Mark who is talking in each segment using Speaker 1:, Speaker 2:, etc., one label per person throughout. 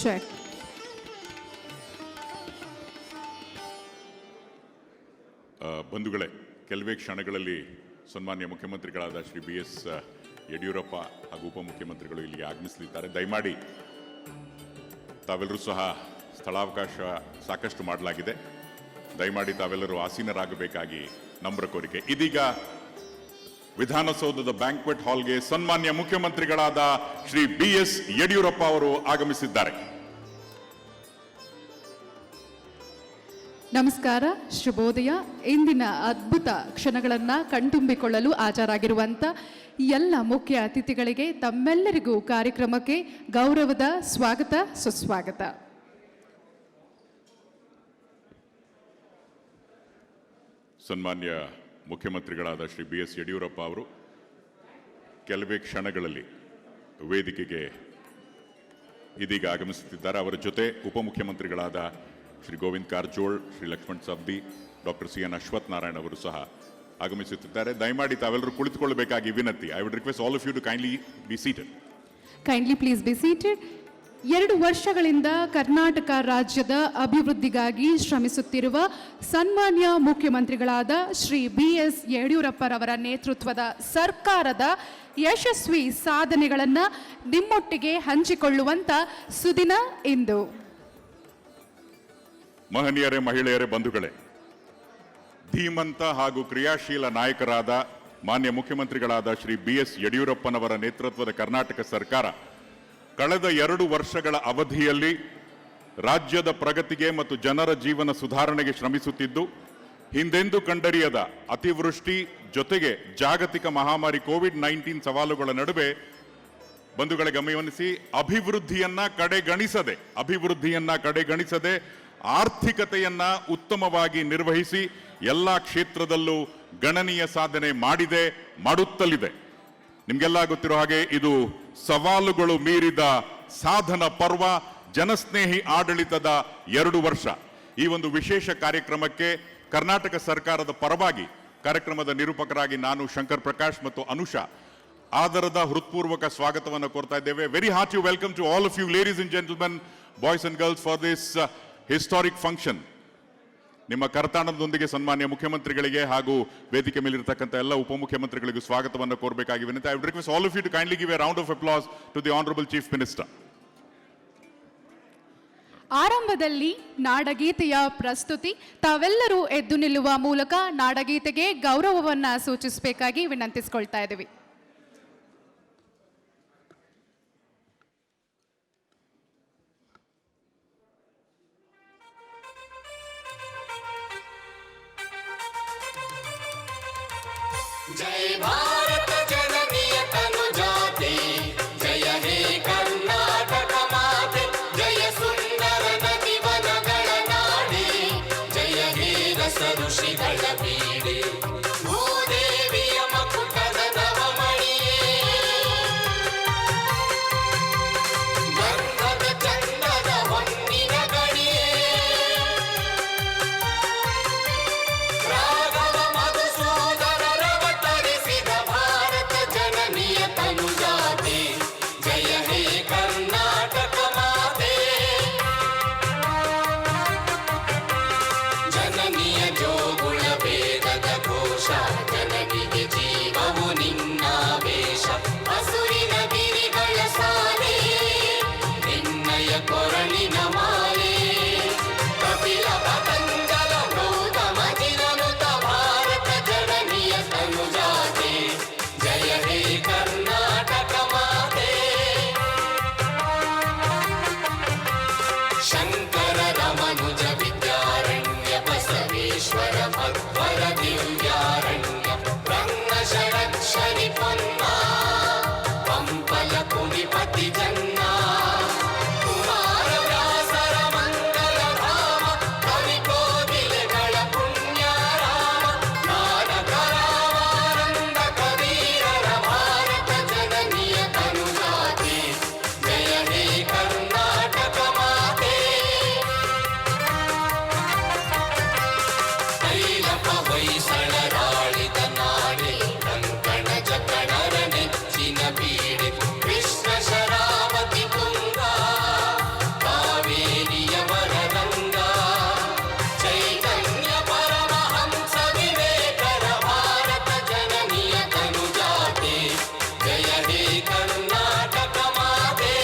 Speaker 1: Check.
Speaker 2: ಬಂಧುಗಳೇ, ಕೆಲವೇ ಕ್ಷಣಗಳಲ್ಲಿ ಸನ್ಮಾನ್ಯ ಮುಖ್ಯಮಂತ್ರಿಗಳಾದ ಶ್ರೀ BS ಯಡಿಯೂರಪ್ಪ ಹಾಗೂ ಉಪಮುಖ್ಯಮಂತ್ರಿಗಳು ಇಲ್ಲಿಗೆ ಆಗಮಿಸಲಿದ್ದಾರೆ. ದಯಮಾಡಿ ತಾವೆಲ್ಲರೂ ಸಹ ಸ್ಥಳಾವಕಾಶ ಸಾಕಷ್ಟು ಮಾಡಲಾಗಿದೆ. ದಯಮಾಡಿ ತಾವೆಲ್ಲರೂ ಆಸೀನರಾಗಬೇಕಾಗಿ ನಮ್ರ ಕೋರಿಕೆ. ಇದೀಗ ವಿಧಾನಸೌಧದ ಬ್ಯಾಂಕ್ವೆಟ್ ಹಾಲ್ಗೆ ಸನ್ಮಾನ್ಯ ಮುಖ್ಯಮಂತ್ರಿಗಳಾದ ಶ್ರೀ BS ಯಡಿಯೂರಪ್ಪ ಅವರು ಆಗಮಿಸಿದ್ದಾರೆ.
Speaker 1: ನಮಸ್ಕಾರ, ಶುಭೋದಯ. ಇಂದಿನ ಅದ್ಭುತ ಕ್ಷಣಗಳನ್ನು ಕಣ್ತುಂಬಿಕೊಳ್ಳಲು ಹಾಜರಾಗಿರುವಂಥ ಎಲ್ಲ ಮುಖ್ಯ ಅತಿಥಿಗಳಿಗೆ ತಮ್ಮೆಲ್ಲರಿಗೂ ಕಾರ್ಯಕ್ರಮಕ್ಕೆ ಗೌರವದ ಸ್ವಾಗತ, ಸುಸ್ವಾಗತ.
Speaker 2: ಸನ್ಮಾನ್ಯ ಮುಖ್ಯಮಂತ್ರಿಗಳಾದ ಶ್ರೀ BS ಯಡಿಯೂರಪ್ಪ ಅವರು ಕೆಲವೇ ಕ್ಷಣಗಳಲ್ಲಿ ವೇದಿಕೆಗೆ ಇದೀಗ ಆಗಮಿಸುತ್ತಿದ್ದಾರೆ. ಅವರ ಜೊತೆ ಉಪಮುಖ್ಯಮಂತ್ರಿಗಳಾದ ಶ್ರೀ ಗೋವಿಂದ್ ಕಾರಜೋಳ್, ಶ್ರೀ ಲಕ್ಷ್ಮಣ್ ಸವದಿ, ಡಾಕ್ಟರ್ CN ಅಶ್ವಥ್ ನಾರಾಯಣ್ ಅವರು ಸಹ ಆಗಮಿಸುತ್ತಿದ್ದಾರೆ. ದಯಮಾಡಿ ತಾವೆಲ್ಲರೂ ಕುಳಿತುಕೊಳ್ಳಬೇಕಾಗಿ ವಿನಂತಿ. I would request all of you to kindly be seated.
Speaker 1: Kindly please be seated. 2 ವರ್ಷಗಳಿಂದ ಕರ್ನಾಟಕ ರಾಜ್ಯದ ಅಭಿವೃದ್ಧಿಗಾಗಿ ಶ್ರಮಿಸುತ್ತಿರುವ ಸನ್ಮಾನ್ಯ ಮುಖ್ಯಮಂತ್ರಿಗಳಾದ ಶ್ರೀ BS ಯಡಿಯೂರಪ್ಪರವರ ನೇತೃತ್ವದ ಸರ್ಕಾರದ ಯಶಸ್ವಿ ಸಾಧನೆಗಳನ್ನು ನಿಮ್ಮೊಟ್ಟಿಗೆ ಹಂಚಿಕೊಳ್ಳುವಂತ ಸುದಿನ ಇಂದು.
Speaker 2: ಮಹನೀಯರೇ, ಮಹಿಳೆಯರೇ, ಬಂಧುಗಳೇ, ಧೀಮಂತ ಹಾಗೂ ಕ್ರಿಯಾಶೀಲ ನಾಯಕರಾದ ಮಾನ್ಯ ಮುಖ್ಯಮಂತ್ರಿಗಳಾದ ಶ್ರೀ BS ಯಡಿಯೂರಪ್ಪನವರ ನೇತೃತ್ವದ ಕರ್ನಾಟಕ ಸರ್ಕಾರ ಕಳೆದ 2 ವರ್ಷಗಳ ಅವಧಿಯಲ್ಲಿ ರಾಜ್ಯದ ಪ್ರಗತಿಗೆ ಮತ್ತು ಜನರ ಜೀವನ ಸುಧಾರಣೆಗೆ ಶ್ರಮಿಸುತ್ತಿದ್ದು, ಹಿಂದೆಂದೂ ಕಂಡರಿಯದ ಅತಿವೃಷ್ಟಿ ಜೊತೆಗೆ ಜಾಗತಿಕ ಮಹಾಮಾರಿ ಕೋವಿಡ್-19 ಸವಾಲುಗಳ ನಡುವೆ ಬಂಧುಗಳೇ ಗಮನಿಸಿ, ಅಭಿವೃದ್ಧಿಯನ್ನ ಕಡೆಗಣಿಸದೆ ಆರ್ಥಿಕತೆಯನ್ನ ಉತ್ತಮವಾಗಿ ನಿರ್ವಹಿಸಿ ಎಲ್ಲ ಕ್ಷೇತ್ರದಲ್ಲೂ ಗಣನೀಯ ಸಾಧನೆ ಮಾಡಿದೆ, ಮಾಡುತ್ತಲಿದೆ. ನಿಮ್ಗೆಲ್ಲ ಗೊತ್ತಿರೋ ಹಾಗೆ ಇದು ಸವಾಲುಗಳು ಮೀರಿದ ಸಾಧನ ಪರ್ವ, ಜನಸ್ನೇಹಿ ಆಡಳಿತದ 2 ವರ್ಷ. ಈ ಒಂದು ವಿಶೇಷ ಕಾರ್ಯಕ್ರಮಕ್ಕೆ ಕರ್ನಾಟಕ ಸರ್ಕಾರದ ಪರವಾಗಿ ಕಾರ್ಯಕ್ರಮದ ನಿರೂಪಕರಾಗಿ ನಾನು, ಶಂಕರ್ ಪ್ರಕಾಶ್ ಮತ್ತು ಅನುಷಾ ಆದರದ ಹೃತ್ಪೂರ್ವಕ ಸ್ವಾಗತವನ್ನು ಕೋರ್ತಾ ಇದ್ದೇವೆ. Very hearty welcome to all of you ladies and gentlemen, boys and girls, for this historic function. ನಿಮ್ಮ ಕರತಾಣದೊಂದಿಗೆ ಸನ್ಮಾನ್ಯ ಮುಖ್ಯಮಂತ್ರಿಗಳಿಗೆ ಹಾಗೂ ವೇದಿಕೆ ಮೇಲಿರತಕ್ಕಂಥ ಎಲ್ಲ ಉಪಮುಖ್ಯಮಂತ್ರಿಗಳಿಗೂ ಸ್ವಾಗತವನ್ನು ಕೋರಬೇಕಾಗಿ ವಿನಂತಿ. I would request all of you to kindly give a round of applause to the honourable chief minister.
Speaker 1: ಆರಂಭದಲ್ಲಿ ನಾಡಗೀತೆಯ ಪ್ರಸ್ತುತಿ. ತಾವೆಲ್ಲರೂ ಎದ್ದು ನಿಲ್ಲುವ ಮೂಲಕ ನಾಡಗೀತೆಗೆ ಗೌರವವನ್ನು ಸೂಚಿಸಬೇಕಾಗಿ ವಿನಂತಿಸಿಕೊಳ್ತಾ ಇದ್ದೀವಿ.
Speaker 3: जय भारत जननीय तनु जाते, जय हे कर्नाटक माते, जय सुंदर नदी वनಗಳ ನಾಡಿ, ಶಂಕರ ರಮನುಜ ವಿದ್ಯಾರಣ್ಯ ಬಸವೇಶ್ವರ ಮಧ್ವರ ದಿವ್ಯಾರಣ್ಯ ರಂಗ ಷಡಕ್ಷರಿ ಪೊನ್ನ ಪಂಪಲ ಕುಣಿಪತಿ ಜನ್ನ ಕುಮಾರ ವ್ಯಾಸರ ಮಂಗಲ ಧಾಮ ಕವಿ ಕೋಗಿಲೆಗಳ ಪುಣ್ಯ ರಾಮ ನಾನಕ ರಾಮಾನಂದ ಕಬೀರರ ಭಾರತ ಜನನಿಯ ತನುಜಾತೆ ಜಯ ಹೇ ಕರ್ನಾಟಕ ಮಾತೆ ತೈಲಪ ಹೊಯ್ಸಳರಾಳಿದ ನಾಡೆ ಕಂಕಣ ಜಕಣರ ನೆಚ್ಚಿನ ಬೀಡೆ ಕೃಷ್ಣ ಶರಾವತಿ ತುಂಗ ಕಾವೇರಿಯ ವರರಂಗ ಚೈತನ್ಯ ಪರಮಹಂಸ ವಿವೇಕರ ಭಾರತ ಜನನಿಯ ತನುಜಾತೆ ಜಯ ಹೇ ಕರ್ನಾಟಕ ಮಾತೆ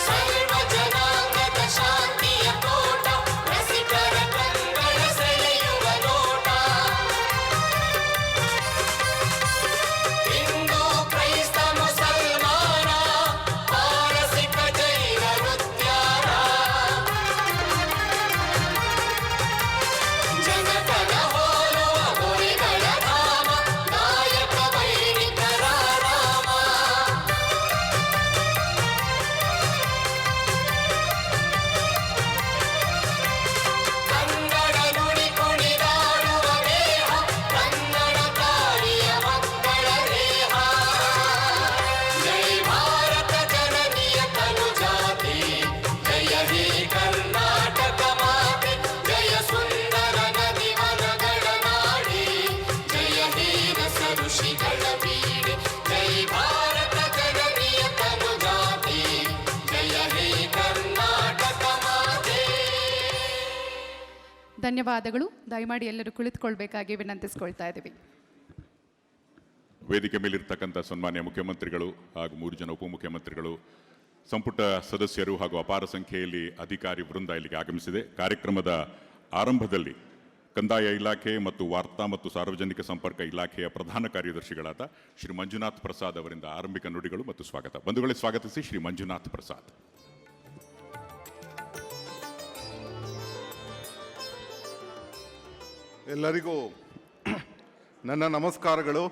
Speaker 3: ಸರ್ವ ಜನಾಂಗದ ಶಾಂತಿಯ ತೋಟ ರಸಿಕರ ಕಂಗಳ ಸೆಳೆಯುವ ನೋಟ ಹಿಂದೂ ಕ್ರೈಸ್ತ ಮುಸಲ್ಮಾನ ಪಾರಸಿಕ ಜೈನ ನೃತ್ಯಾರ ಜನಪದ ಹೋಲುವ ಮೊರೆಗಳ ಧಾಮ ನಾಯಕ ವೈಣಿಕರ ರಾಮ ಕನ್ನಡ ನುಡಿ ಕುಣಿದಾಡುವ ದೇಹ ಕನ್ನಡ ತಾಯಿಯ ಮಕ್ಕಳ ದೇಹ ಜೈ ಭಾರತ ಜನನಿಯ ತನುಜಾತೆ ಜಯ ಹೇ ಕರ್ನಾಟಕ ಮಾತೆ ಜಯ ಸುಂದರ ನದಿ ವನಗಳ ನಾಡಿ ಜಯ ಹೇ ರಸ ಋಷಿಗಳ ಬೀಡೆ ಜೈ ಭಾರತ ಜನನಿಯ ತನುಜಾತೆ ಜಯ ಹೇ ಕರ್ನಾಟಕ ಮಾತೆ
Speaker 1: ಧನ್ಯವಾದಗಳು. ದಯಮಾಡಿ ಎಲ್ಲರೂ ಕುಳಿತುಕೊಳ್ಬೇಕಾಗಿ ವಿನಂತಿಸ್ಕೊಳ್ತಾ ಇದ್ದೀವಿ.
Speaker 2: ವೇದಿಕೆ ಮೇಲಿರ್ತಕ್ಕಂಥ ಸನ್ಮಾನ್ಯ ಮುಖ್ಯಮಂತ್ರಿಗಳು ಹಾಗೂ 3 ಜನ ಉಪಮುಖ್ಯಮಂತ್ರಿಗಳು, ಸಂಪುಟ ಸದಸ್ಯರು ಹಾಗೂ ಅಪಾರ ಸಂಖ್ಯೆಯಲ್ಲಿ ಅಧಿಕಾರಿ ವೃಂದ ಇಲ್ಲಿಗೆ ಆಗಮಿಸಿದೆ. ಕಾರ್ಯಕ್ರಮದ ಆರಂಭದಲ್ಲಿ ಕಂದಾಯ ಇಲಾಖೆ ಮತ್ತು ವಾರ್ತಾ ಮತ್ತು ಸಾರ್ವಜನಿಕ ಸಂಪರ್ಕ ಇಲಾಖೆಯ ಪ್ರಧಾನ ಕಾರ್ಯದರ್ಶಿಗಳಾದ ಶ್ರೀ ಮಂಜುನಾಥ್ ಪ್ರಸಾದ್ ಅವರಿಂದ ಆರಂಭಿಕ ನುಡಿಗಳು ಮತ್ತು ಸ್ವಾಗತ. ಬಂಧುಗಳೇ, ಸ್ವಾಗತಿಸಿ ಶ್ರೀ ಮಂಜುನಾಥ್ ಪ್ರಸಾದ್.
Speaker 4: ಎಲ್ಲರಿಗೂ ನನ್ನ ನಮಸ್ಕಾರಗಳು.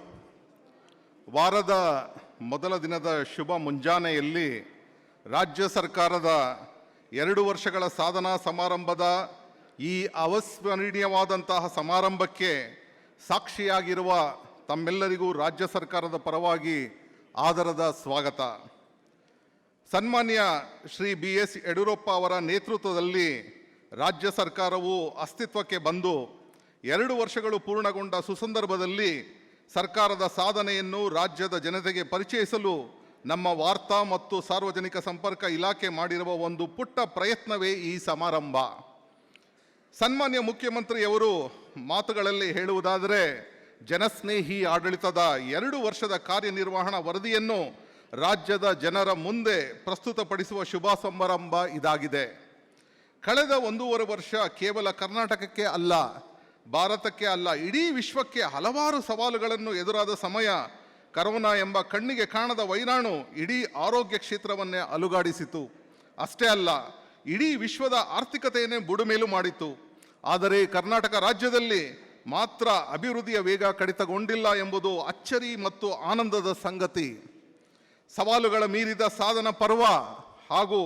Speaker 4: ವಾರದ ಮೊದಲ ದಿನದ ಶುಭ ಮುಂಜಾನೆಯಲ್ಲಿ ರಾಜ್ಯ ಸರ್ಕಾರದ 2 ವರ್ಷಗಳ ಸಾಧನಾ ಸಮಾರಂಭದ ಈ ಅವಿಸ್ಮರಣೀಯವಾದಂತಹ ಸಮಾರಂಭಕ್ಕೆ ಸಾಕ್ಷಿಯಾಗಿರುವ ತಮ್ಮೆಲ್ಲರಿಗೂ ರಾಜ್ಯ ಸರ್ಕಾರದ ಪರವಾಗಿ ಆದರದ ಸ್ವಾಗತ. ಸನ್ಮಾನ್ಯ ಶ್ರೀ BS ಯಡಿಯೂರಪ್ಪ ಅವರ ನೇತೃತ್ವದಲ್ಲಿ ರಾಜ್ಯ ಸರ್ಕಾರವು ಅಸ್ತಿತ್ವಕ್ಕೆ ಬಂದು 2 ವರ್ಷಗಳು ಪೂರ್ಣಗೊಂಡ ಸುಸಂದರ್ಭದಲ್ಲಿ ಸರ್ಕಾರದ ಸಾಧನೆಯನ್ನು ರಾಜ್ಯದ ಜನತೆಗೆ ಪರಿಚಯಿಸಲು ನಮ್ಮ ವಾರ್ತಾ ಮತ್ತು ಸಾರ್ವಜನಿಕ ಸಂಪರ್ಕ ಇಲಾಖೆ ಮಾಡಿರುವ ಒಂದು ಪುಟ್ಟ ಪ್ರಯತ್ನವೇ ಈ ಸಮಾರಂಭ. ಸನ್ಮಾನ್ಯ ಮುಖ್ಯಮಂತ್ರಿಯವರು ಮಾತುಗಳಲ್ಲಿ ಹೇಳುವುದಾದರೆ, ಜನಸ್ನೇಹಿ ಆಡಳಿತದ 2 ವರ್ಷದ ಕಾರ್ಯನಿರ್ವಹಣಾ ವರದಿಯನ್ನು ರಾಜ್ಯದ ಜನರ ಮುಂದೆ ಪ್ರಸ್ತುತಪಡಿಸುವ ಶುಭ ಸಮಾರಂಭ ಇದಾಗಿದೆ. ಕಳೆದ 1.5 ವರ್ಷ ಕೇವಲ ಕರ್ನಾಟಕಕ್ಕೆ ಅಲ್ಲ, ಭಾರತಕ್ಕೆ ಅಲ್ಲ, ಇಡೀ ವಿಶ್ವಕ್ಕೆ ಹಲವಾರು ಸವಾಲುಗಳನ್ನು ಎದುರಾದ ಸಮಯ. ಕರೋನಾ ಎಂಬ ಕಣ್ಣಿಗೆ ಕಾಣದ ವೈರಾಣು ಇಡೀ ಆರೋಗ್ಯ ಕ್ಷೇತ್ರವನ್ನೇ ಅಲುಗಾಡಿಸಿತು. ಅಷ್ಟೇ ಅಲ್ಲ, ಇಡೀ ವಿಶ್ವದ ಆರ್ಥಿಕತೆಯನ್ನೇ ಬುಡುಮೇಲು ಮಾಡಿತು. ಆದರೆ ಕರ್ನಾಟಕ ರಾಜ್ಯದಲ್ಲಿ ಮಾತ್ರ ಅಭಿವೃದ್ಧಿಯ ವೇಗ ಕಡಿತಗೊಂಡಿಲ್ಲ ಎಂಬುದು ಅಚ್ಚರಿ ಮತ್ತು ಆನಂದದ ಸಂಗತಿ. ಸವಾಲುಗಳ ಮೀರಿದ ಸಾಧನ ಪರ್ವ ಹಾಗೂ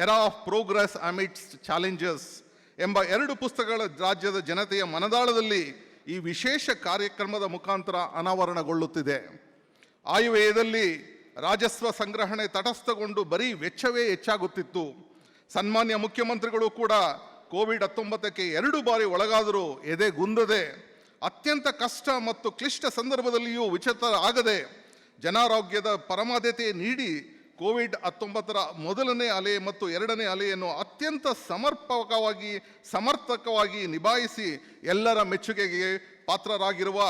Speaker 4: era of progress amidst challenges ಎಂಬ 2 ಪುಸ್ತಕಗಳ ರಾಜ್ಯದ ಜನತೆಯ ಮನದಾಳದಲ್ಲಿ ಈ ವಿಶೇಷ ಕಾರ್ಯಕ್ರಮದ ಮುಖಾಂತರ ಅನಾವರಣಗೊಳ್ಳುತ್ತಿದೆ. ಆಯವ್ಯಯದಲ್ಲಿ ರಾಜಸ್ವ ಸಂಗ್ರಹಣೆ ತಟಸ್ಥಗೊಂಡು ಬರೀ ವೆಚ್ಚವೇ ಹೆಚ್ಚಾಗುತ್ತಿತ್ತು. ಸನ್ಮಾನ್ಯ ಮುಖ್ಯಮಂತ್ರಿಗಳು ಕೂಡ ಕೋವಿಡ್-19ಕ್ಕೆ 2 ಬಾರಿ ಒಳಗಾದರೂ ಎದೆಗುಂದದೆ, ಅತ್ಯಂತ ಕಷ್ಟ ಮತ್ತು ಕ್ಲಿಷ್ಟ ಸಂದರ್ಭದಲ್ಲಿಯೂ ವಿಚಲಿತರಾಗದೆ ಜನಾರೋಗ್ಯದ ಪರಮಾದ್ಯತೆ ನೀಡಿ ಕೋವಿಡ್-19ರ ಮೊದಲನೇ ಅಲೆ ಮತ್ತು 2ನೇ ಅಲೆಯನ್ನು ಅತ್ಯಂತ ಸಮರ್ಥಕವಾಗಿ ನಿಭಾಯಿಸಿ ಎಲ್ಲರ ಮೆಚ್ಚುಗೆಗೆ ಪಾತ್ರರಾಗಿರುವ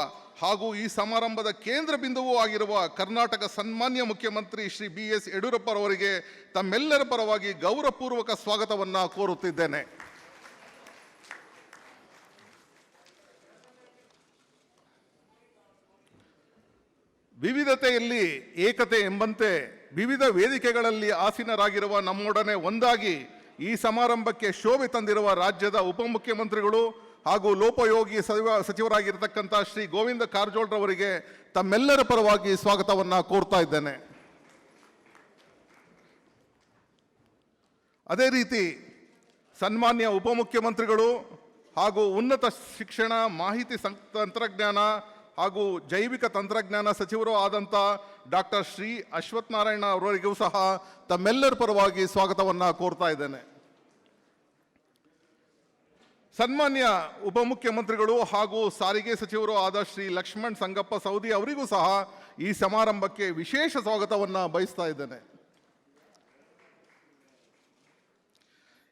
Speaker 4: ಹಾಗೂ ಈ ಸಮಾರಂಭದ ಕೇಂದ್ರ ಬಿಂದುವೂ ಆಗಿರುವ ಕರ್ನಾಟಕ ಸನ್ಮಾನ್ಯ ಮುಖ್ಯಮಂತ್ರಿ ಶ್ರೀ BS ಯಡಿಯೂರಪ್ಪರವರಿಗೆ ತಮ್ಮೆಲ್ಲರ ಪರವಾಗಿ ಗೌರವಪೂರ್ವಕ ಸ್ವಾಗತವನ್ನು ಕೋರುತ್ತಿದ್ದೇನೆ. ವಿವಿಧತೆಯಲ್ಲಿ ಏಕತೆ ಎಂಬಂತೆ ವಿವಿಧ ವೇದಿಕೆಗಳಲ್ಲಿ ಆಸೀನರಾಗಿರುವ ನಮ್ಮೊಡನೆ ಒಂದಾಗಿ ಈ ಸಮಾರಂಭಕ್ಕೆ ಶೋಭೆ ತಂದಿರುವ ರಾಜ್ಯದ ಉಪಮುಖ್ಯಮಂತ್ರಿಗಳು ಹಾಗೂ ಲೋಕೋಪಯೋಗಿ ಸಚಿವರಾಗಿರ್ತಕ್ಕಂಥ ಶ್ರೀ ಗೋವಿಂದ ಕಾರಜೋಳ್ ರವರಿಗೆ ತಮ್ಮೆಲ್ಲರ ಪರವಾಗಿ ಸ್ವಾಗತವನ್ನ ಕೋರ್ತಾ ಇದ್ದೇನೆ. ಅದೇ ರೀತಿ ಸನ್ಮಾನ್ಯ ಉಪಮುಖ್ಯಮಂತ್ರಿಗಳು ಹಾಗೂ ಉನ್ನತ ಶಿಕ್ಷಣ, ಮಾಹಿತಿ ತಂತ್ರಜ್ಞಾನ ಹಾಗೂ ಜೈವಿಕ ತಂತ್ರಜ್ಞಾನ ಸಚಿವರು ಆದಂಥ ಡಾಕ್ಟರ್ ಶ್ರೀ ಅಶ್ವಥ್ ನಾರಾಯಣ ಅವರಿಗೂ ಸಹ ತಮ್ಮೆಲ್ಲರ ಪರವಾಗಿ ಸ್ವಾಗತವನ್ನ ಕೋರ್ತಾ ಇದ್ದೇನೆ. ಸನ್ಮಾನ್ಯ ಉಪಮುಖ್ಯಮಂತ್ರಿಗಳು ಹಾಗೂ ಸಾರಿಗೆ ಸಚಿವರು ಆದ ಶ್ರೀ ಲಕ್ಷ್ಮಣ್ ಸಂಗಪ್ಪ ಸವದಿ ಅವರಿಗೂ ಸಹ ಈ ಸಮಾರಂಭಕ್ಕೆ ವಿಶೇಷ ಸ್ವಾಗತವನ್ನ ಬಯಸ್ತಾ ಇದ್ದೇನೆ.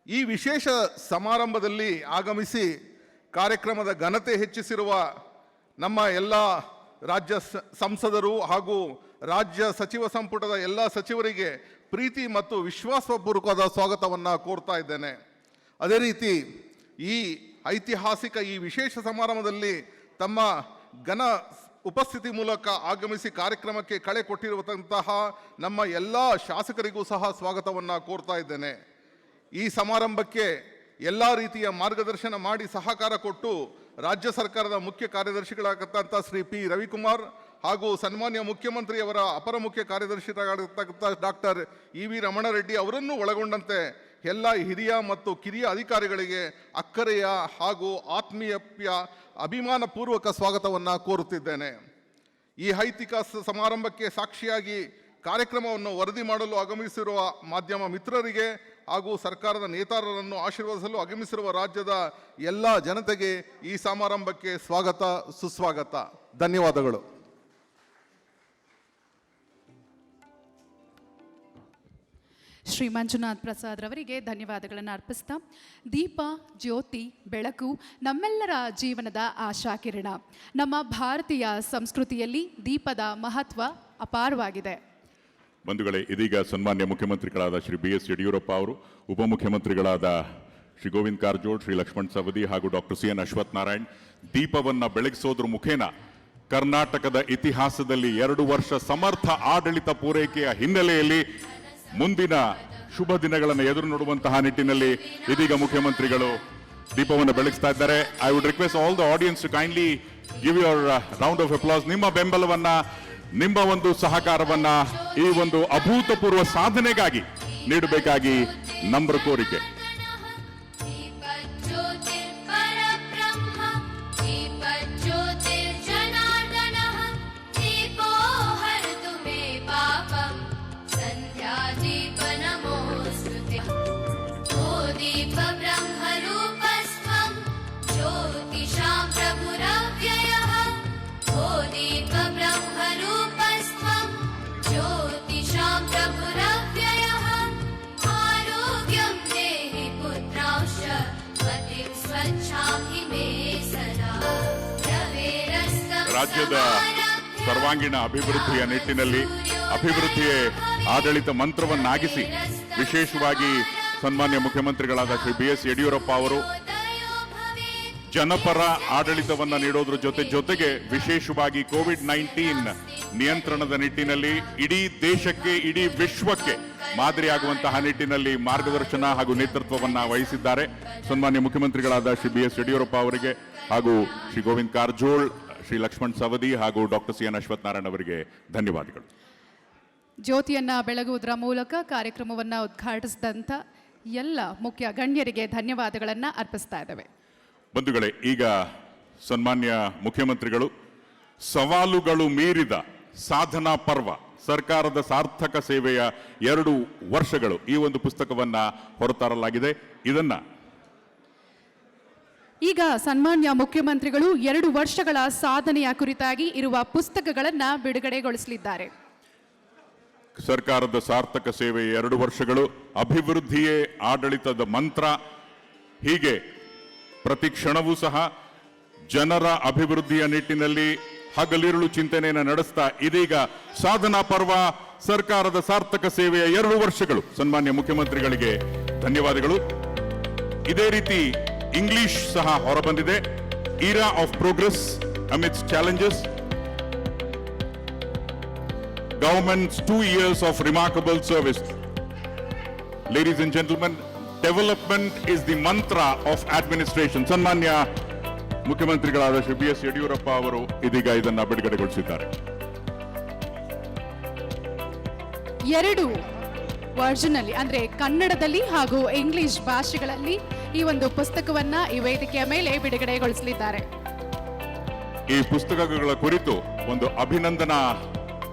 Speaker 4: ಈ ವಿಶೇಷ ಸಮಾರಂಭದಲ್ಲಿ ಆಗಮಿಸಿ ಕಾರ್ಯಕ್ರಮದ ಘನತೆ ಹೆಚ್ಚಿಸಿರುವ ನಮ್ಮ ಎಲ್ಲ ರಾಜ್ಯ ಸಂಸದರು ಹಾಗೂ ರಾಜ್ಯ ಸಚಿವ ಸಂಪುಟದ ಎಲ್ಲ ಸಚಿವರಿಗೆ ಪ್ರೀತಿ ಮತ್ತು ವಿಶ್ವಾಸಪೂರ್ವಕವಾದ ಸ್ವಾಗತವನ್ನು ಕೋರ್ತಾ ಇದ್ದೇನೆ. ಅದೇ ರೀತಿ ಈ ಐತಿಹಾಸಿಕ ಈ ವಿಶೇಷ ಸಮಾರಂಭದಲ್ಲಿ ತಮ್ಮ ಘನ ಉಪಸ್ಥಿತಿ ಮೂಲಕ ಆಗಮಿಸಿ ಕಾರ್ಯಕ್ರಮಕ್ಕೆ ಕಳೆ ಕೊಟ್ಟಿರುವಂತಹ ನಮ್ಮ ಎಲ್ಲ ಶಾಸಕರಿಗೂ ಸಹ ಸ್ವಾಗತವನ್ನು ಕೋರ್ತಾ ಇದ್ದೇನೆ. ಈ ಸಮಾರಂಭಕ್ಕೆ ಎಲ್ಲ ರೀತಿಯ ಮಾರ್ಗದರ್ಶನ ಮಾಡಿ ಸಹಕಾರ ಕೊಟ್ಟು ರಾಜ್ಯ ಸರ್ಕಾರದ ಮುಖ್ಯ ಕಾರ್ಯದರ್ಶಿಗಳಾಗತಕ್ಕಂಥ ಶ್ರೀ ಪಿ ರವಿಕುಮಾರ್ ಹಾಗೂ ಸನ್ಮಾನ್ಯ ಮುಖ್ಯಮಂತ್ರಿಯವರ ಅಪರ ಮುಖ್ಯ ಕಾರ್ಯದರ್ಶಿಗಳಾಗಿರ್ತಕ್ಕಂಥ ಡಾಕ್ಟರ್ ಇ ವಿ ರಮಣರೆಡ್ಡಿ ಅವರನ್ನು ಒಳಗೊಂಡಂತೆ ಎಲ್ಲ ಹಿರಿಯ ಮತ್ತು ಕಿರಿಯ ಅಧಿಕಾರಿಗಳಿಗೆ ಅಕ್ಕರೆಯ ಹಾಗೂ ಆತ್ಮೀಯ ಅಭಿಮಾನಪೂರ್ವಕ ಸ್ವಾಗತವನ್ನು ಕೋರುತ್ತಿದ್ದೇನೆ. ಈ ಐತಿಹಾಸಿಕ ಸಮಾರಂಭಕ್ಕೆ ಸಾಕ್ಷಿಯಾಗಿ ಕಾರ್ಯಕ್ರಮವನ್ನು ವರದಿ ಮಾಡಲು ಆಗಮಿಸಿರುವ ಮಾಧ್ಯಮ ಮಿತ್ರರಿಗೆ ಹಾಗೂ ಸರ್ಕಾರದ ನೇತಾರರನ್ನು ಆಶೀರ್ವದಿಸಲು ಆಗಮಿಸಿರುವ ರಾಜ್ಯದ ಎಲ್ಲ ಜನತೆಗೆ ಈ ಸಮಾರಂಭಕ್ಕೆ ಸ್ವಾಗತ, ಸುಸ್ವಾಗತ. ಧನ್ಯವಾದಗಳು.
Speaker 1: ಶ್ರೀ ಮಂಜುನಾಥ್ ಪ್ರಸಾದ್ ರವರಿಗೆ ಧನ್ಯವಾದಗಳನ್ನು ಅರ್ಪಿಸ್ತಾ, ದೀಪ, ಜ್ಯೋತಿ, ಬೆಳಕು ನಮ್ಮೆಲ್ಲರ ಜೀವನದ ಆಶಾಕಿರಣ. ನಮ್ಮ ಭಾರತೀಯ ಸಂಸ್ಕೃತಿಯಲ್ಲಿ ದೀಪದ ಮಹತ್ವ ಅಪಾರವಾಗಿದೆ.
Speaker 2: ಬಂಧುಗಳೇ, ಇದೀಗ ಸನ್ಮಾನ್ಯ ಮುಖ್ಯಮಂತ್ರಿಗಳಾದ ಶ್ರೀ ಬಿ ಎಸ್ ಯಡಿಯೂರಪ್ಪ ಅವರು, ಉಪಮುಖ್ಯಮಂತ್ರಿಗಳಾದ ಶ್ರೀ ಗೋವಿಂದ್ ಕಾರಜೋಳ್, ಶ್ರೀ ಲಕ್ಷ್ಮಣ್ ಸವದಿ ಹಾಗೂ doctor C N Ashwath Narayan ದೀಪವನ್ನು ಬೆಳಗಿಸೋದ್ರ ಮುಖೇನ ಕರ್ನಾಟಕದ ಇತಿಹಾಸದಲ್ಲಿ 2 ವರ್ಷ ಸಮರ್ಥ ಆಡಳಿತ ಪೂರೈಕೆಯ ಹಿನ್ನೆಲೆಯಲ್ಲಿ ಮುಂದಿನ ಶುಭ ದಿನಗಳನ್ನು ಎದುರು ನೋಡುವಂತಹ ನಿಟ್ಟಿನಲ್ಲಿ ಇದೀಗ ಮುಖ್ಯಮಂತ್ರಿಗಳು ದೀಪವನ್ನು ಬೆಳಗಿಸ್ತಾ ಇದ್ದಾರೆ. I would request all the audience to kindly give your round of applause. ನಿಮ್ಮ ಬೆಂಬಲವನ್ನ, ನಿಮ್ಮ ಒಂದು ಸಹಕಾರವನ್ನ ಈ ಒಂದು ಅಭೂತಪೂರ್ವ ಸಾಧನೆಗಾಗಿ ನೀಡಬೇಕಾಗಿ ನಮ್ರ ಕೋರಿಕೆ. ರಾಜ್ಯದ ಸರ್ವಾಂಗೀಣ ಅಭಿವೃದ್ಧಿಯ ನಿಟ್ಟಿನಲ್ಲಿ ಅಭಿವೃದ್ಧಿಯೇ ಆಡಳಿತ ಮಂತ್ರವನ್ನಾಗಿಸಿ ವಿಶೇಷವಾಗಿ ಸನ್ಮಾನ್ಯ ಮುಖ್ಯಮಂತ್ರಿಗಳಾದ ಶ್ರೀ ಬಿ ಎಸ್ ಯಡಿಯೂರಪ್ಪ ಅವರು ಜನಪರ ಆಡಳಿತವನ್ನ ನೀಡೋದ್ರ ಜೊತೆಗೆ ವಿಶೇಷವಾಗಿ ಕೋವಿಡ್-19 ನಿಯಂತ್ರಣದ ನಿಟ್ಟಿನಲ್ಲಿ ಇಡೀ ದೇಶಕ್ಕೆ, ಇಡೀ ವಿಶ್ವಕ್ಕೆ ಮಾದರಿಯಾಗುವಂತಹ ನಿಟ್ಟಿನಲ್ಲಿ ಮಾರ್ಗದರ್ಶನ ಹಾಗೂ ನೇತೃತ್ವವನ್ನ ವಹಿಸಿದ್ದಾರೆ. ಸನ್ಮಾನ್ಯ ಮುಖ್ಯಮಂತ್ರಿಗಳಾದ ಶ್ರೀ ಬಿ ಎಸ್ ಯಡಿಯೂರಪ್ಪ ಅವರಿಗೆ ಹಾಗೂ ಶ್ರೀ ಗೋವಿಂದ್ ಕಾರಜೋಳ್, ಶ್ರೀ ಲಕ್ಷ್ಮಣ್ ಸವದಿ ಹಾಗೂ doctor C N Ashwath Narayan ಅವರಿಗೆ ಧನ್ಯವಾದಗಳು.
Speaker 1: ಜ್ಯೋತಿಯನ್ನ ಬೆಳಗುವುದರ ಮೂಲಕ ಕಾರ್ಯಕ್ರಮವನ್ನು ಉದ್ಘಾಟಿಸಿದಂಥ ಎಲ್ಲ ಮುಖ್ಯ ಗಣ್ಯರಿಗೆ ಧನ್ಯವಾದಗಳನ್ನು ಅರ್ಪಿಸ್ತಾ ಇದ್ದೇವೆ.
Speaker 2: ಬಂಧುಗಳೇ, ಈಗ ಸನ್ಮಾನ್ಯ ಮುಖ್ಯಮಂತ್ರಿಗಳು ಸವಾಲುಗಳು ಮೀರಿದ ಸಾಧನಾ ಪರ್ವ ಸರ್ಕಾರದ ಸಾರ್ಥಕ ಸೇವೆಯ 2 ವರ್ಷಗಳು ಈ ಒಂದು ಪುಸ್ತಕವನ್ನ ಹೊರತರಲಾಗಿದೆ. ಇದನ್ನ
Speaker 1: ಈಗ ಸನ್ಮಾನ್ಯ ಮುಖ್ಯಮಂತ್ರಿಗಳು 2 ವರ್ಷಗಳ ಸಾಧನೆಯ ಕುರಿತಾಗಿ ಇರುವ ಪುಸ್ತಕಗಳನ್ನು ಬಿಡುಗಡೆಗೊಳಿಸಲಿದ್ದಾರೆ.
Speaker 2: ಸರ್ಕಾರದ ಸಾರ್ಥಕ ಸೇವೆ 2 ವರ್ಷಗಳು, ಅಭಿವೃದ್ಧಿಯೇ ಆಡಳಿತದ ಮಂತ್ರ, ಹೀಗೆ ಪ್ರತಿ ಕ್ಷಣವೂ ಸಹ ಜನರ ಅಭಿವೃದ್ಧಿಯ ನಿಟ್ಟಿನಲ್ಲಿ ಹಗಲಿರುಳು ಚಿಂತನೆಯನ್ನು ನಡೆಸ್ತಾ ಇದೀಗ ಸಾಧನಾ ಪರ್ವ ಸರ್ಕಾರದ ಸಾರ್ಥಕ ಸೇವೆಯ 2 ವರ್ಷಗಳು. ಸನ್ಮಾನ್ಯ ಮುಖ್ಯಮಂತ್ರಿಗಳಿಗೆ ಧನ್ಯವಾದಗಳು. ಇದೇ ರೀತಿ ಇಂಗ್ಲಿಷ್ ಸಹ ಹೊರಬಂದಿದೆ. Era of progress amidst challenges. government's 2 years of remarkable service. Ladies and gentlemen, development is the mantra of administration. ಸನ್ಮಾನ್ಯ ಮುಖ್ಯಮಂತ್ರಿಗಳಾದ ಶ್ರೀ ಬಿ ಎಸ್ ಯಡಿಯೂರಪ್ಪ ಅವರು ಇದೀಗ ಇದನ್ನ ಬಿಡುಗಡೆಗೊಳಿಸಿದ್ದಾರೆ.
Speaker 1: 2 ವರ್ಷನ್ ಅಲ್ಲಿ ಅಂದ್ರೆ ಕನ್ನಡದಲ್ಲಿ ಹಾಗೂ ಇಂಗ್ಲಿಷ್ ಭಾಷೆಗಳಲ್ಲಿ ಈ ಒಂದು ಪುಸ್ತಕವನ್ನ ಈ ವೇದಿಕೆಯ ಮೇಲೆ ಬಿಡುಗಡೆಗೊಳಿಸಲಿದ್ದಾರೆ.
Speaker 2: ಈ ಪುಸ್ತಕಗಳ ಕುರಿತು ಒಂದು ಅಭಿನಂದನಾ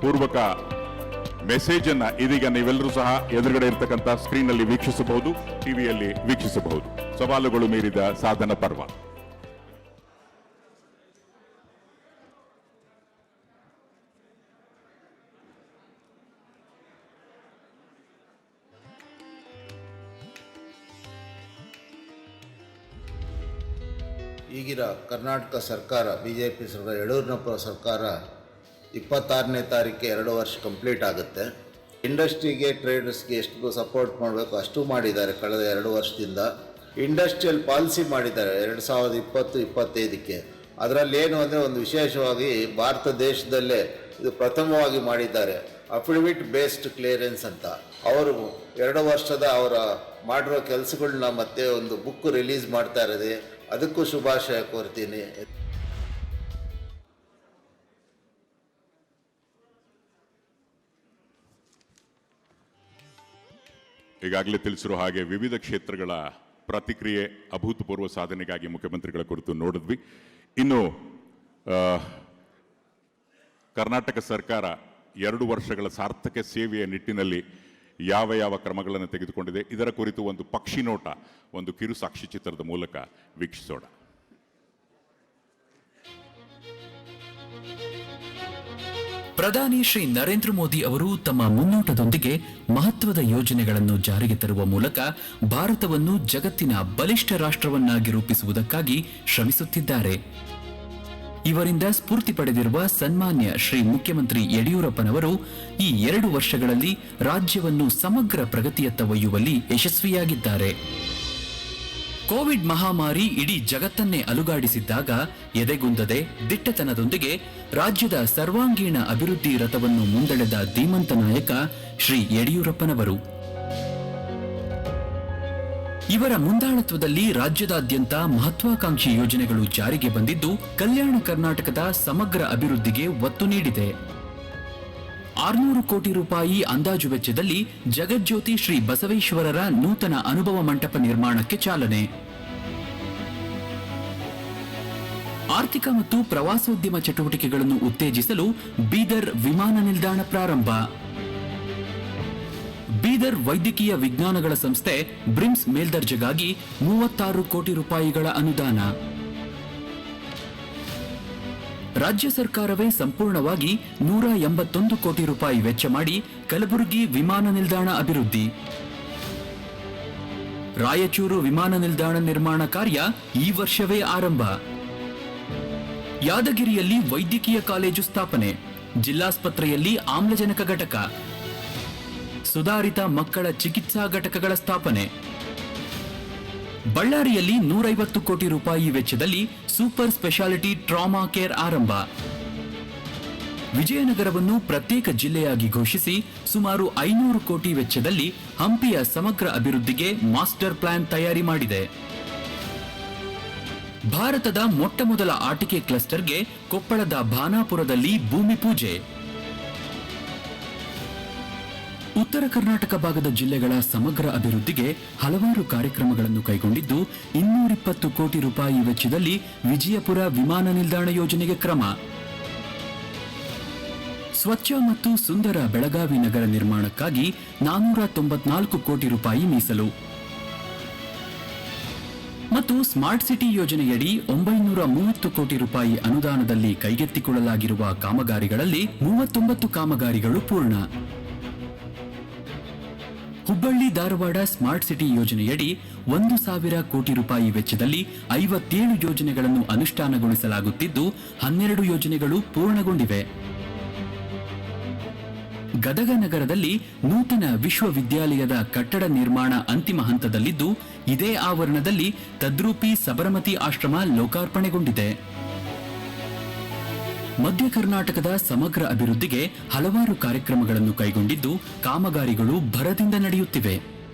Speaker 2: ಪೂರ್ವಕ ಮೆಸೇಜ್ ಅನ್ನ ಇದೀಗ ನೀವೆಲ್ಲರೂ ಸಹ ಎದುರುಗಡೆ ಇರತಕ್ಕಂತ ಸ್ಕ್ರೀನ್ ಅಲ್ಲಿ ವೀಕ್ಷಿಸಬಹುದು, ಟಿವಿಯಲ್ಲಿ ವೀಕ್ಷಿಸಬಹುದು. ಸವಾಲುಗಳು ಮೀರಿದ ಸಾಧನ ಪರ್ವ.
Speaker 5: ಈಗಿನ ಕರ್ನಾಟಕ ಸರ್ಕಾರ BJP ಸರ್ಕಾರ ಯಡಿಯೂರಪ್ಪ ಸರ್ಕಾರ 26ನೇ ತಾರೀಕಿಗೆ 2 ವರ್ಷ ಕಂಪ್ಲೀಟ್ ಆಗುತ್ತೆ. ಇಂಡಸ್ಟ್ರಿಗೆ ಟ್ರೇಡರ್ಸ್ಗೆ ಎಷ್ಟು ಸಪೋರ್ಟ್ ಮಾಡಬೇಕು ಅಷ್ಟು ಮಾಡಿದ್ದಾರೆ ಕಳೆದ 2 ವರ್ಷದಿಂದ. ಇಂಡಸ್ಟ್ರಿಯಲ್ ಪಾಲಿಸಿ ಮಾಡಿದ್ದಾರೆ 2020-25ಕ್ಕೆ. ಅದರಲ್ಲಿ ಏನು ಅಂದರೆ ಒಂದು ವಿಶೇಷವಾಗಿ ಭಾರತ ದೇಶದಲ್ಲೇ ಇದು ಪ್ರಥಮವಾಗಿ ಮಾಡಿದ್ದಾರೆ, ಅಫಿಡವಿಟ್ ಬೇಸ್ಡ್ ಕ್ಲಿಯರೆನ್ಸ್ ಅಂತ. ಅವರು 2 ವರ್ಷದ ಅವರ ಮಾಡಿರೋ ಕೆಲಸಗಳನ್ನ ಮತ್ತೆ ಒಂದು ಬುಕ್ ರಿಲೀಸ್ ಮಾಡ್ತಾ ಇರೋದೆ, ಅದಕ್ಕೂ ಶುಭಾಶಯ ಕೋರ್ತೀನಿ.
Speaker 2: ಈಗಾಗಲೇ ತಿಳಿಸಿರೋ ಹಾಗೆ ವಿವಿಧ ಕ್ಷೇತ್ರಗಳ ಪ್ರತಿಕ್ರಿಯೆ, ಅಭೂತಪೂರ್ವ ಸಾಧನೆಗಾಗಿ ಮುಖ್ಯಮಂತ್ರಿಗಳ ಕುರಿತು ನೋಡಿದ್ವಿ. ಇನ್ನು ಕರ್ನಾಟಕ ಸರ್ಕಾರ 2 ವರ್ಷಗಳ ಸಾರ್ಥಕ ಸೇವೆಯ ನಿಟ್ಟಿನಲ್ಲಿ ಯಾವ ಕ್ರಮಗಳನ್ನು ತೆಗೆದುಕೊಂಡಿದೆ ಇದರ ಕುರಿತು ಒಂದು ಪಕ್ಷಿ ನೋಟ, ಒಂದು ಕಿರು ಸಾಕ್ಷಿ ಚಿತ್ರದ ಮೂಲಕ ವೀಕ್ಷಿಸೋಣ.
Speaker 6: ಪ್ರಧಾನಿ ಶ್ರೀ ನರೇಂದ್ರ ಮೋದಿ ಅವರು ತಮ್ಮ ಮುನ್ನೋಟದೊಂದಿಗೆ ಮಹತ್ವದ ಯೋಜನೆಗಳನ್ನು ಜಾರಿಗೆ ತರುವ ಮೂಲಕ ಭಾರತವನ್ನು ಜಗತ್ತಿನ ಬಲಿಷ್ಠ ರಾಷ್ಟ್ರವನ್ನಾಗಿ ರೂಪಿಸುವುದಕ್ಕಾಗಿ ಶ್ರಮಿಸುತ್ತಿದ್ದಾರೆ. ಇವರಿಂದ ಸ್ಫೂರ್ತಿ ಪಡೆದಿರುವ ಸನ್ಮಾನ್ಯ ಶ್ರೀ ಮುಖ್ಯಮಂತ್ರಿ ಯಡಿಯೂರಪ್ಪನವರು ಈ 2 ವರ್ಷಗಳಲ್ಲಿ ರಾಜ್ಯವನ್ನು ಸಮಗ್ರ ಪ್ರಗತಿಯತ್ತ ಒಯ್ಯುವಲ್ಲಿ ಯಶಸ್ವಿಯಾಗಿದ್ದಾರೆ. ಕೋವಿಡ್ ಮಹಾಮಾರಿ ಇಡೀ ಜಗತ್ತನ್ನೇ ಅಲುಗಾಡಿಸಿದ್ದಾಗ ಎದೆಗುಂದದೆ ದಿಟ್ಟತನದೊಂದಿಗೆ ರಾಜ್ಯದ ಸರ್ವಾಂಗೀಣ ಅಭಿವೃದ್ಧಿ ರಥವನ್ನು ಮುಂದೆಳೆದ ಧೀಮಂತ ನಾಯಕ ಶ್ರೀ ಯಡಿಯೂರಪ್ಪನವರು. ಇವರ ಮುಂದಾಳತ್ವದಲ್ಲಿ ರಾಜ್ಯದಾದ್ಯಂತ ಮಹತ್ವಾಕಾಂಕ್ಷಿ ಯೋಜನೆಗಳು ಜಾರಿಗೆ ಬಂದಿದ್ದು ಕಲ್ಯಾಣ ಕರ್ನಾಟಕದ ಸಮಗ್ರ ಅಭಿವೃದ್ಧಿಗೆ ಒತ್ತು ನೀಡಿದೆ. 600 ಕೋಟಿ ರೂಪಾಯಿ ಅಂದಾಜು ವೆಚ್ಚದಲ್ಲಿ ಜಗಜ್ಯೋತಿ ಶ್ರೀ ಬಸವೇಶ್ವರರ ನೂತನ ಅನುಭವ ಮಂಟಪ ನಿರ್ಮಾಣಕ್ಕೆ ಚಾಲನೆ. ಆರ್ಥಿಕ ಮತ್ತು ಪ್ರವಾಸೋದ್ಯಮ ಚಟುವಟಿಕೆಗಳನ್ನು ಉತ್ತೇಜಿಸಲು ಬೀದರ್ ವಿಮಾನ ನಿಲ್ದಾಣ ಪ್ರಾರಂಭ. ಬೀದರ್ ವೈದ್ಯಕೀಯ ವಿಜ್ಞಾನಗಳ ಸಂಸ್ಥೆ ಬ್ರಿಮ್ಸ್ ಮೇಲ್ದರ್ಜೆಗಾಗಿ 36 ಕೋಟಿ ರೂಪಾಯಿಗಳ ಅನುದಾನ. ರಾಜ್ಯ ಸರ್ಕಾರವೇ ಸಂಪೂರ್ಣವಾಗಿ 181 ಕೋಟಿ ರೂಪಾಯಿ ವೆಚ್ಚ ಮಾಡಿ ಕಲಬುರಗಿ ವಿಮಾನ ನಿಲ್ದಾಣ ಅಭಿವೃದ್ಧಿ. ರಾಯಚೂರು ವಿಮಾನ ನಿಲ್ದಾಣ ನಿರ್ಮಾಣ ಕಾರ್ಯ ಈ ವರ್ಷವೇ ಆರಂಭ. ಯಾದಗಿರಿಯಲ್ಲಿ ವೈದ್ಯಕೀಯ ಕಾಲೇಜು ಸ್ಥಾಪನೆ. ಜಿಲ್ಲಾಸ್ಪತ್ರೆಯಲ್ಲಿ ಆಮ್ಲಜನಕ ಘಟಕ. ಸುಧಾರಿತ ಮಕ್ಕಳ ಚಿಕಿತ್ಸಾ ಘಟಕಗಳ ಸ್ಥಾಪನೆ. ಬಳ್ಳಾರಿಯಲ್ಲಿ 150 ಕೋಟಿ ರೂಪಾಯಿ ವೆಚ್ಚದಲ್ಲಿ ಸೂಪರ್ ಸ್ಪೆಷಾಲಿಟಿ ಟ್ರಾಮಾ ಕೇರ್ ಆರಂಭ. ವಿಜಯನಗರವನ್ನು ಪ್ರತ್ಯೇಕ ಜಿಲ್ಲೆಯಾಗಿ ಘೋಷಿಸಿ ಸುಮಾರು 500 ಕೋಟಿ ವೆಚ್ಚದಲ್ಲಿ ಹಂಪಿಯ ಸಮಗ್ರ ಅಭಿವೃದ್ಧಿಗೆ ಮಾಸ್ಟರ್ ಪ್ಲಾನ್ ತಯಾರಿ ಮಾಡಿದೆ. ಭಾರತದ ಮೊಟ್ಟಮೊದಲ ಆಟಿಕೆ ಕ್ಲಸ್ಟರ್ಗೆ ಕೊಪ್ಪಳದ ಭಾನಾಪುರದಲ್ಲಿ ಭೂಮಿ ಪೂಜೆ. ಉತ್ತರ ಕರ್ನಾಟಕ ಭಾಗದ ಜಿಲ್ಲೆಗಳ ಸಮಗ್ರ ಅಭಿವೃದ್ಧಿಗೆ ಹಲವಾರು ಕಾರ್ಯಕ್ರಮಗಳನ್ನು ಕೈಗೊಂಡಿದ್ದು 220 ಕೋಟಿ ರೂಪಾಯಿ ವೆಚ್ಚದಲ್ಲಿ ವಿಜಯಪುರ ವಿಮಾನ ನಿಲ್ದಾಣ ಯೋಜನೆಗೆ ಕ್ರಮ. ಸ್ವಚ್ಛ ಮತ್ತು ಸುಂದರ ಬೆಳಗಾವಿ ನಗರ ನಿರ್ಮಾಣಕ್ಕಾಗಿ 494 ಕೋಟಿ ರೂಪಾಯಿ ಮೀಸಲು ಮತ್ತು ಸ್ಮಾರ್ಟ್ ಸಿಟಿ ಯೋಜನೆಯಡಿ 930 ಕೋಟಿ ರೂಪಾಯಿ ಅನುದಾನದಲ್ಲಿ ಕೈಗೆತ್ತಿಕೊಳ್ಳಲಾಗಿರುವ ಕಾಮಗಾರಿಗಳಲ್ಲಿ 39 ಕಾಮಗಾರಿಗಳು ಪೂರ್ಣ. ಹುಬ್ಬಳ್ಳಿ ಧಾರವಾಡ ಸ್ಮಾರ್ಟ್ ಸಿಟಿ ಯೋಜನೆಯಡಿ 1,000 ಕೋಟಿ ರೂಪಾಯಿ ವೆಚ್ಚದಲ್ಲಿ 57 ಯೋಜನೆಗಳನ್ನು ಅನುಷ್ಠಾನಗೊಳಿಸಲಾಗುತ್ತಿದ್ದು 12 ಯೋಜನೆಗಳು ಪೂರ್ಣಗೊಂಡಿವೆ. ಗದಗ ನಗರದಲ್ಲಿ ನೂತನ ವಿಶ್ವವಿದ್ಯಾಲಯದ ಕಟ್ಟಡ ನಿರ್ಮಾಣ ಅಂತಿಮ ಹಂತದಲ್ಲಿದ್ದು ಇದೇ ಆವರಣದಲ್ಲಿ ತದ್ರೂಪಿ ಸಬರಮತಿ ಆಶ್ರಮ ಲೋಕಾರ್ಪಣೆಗೊಂಡಿದೆ. ಮಧ್ಯ ಕರ್ನಾಟಕದ ಸಮಗ್ರ ಅಭಿವೃದ್ಧಿಗೆ ಹಲವಾರು ಕಾರ್ಯಕ್ರಮಗಳನ್ನು ಕೈಗೊಂಡಿದ್ದು ಕಾಮಗಾರಿಗಳು ಭರದಿಂದ ನಡೆಯುತ್ತಿವೆ.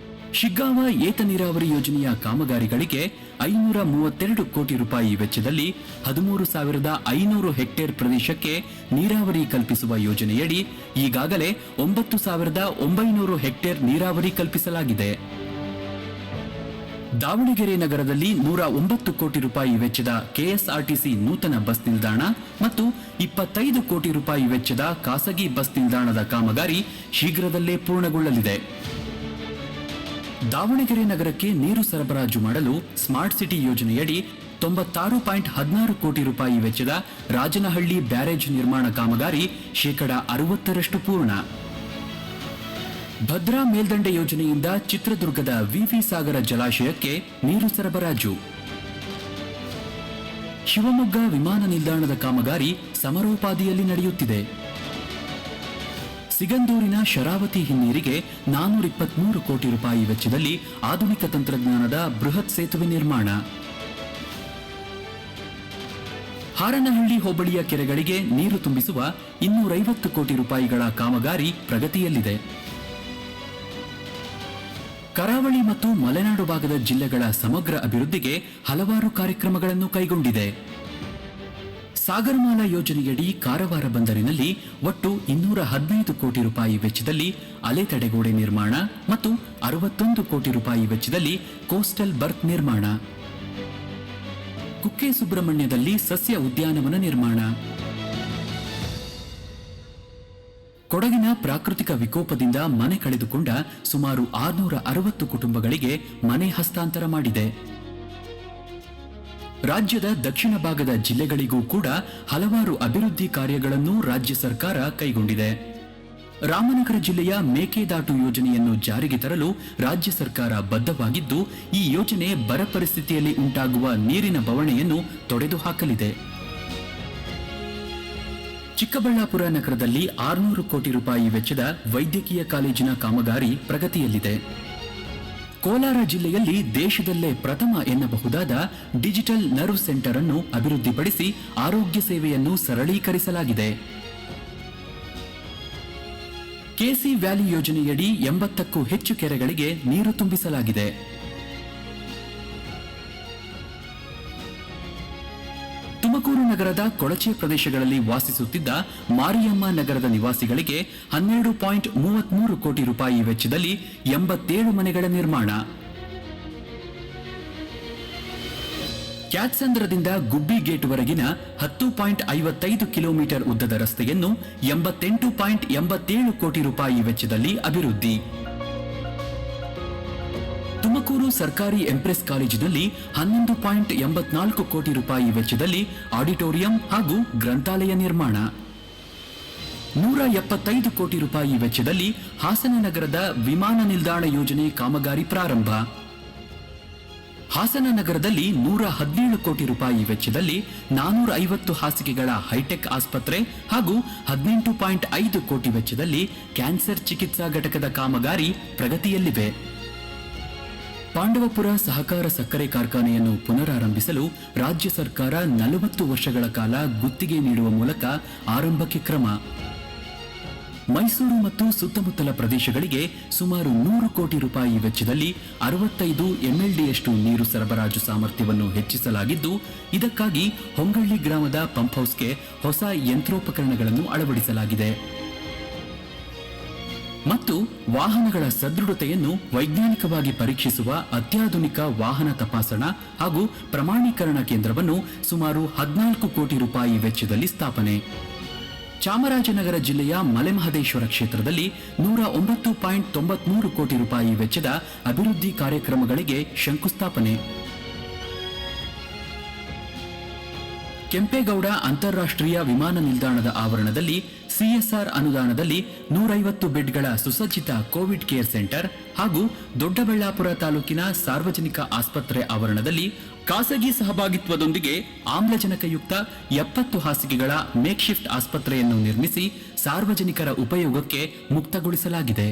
Speaker 6: ಶಿಗ್ಗಾಂವ ಏತ ನೀರಾವರಿ ಯೋಜನೆಯ ಕಾಮಗಾರಿಗಳಿಗೆ 532 ಕೋಟಿ ರೂಪಾಯಿ ವೆಚ್ಚದಲ್ಲಿ 13,500 ಹೆಕ್ಟೇರ್ ಪ್ರದೇಶಕ್ಕೆ ನೀರಾವರಿ ಕಲ್ಪಿಸುವ ಯೋಜನೆಯಡಿ ಈಗಾಗಲೇ 9,900 ಹೆಕ್ಟೇರ್ ನೀರಾವರಿ ಕಲ್ಪಿಸಲಾಗಿದೆ. ದಾವಣಗೆರೆ ನಗರದಲ್ಲಿ 109 ಕೋಟಿ ರೂಪಾಯಿ ವೆಚ್ಚದ ಕೆಎಸ್ಆರ್ಟಿಸಿ ನೂತನ ಬಸ್ ನಿಲ್ದಾಣ ಮತ್ತು 25 ಕೋಟಿ ರೂಪಾಯಿ ವೆಚ್ಚದ ಖಾಸಗಿ ಬಸ್ ನಿಲ್ದಾಣದ ಕಾಮಗಾರಿ ಶೀಘ್ರದಲ್ಲೇ ಪೂರ್ಣಗೊಳ್ಳಲಿದೆ. ದಾವಣಗೆರೆ ನಗರಕ್ಕೆ ನೀರು ಸರಬರಾಜು ಮಾಡಲು ಸ್ಮಾರ್ಟ್ ಸಿಟಿ ಯೋಜನೆಯಡಿ 96.16 ಕೋಟಿ ರೂಪಾಯಿ ವೆಚ್ಚದ ರಾಜನಹಳ್ಳಿ ಬ್ಯಾರೇಜ್ ನಿರ್ಮಾಣ ಕಾಮಗಾರಿ 60% ಪೂರ್ಣ. ಭದ್ರಾ ಮೇಲ್ದಂಡೆ ಯೋಜನೆಯಿಂದ ಚಿತ್ರದುರ್ಗದ ವಿವಿ ಸಾಗರ ಜಲಾಶಯಕ್ಕೆ ನೀರು ಸರಬರಾಜು. ಶಿವಮೊಗ್ಗ ವಿಮಾನ ನಿಲ್ದಾಣದ ಕಾಮಗಾರಿ ಸಮರೋಪಾದಿಯಲ್ಲಿ ನಡೆಯುತ್ತಿದೆ. ಸಿಗಂದೂರಿನ ಶರಾವತಿ ಹಿನ್ನೀರಿಗೆ 423 ಕೋಟಿ ರೂಪಾಯಿ ವೆಚ್ಚದಲ್ಲಿ ಆಧುನಿಕ ತಂತ್ರಜ್ಞಾನದ ಬೃಹತ್ ಸೇತುವೆ ನಿರ್ಮಾಣ. ಹಾರನಹಳ್ಳಿ ಹೋಬಳಿಯ ಕೆರೆಗಳಿಗೆ ನೀರು ತುಂಬಿಸುವ 250 ಕೋಟಿ ರೂಪಾಯಿಗಳ ಕಾಮಗಾರಿ ಪ್ರಗತಿಯಲ್ಲಿದೆ. ಕರಾವಳಿ ಮತ್ತು ಮಲೆನಾಡು ಭಾಗದ ಜಿಲ್ಲೆಗಳ ಸಮಗ್ರ ಅಭಿವೃದ್ಧಿಗೆ ಹಲವಾರು ಕಾರ್ಯಕ್ರಮಗಳನ್ನು ಕೈಗೊಂಡಿದೆ. ಸಾಗರಮಾಲಾ ಯೋಜನೆಯಡಿ ಕಾರವಾರ ಬಂದರಿನಲ್ಲಿ ಒಟ್ಟು 215 ಕೋಟಿ ರೂಪಾಯಿ ವೆಚ್ಚದಲ್ಲಿ ಅಲೆ ತಡೆಗೋಡೆ ನಿರ್ಮಾಣ ಮತ್ತು 61 ಕೋಟಿ ರೂಪಾಯಿ ವೆಚ್ಚದಲ್ಲಿ ಕೋಸ್ಟಲ್ ಬರ್ತ್ ನಿರ್ಮಾಣ. ಕುಕ್ಕೆ ಸುಬ್ರಹ್ಮಣ್ಯದಲ್ಲಿ ಸಸ್ಯ ಉದ್ಯಾನವನ ನಿರ್ಮಾಣ. ಕೊಡಗಿನ ಪ್ರಾಕೃತಿಕ ವಿಕೋಪದಿಂದ ಮನೆ ಕಳೆದುಕೊಂಡ ಸುಮಾರು 660 ಕುಟುಂಬಗಳಿಗೆ ಮನೆ ಹಸ್ತಾಂತರ ಮಾಡಿದೆ. ರಾಜ್ಯದ ದಕ್ಷಿಣ ಭಾಗದ ಜಿಲ್ಲೆಗಳಿಗೂ ಕೂಡ ಹಲವಾರು ಅಭಿವೃದ್ಧಿ ಕಾರ್ಯಗಳನ್ನು ರಾಜ್ಯ ಸರ್ಕಾರ ಕೈಗೊಂಡಿದೆ. ರಾಮನಗರ ಜಿಲ್ಲೆಯ ಮೇಕೆದಾಟು ಯೋಜನೆಯನ್ನು ಜಾರಿಗೆ ತರಲು ರಾಜ್ಯ ಸರ್ಕಾರ ಬದ್ಧವಾಗಿದ್ದು, ಈ ಯೋಜನೆ ಬರ ಪರಿಸ್ಥಿತಿಯಲ್ಲಿ ಉಂಟಾಗುವ ನೀರಿನ ಬವಣೆಯನ್ನು ತೊಡೆದುಹಾಕಲಿದೆ. ಚಿಕ್ಕಬಳ್ಳಾಪುರ ನಗರದಲ್ಲಿ 600 ಕೋಟಿ ರೂಪಾಯಿ ವೆಚ್ಚದ ವೈದ್ಯಕೀಯ ಕಾಲೇಜಿನ ಕಾಮಗಾರಿ ಪ್ರಗತಿಯಲ್ಲಿದೆ. ಕೋಲಾರ ಜಿಲ್ಲೆಯಲ್ಲಿ ದೇಶದಲ್ಲೇ ಪ್ರಥಮ ಎನ್ನಬಹುದಾದ ಡಿಜಿಟಲ್ ನರ್ವ್ ಸೆಂಟರ್ ಅನ್ನು ಅಭಿವೃದ್ಧಿಪಡಿಸಿ ಆರೋಗ್ಯ ಸೇವೆಯನ್ನು ಸರಳೀಕರಿಸಲಾಗಿದೆ. ಕೆಸಿ ವ್ಯಾಲಿ ಯೋಜನೆಯಡಿ 80ಕ್ಕೂ ಹೆಚ್ಚು ಕೆರೆಗಳಿಗೆ ನೀರು ತುಂಬಿಸಲಾಗಿದೆ. ತುಮಕೂರು ನಗರದ ಕೊಳಚೆ ಪ್ರದೇಶಗಳಲ್ಲಿ ವಾಸಿಸುತ್ತಿದ್ದ ಮಾರಿಯಮ್ಮ ನಗರದ ನಿವಾಸಿಗಳಿಗೆ 12.33 ಕೋಟಿ ರೂಪಾಯಿ ವೆಚ್ಚದಲ್ಲಿ 87 ಮನೆಗಳ ನಿರ್ಮಾಣ. ಕ್ಯಾತ್ಸಂದ್ರದಿಂದ ಗುಬ್ಬಿ ಗೇಟ್ವರೆಗಿನ 10.55 ಕಿಲೋಮೀಟರ್ ಉದ್ದದ ರಸ್ತೆಯನ್ನು 88.87 ಕೋಟಿ ರೂಪಾಯಿ ವೆಚ್ಚದಲ್ಲಿ ಅಭಿವೃದ್ಧಿ. ತುಮಕೂರು ಸರ್ಕಾರಿ ಎಂಪ್ರೆಸ್ ಕಾಲೇಜಿನಲ್ಲಿ 11.84 ಕೋಟಿ ರೂಪಾಯಿ ವೆಚ್ಚದಲ್ಲಿ ಆಡಿಟೋರಿಯಂ ಹಾಗೂ ಗ್ರಂಥಾಲಯ ನಿರ್ಮಾಣ. 175 ಕೋಟಿ ರೂಪಾಯಿ ವೆಚ್ಚದಲ್ಲಿ ಹಾಸನ ನಗರದ ವಿಮಾನ ನಿಲ್ದಾಣ ಯೋಜನೆ ಕಾಮಗಾರಿ ಪ್ರಾರಂಭ. ಹಾಸನ ನಗರದಲ್ಲಿ 117 ಕೋಟಿ ರೂಪಾಯಿ ವೆಚ್ಚದಲ್ಲಿ 450 ಹಾಸಿಗೆಗಳ ಹೈಟೆಕ್ ಆಸ್ಪತ್ರೆ ಹಾಗೂ 18.5 ಕೋಟಿ ವೆಚ್ಚದಲ್ಲಿ ಕ್ಯಾನ್ಸರ್ ಚಿಕಿತ್ಸಾ ಘಟಕದ ಕಾಮಗಾರಿ ಪ್ರಗತಿಯಲ್ಲಿವೆ. ಪಾಂಡವಪುರ ಸಹಕಾರ ಸಕ್ಕರೆ ಕಾರ್ಖಾನೆಯನ್ನು ಪುನರಾರಂಭಿಸಲು ರಾಜ್ಯ ಸರ್ಕಾರ 40 ವರ್ಷಗಳ ಕಾಲ ಗುತ್ತಿಗೆ ನೀಡುವ ಮೂಲಕ ಆರಂಭಕ್ಕೆ ಕ್ರಮ. ಮೈಸೂರು ಮತ್ತು ಸುತ್ತಮುತ್ತಲ ಪ್ರದೇಶಗಳಿಗೆ ಸುಮಾರು 100 ಕೋಟಿ ರೂಪಾಯಿ ವೆಚ್ಚದಲ್ಲಿ 65 ಎಂಎಲ್ಡಿಯಷ್ಟು ನೀರು ಸರಬರಾಜು ಸಾಮರ್ಥ್ಯವನ್ನು ಹೆಚ್ಚಿಸಲಾಗಿದ್ದು, ಇದಕ್ಕಾಗಿ ಹೊಂಗಳ್ಳಿ ಗ್ರಾಮದ ಪಂಪ್ ಹೌಸ್ಗೆ ಹೊಸ ಯಂತ್ರೋಪಕರಣಗಳನ್ನು ಅಳವಡಿಸಲಾಗಿದೆ. ಮತ್ತು ವಾಹನಗಳ ಸದೃಢತೆಯನ್ನು ವೈಜ್ಞಾನಿಕವಾಗಿ ಪರೀಕ್ಷಿಸುವ ಅತ್ಯಾಧುನಿಕ ವಾಹನ ತಪಾಸಣಾ ಹಾಗೂ ಪ್ರಮಾಣೀಕರಣ ಕೇಂದ್ರವನ್ನು ಸುಮಾರು 14 ಕೋಟಿ ರೂಪಾಯಿ ವೆಚ್ಚದಲ್ಲಿ ಸ್ಥಾಪನೆ. ಚಾಮರಾಜನಗರ ಜಿಲ್ಲೆಯ ಮಲೆಮಹದೇಶ್ವರ ಕ್ಷೇತ್ರದಲ್ಲಿ 109.93 ಕೋಟಿ ರೂಪಾಯಿ ವೆಚ್ಚದ ಅಭಿವೃದ್ಧಿ ಕಾರ್ಯಕ್ರಮಗಳಿಗೆ ಶಂಕುಸ್ಥಾಪನೆ. ಕೆಂಪೇಗೌಡ ಅಂತಾರಾಷ್ಟ್ರೀಯ ವಿಮಾನ ನಿಲ್ದಾಣದ ಆವರಣದಲ್ಲಿ ಸಿಎಸ್ಆರ್ ಅನುದಾನದಲ್ಲಿ 150 ಬೆಡ್ಗಳ ಸುಸಜ್ಜಿತ ಕೋವಿಡ್ ಕೇರ್ ಸೆಂಟರ್ ಹಾಗೂ ದೊಡ್ಡಬಳ್ಳಾಪುರ ತಾಲೂಕಿನ ಸಾರ್ವಜನಿಕ ಆಸ್ಪತ್ರೆ ಆವರಣದಲ್ಲಿ ಖಾಸಗಿ ಸಹಭಾಗಿತ್ವದೊಂದಿಗೆ ಆಮ್ಲಜನಕಯುಕ್ತ 70 ಹಾಸಿಗೆಗಳ ಮೇಕ್ ಶಿಫ್ಟ್ ಆಸ್ಪತ್ರೆಯನ್ನು ನಿರ್ಮಿಸಿ ಸಾರ್ವಜನಿಕರ ಉಪಯೋಗಕ್ಕೆ ಮುಕ್ತಗೊಳಿಸಲಾಗಿದೆ.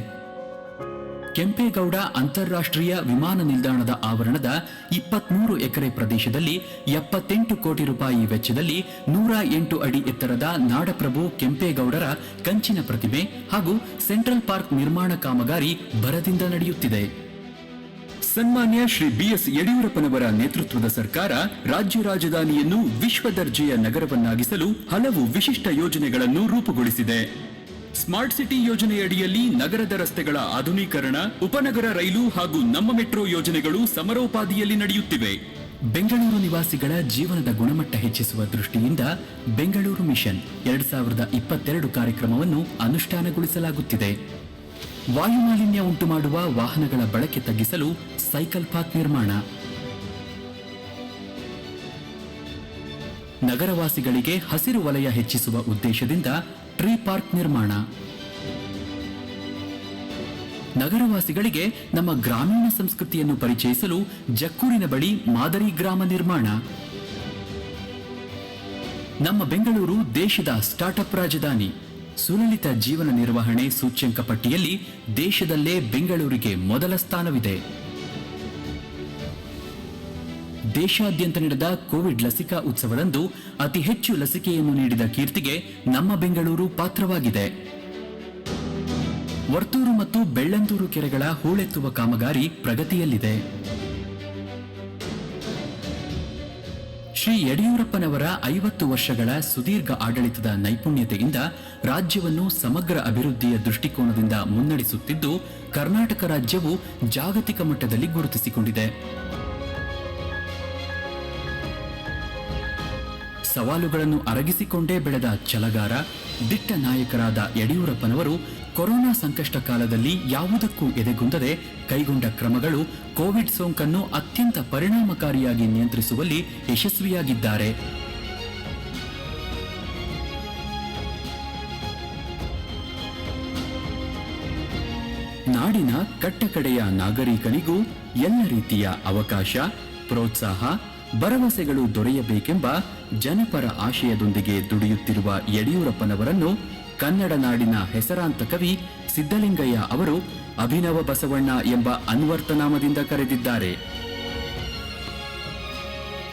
Speaker 6: ಕೆಂಪೇಗೌಡ ಅಂತಾರಾಷ್ಟ್ರೀಯ ವಿಮಾನ ನಿಲ್ದಾಣದ ಆವರಣದ 23 ಎಕರೆ ಪ್ರದೇಶದಲ್ಲಿ 78 ಕೋಟಿ ರೂಪಾಯಿ ವೆಚ್ಚದಲ್ಲಿ 108 ಅಡಿ ಎತ್ತರದ ನಾಡಪ್ರಭು ಕೆಂಪೇಗೌಡರ ಕಂಚಿನ ಪ್ರತಿಮೆ ಹಾಗೂ ಸೆಂಟ್ರಲ್ ಪಾರ್ಕ್ ನಿರ್ಮಾಣ ಕಾಮಗಾರಿ ಭರದಿಂದ ನಡೆಯುತ್ತಿದೆ. ಸನ್ಮಾನ್ಯ ಶ್ರೀ ಬಿಎಸ್ ಯಡಿಯೂರಪ್ಪನವರ ನೇತೃತ್ವದ ಸರ್ಕಾರ ರಾಜ್ಯ ರಾಜಧಾನಿಯನ್ನು ವಿಶ್ವ ದರ್ಜೆಯ ನಗರವನ್ನಾಗಿಸಲು ಹಲವು ವಿಶಿಷ್ಟ ಯೋಜನೆಗಳನ್ನು ರೂಪುಗೊಳಿಸಿದೆ. ಸ್ಮಾರ್ಟ್ ಸಿಟಿ ಯೋಜನೆಯಡಿಯಲ್ಲಿ ನಗರದ ರಸ್ತೆಗಳ ಆಧುನೀಕರಣ, ಉಪನಗರ ರೈಲು ಹಾಗೂ ನಮ್ಮ ಮೆಟ್ರೋ ಯೋಜನೆಗಳು ಸಮರೋಪಾದಿಯಲ್ಲಿ ನಡೆಯುತ್ತಿವೆ. ಬೆಂಗಳೂರು ನಿವಾಸಿಗಳ ಜೀವನದ ಗುಣಮಟ್ಟ ಹೆಚ್ಚಿಸುವ ದೃಷ್ಟಿಯಿಂದ ಬೆಂಗಳೂರು ಮಿಷನ್ 2022 ಕಾರ್ಯಕ್ರಮವನ್ನು ಅನುಷ್ಠಾನಗೊಳಿಸಲಾಗುತ್ತಿದೆ. ವಾಯುಮಾಲಿನ್ಯ ಉಂಟುಮಾಡುವ ವಾಹನಗಳ ಬಳಕೆ ತಗ್ಗಿಸಲು ಸೈಕಲ್ ಪಾತ್ ನಿರ್ಮಾಣ, ನಗರವಾಸಿಗಳಿಗೆ ಹಸಿರು ವಲಯ ಹೆಚ್ಚಿಸುವ ಉದ್ದೇಶದಿಂದ ಟ್ರೀ ಪಾರ್ಕ್ ನಿರ್ಮಾಣ, ನಗರವಾಸಿಗಳಿಗೆ ನಮ್ಮ ಗ್ರಾಮೀಣ ಸಂಸ್ಕೃತಿಯನ್ನು ಪರಿಚಯಿಸಲು ಜಕ್ಕೂರಿನ ಬಳಿ ಮಾದರಿ ಗ್ರಾಮ ನಿರ್ಮಾಣ. ನಮ್ಮ ಬೆಂಗಳೂರು ದೇಶದ ಸ್ಟಾರ್ಟ್ಅಪ್ ರಾಜಧಾನಿ. ಸುಲಲಿತ ಜೀವನ ನಿರ್ವಹಣೆ ಸೂಚ್ಯಂಕ ಪಟ್ಟಿಯಲ್ಲಿ ದೇಶದಲ್ಲೇ ಬೆಂಗಳೂರಿಗೆ ಮೊದಲ ಸ್ಥಾನವಿದೆ. ದೇಶಾದ್ಯಂತ ನಡೆದ ಕೋವಿಡ್ ಲಸಿಕಾ ಉತ್ಸವದಂದು ಅತಿ ಹೆಚ್ಚು ಲಸಿಕೆಯನ್ನು ನೀಡಿದ ಕೀರ್ತಿಗೆ ನಮ್ಮ ಬೆಂಗಳೂರು ಪಾತ್ರವಾಗಿದೆ. ವರ್ತೂರು ಮತ್ತು ಬೆಳ್ಳಂದೂರು ಕೆರೆಗಳ ಹೂಳೆತ್ತುವ ಕಾಮಗಾರಿ ಪ್ರಗತಿಯಲ್ಲಿದೆ. ಶ್ರೀ ಯಡಿಯೂರಪ್ಪನವರ 50 ವರ್ಷಗಳ ಸುದೀರ್ಘ ಆಡಳಿತದ ನೈಪುಣ್ಯತೆಯಿಂದ ರಾಜ್ಯವನ್ನು ಸಮಗ್ರ ಅಭಿವೃದ್ಧಿಯ ದೃಷ್ಟಿಕೋನದಿಂದ ಮುನ್ನಡೆಸುತ್ತಿದ್ದು, ಕರ್ನಾಟಕ ರಾಜ್ಯವು ಜಾಗತಿಕ ಮಟ್ಟದಲ್ಲಿ ಗುರುತಿಸಿಕೊಂಡಿದೆ. ಸವಾಲುಗಳನ್ನು ಅರಗಿಸಿಕೊಂಡೇ ಬೆಳೆದ ಛಲಗಾರ, ದಿಟ್ಟ ನಾಯಕರಾದ ಯಡಿಯೂರಪ್ಪನವರು ಕೊರೋನಾ ಸಂಕಷ್ಟ ಕಾಲದಲ್ಲಿ ಯಾವುದಕ್ಕೂ ಎದೆಗುಂದದೆ ಕೈಗೊಂಡ ಕ್ರಮಗಳು ಕೋವಿಡ್ ಸೋಂಕನ್ನು ಅತ್ಯಂತ ಪರಿಣಾಮಕಾರಿಯಾಗಿ ನಿಯಂತ್ರಿಸುವಲ್ಲಿ ಯಶಸ್ವಿಯಾಗಿದ್ದಾರೆ. ನಾಡಿನ ಕಟ್ಟಕಡೆಯ ನಾಗರಿಕನಿಗೂ ಎಲ್ಲ ರೀತಿಯ ಅವಕಾಶ, ಪ್ರೋತ್ಸಾಹ, ಭರವಸೆಗಳು ದೊರೆಯಬೇಕೆಂಬ ಜನಪರ ಆಶಯದೊಂದಿಗೆ ದುಡಿಯುತ್ತಿರುವ ಯಡಿಯೂರಪ್ಪನವರನ್ನು ಕನ್ನಡ ನಾಡಿನ ಹೆಸರಾಂತ ಕವಿ ಸಿದ್ದಲಿಂಗಯ್ಯ ಅವರು ಅಭಿನವ ಬಸವಣ್ಣ ಎಂಬ ಅನ್ವರ್ಥನಾಮದಿಂದ ಕರೆದಿದ್ದಾರೆ.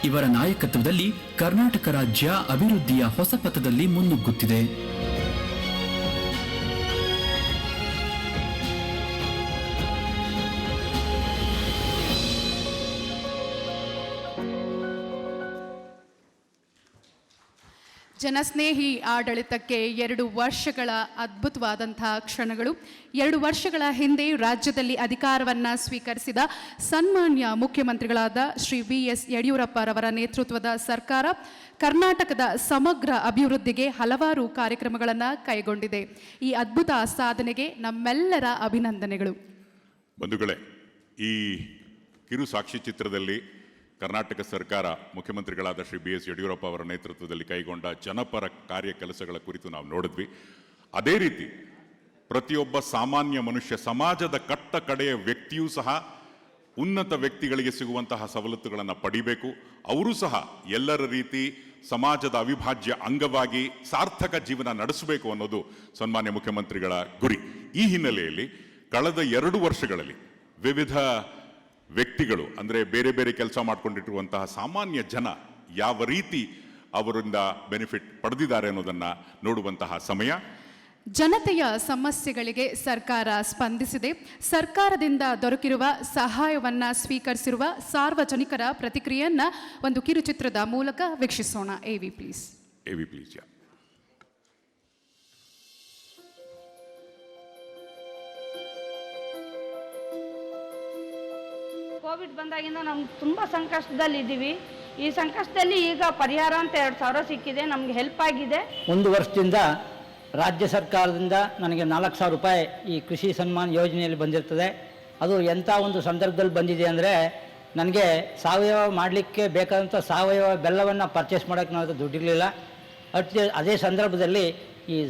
Speaker 6: ಇವರ ನಾಯಕತ್ವದಲ್ಲಿ ಕರ್ನಾಟಕ ರಾಜ್ಯ ಅಭಿವೃದ್ಧಿಯ ಹೊಸ ಪಥದಲ್ಲಿ ಮುನ್ನುಗ್ಗುತ್ತಿದೆ.
Speaker 1: ಜನಸ್ನೇಹಿ ಆಡಳಿತಕ್ಕೆ 2 ವರ್ಷಗಳ ಅದ್ಭುತವಾದಂತಹ ಕ್ಷಣಗಳು. 2 ವರ್ಷಗಳ ಹಿಂದೆ ರಾಜ್ಯದಲ್ಲಿ ಅಧಿಕಾರವನ್ನು ಸ್ವೀಕರಿಸಿದ ಸನ್ಮಾನ್ಯ ಮುಖ್ಯಮಂತ್ರಿಗಳಾದ ಶ್ರೀ BS ಯಡಿಯೂರಪ್ಪರವರ ನೇತೃತ್ವದ ಸರ್ಕಾರ ಕರ್ನಾಟಕದ ಸಮಗ್ರ ಅಭಿವೃದ್ಧಿಗೆ ಹಲವಾರು ಕಾರ್ಯಕ್ರಮಗಳನ್ನು ಕೈಗೊಂಡಿದೆ. ಈ ಅದ್ಭುತ ಸಾಧನೆಗೆ ನಮ್ಮೆಲ್ಲರ ಅಭಿನಂದನೆಗಳು.
Speaker 2: ಬಂಧುಗಳೇ, ಈ ಕಿರು ಸಾಕ್ಷಿ ಚಿತ್ರದಲ್ಲಿ ಕರ್ನಾಟಕ ಸರ್ಕಾರ ಮುಖ್ಯಮಂತ್ರಿಗಳಾದ ಶ್ರೀ BS ಯಡಿಯೂರಪ್ಪ ಅವರ ನೇತೃತ್ವದಲ್ಲಿ ಕೈಗೊಂಡ ಜನಪರ ಕಾರ್ಯ ಕೆಲಸಗಳ ಕುರಿತು ನಾವು ನೋಡಿದ್ವಿ. ಅದೇ ರೀತಿ ಪ್ರತಿಯೊಬ್ಬ ಸಾಮಾನ್ಯ ಮನುಷ್ಯ, ಸಮಾಜದ ಕಟ್ಟ ಕಡೆಯ ವ್ಯಕ್ತಿಯೂ ಸಹ ಉನ್ನತ ವ್ಯಕ್ತಿಗಳಿಗೆ ಸಿಗುವಂತಹ ಸವಲತ್ತುಗಳನ್ನು ಪಡಿಬೇಕು. ಅವರು ಸಹ ಎಲ್ಲರ ರೀತಿ ಸಮಾಜದ ಅವಿಭಾಜ್ಯ ಅಂಗವಾಗಿ ಸಾರ್ಥಕ ಜೀವನ ನಡೆಸಬೇಕು ಅನ್ನೋದು ಸನ್ಮಾನ್ಯ ಮುಖ್ಯಮಂತ್ರಿಗಳ ಗುರಿ. ಈ ಹಿನ್ನೆಲೆಯಲ್ಲಿ ಕಳೆದ 2 ವರ್ಷಗಳಲ್ಲಿ ವಿವಿಧ ವ್ಯಕ್ತಿಗಳು, ಅಂದರೆ ಬೇರೆ ಬೇರೆ ಕೆಲಸ ಮಾಡಿಕೊಂಡಿರುವಂತಹ ಸಾಮಾನ್ಯ ಜನ ಯಾವ ರೀತಿ ಅವರಿಂದ ಬೆನಿಫಿಟ್ ಪಡೆದಿದ್ದಾರೆ ಅನ್ನೋದನ್ನು ನೋಡುವಂತಹ ಸಮಯ.
Speaker 1: ಜನತೆಯ ಸಮಸ್ಯೆಗಳಿಗೆ ಸರ್ಕಾರ ಸ್ಪಂದಿಸಿದೆ. ಸರ್ಕಾರದಿಂದ ದೊರಕಿರುವ ಸಹಾಯವನ್ನು ಸ್ವೀಕರಿಸಿರುವ ಸಾರ್ವಜನಿಕರ ಪ್ರತಿಕ್ರಿಯೆಯನ್ನು ಒಂದು ಕಿರುಚಿತ್ರದ ಮೂಲಕ ವೀಕ್ಷಿಸೋಣ. AV please.
Speaker 7: ಕೋವಿಡ್ ಬಂದಾಗಿಂದ ನಮ್ಗೆ ತುಂಬ ಸಂಕಷ್ಟದಲ್ಲಿದ್ದೀವಿ. ಈ ಸಂಕಷ್ಟದಲ್ಲಿ ಈಗ ಪರಿಹಾರ ಅಂತ 2,000 ಸಿಕ್ಕಿದೆ, ನಮ್ಗೆ ಹೆಲ್ಪ್ ಆಗಿದೆ.
Speaker 8: 1 ವರ್ಷದಿಂದ ರಾಜ್ಯ ಸರ್ಕಾರದಿಂದ ನನಗೆ 4,000 ರೂಪಾಯಿ ಈ ಕೃಷಿ ಸನ್ಮಾನ್ ಯೋಜನೆಯಲ್ಲಿ ಬಂದಿರ್ತದೆ. ಅದು ಎಂಥ ಒಂದು ಸಂದರ್ಭದಲ್ಲಿ ಬಂದಿದೆ ಅಂದರೆ, ನನಗೆ ಸಾವಯವ ಮಾಡಲಿಕ್ಕೆ ಬೇಕಾದಂಥ ಸಾವಯವ ಬೆಲ್ಲವನ್ನು ಪರ್ಚೇಸ್ ಮಾಡೋಕ್ಕೆ ನನಗೆ ದುಡ್ಡಿರಲಿಲ್ಲ. ಅದೇ ಸಂದರ್ಭದಲ್ಲಿ ಈ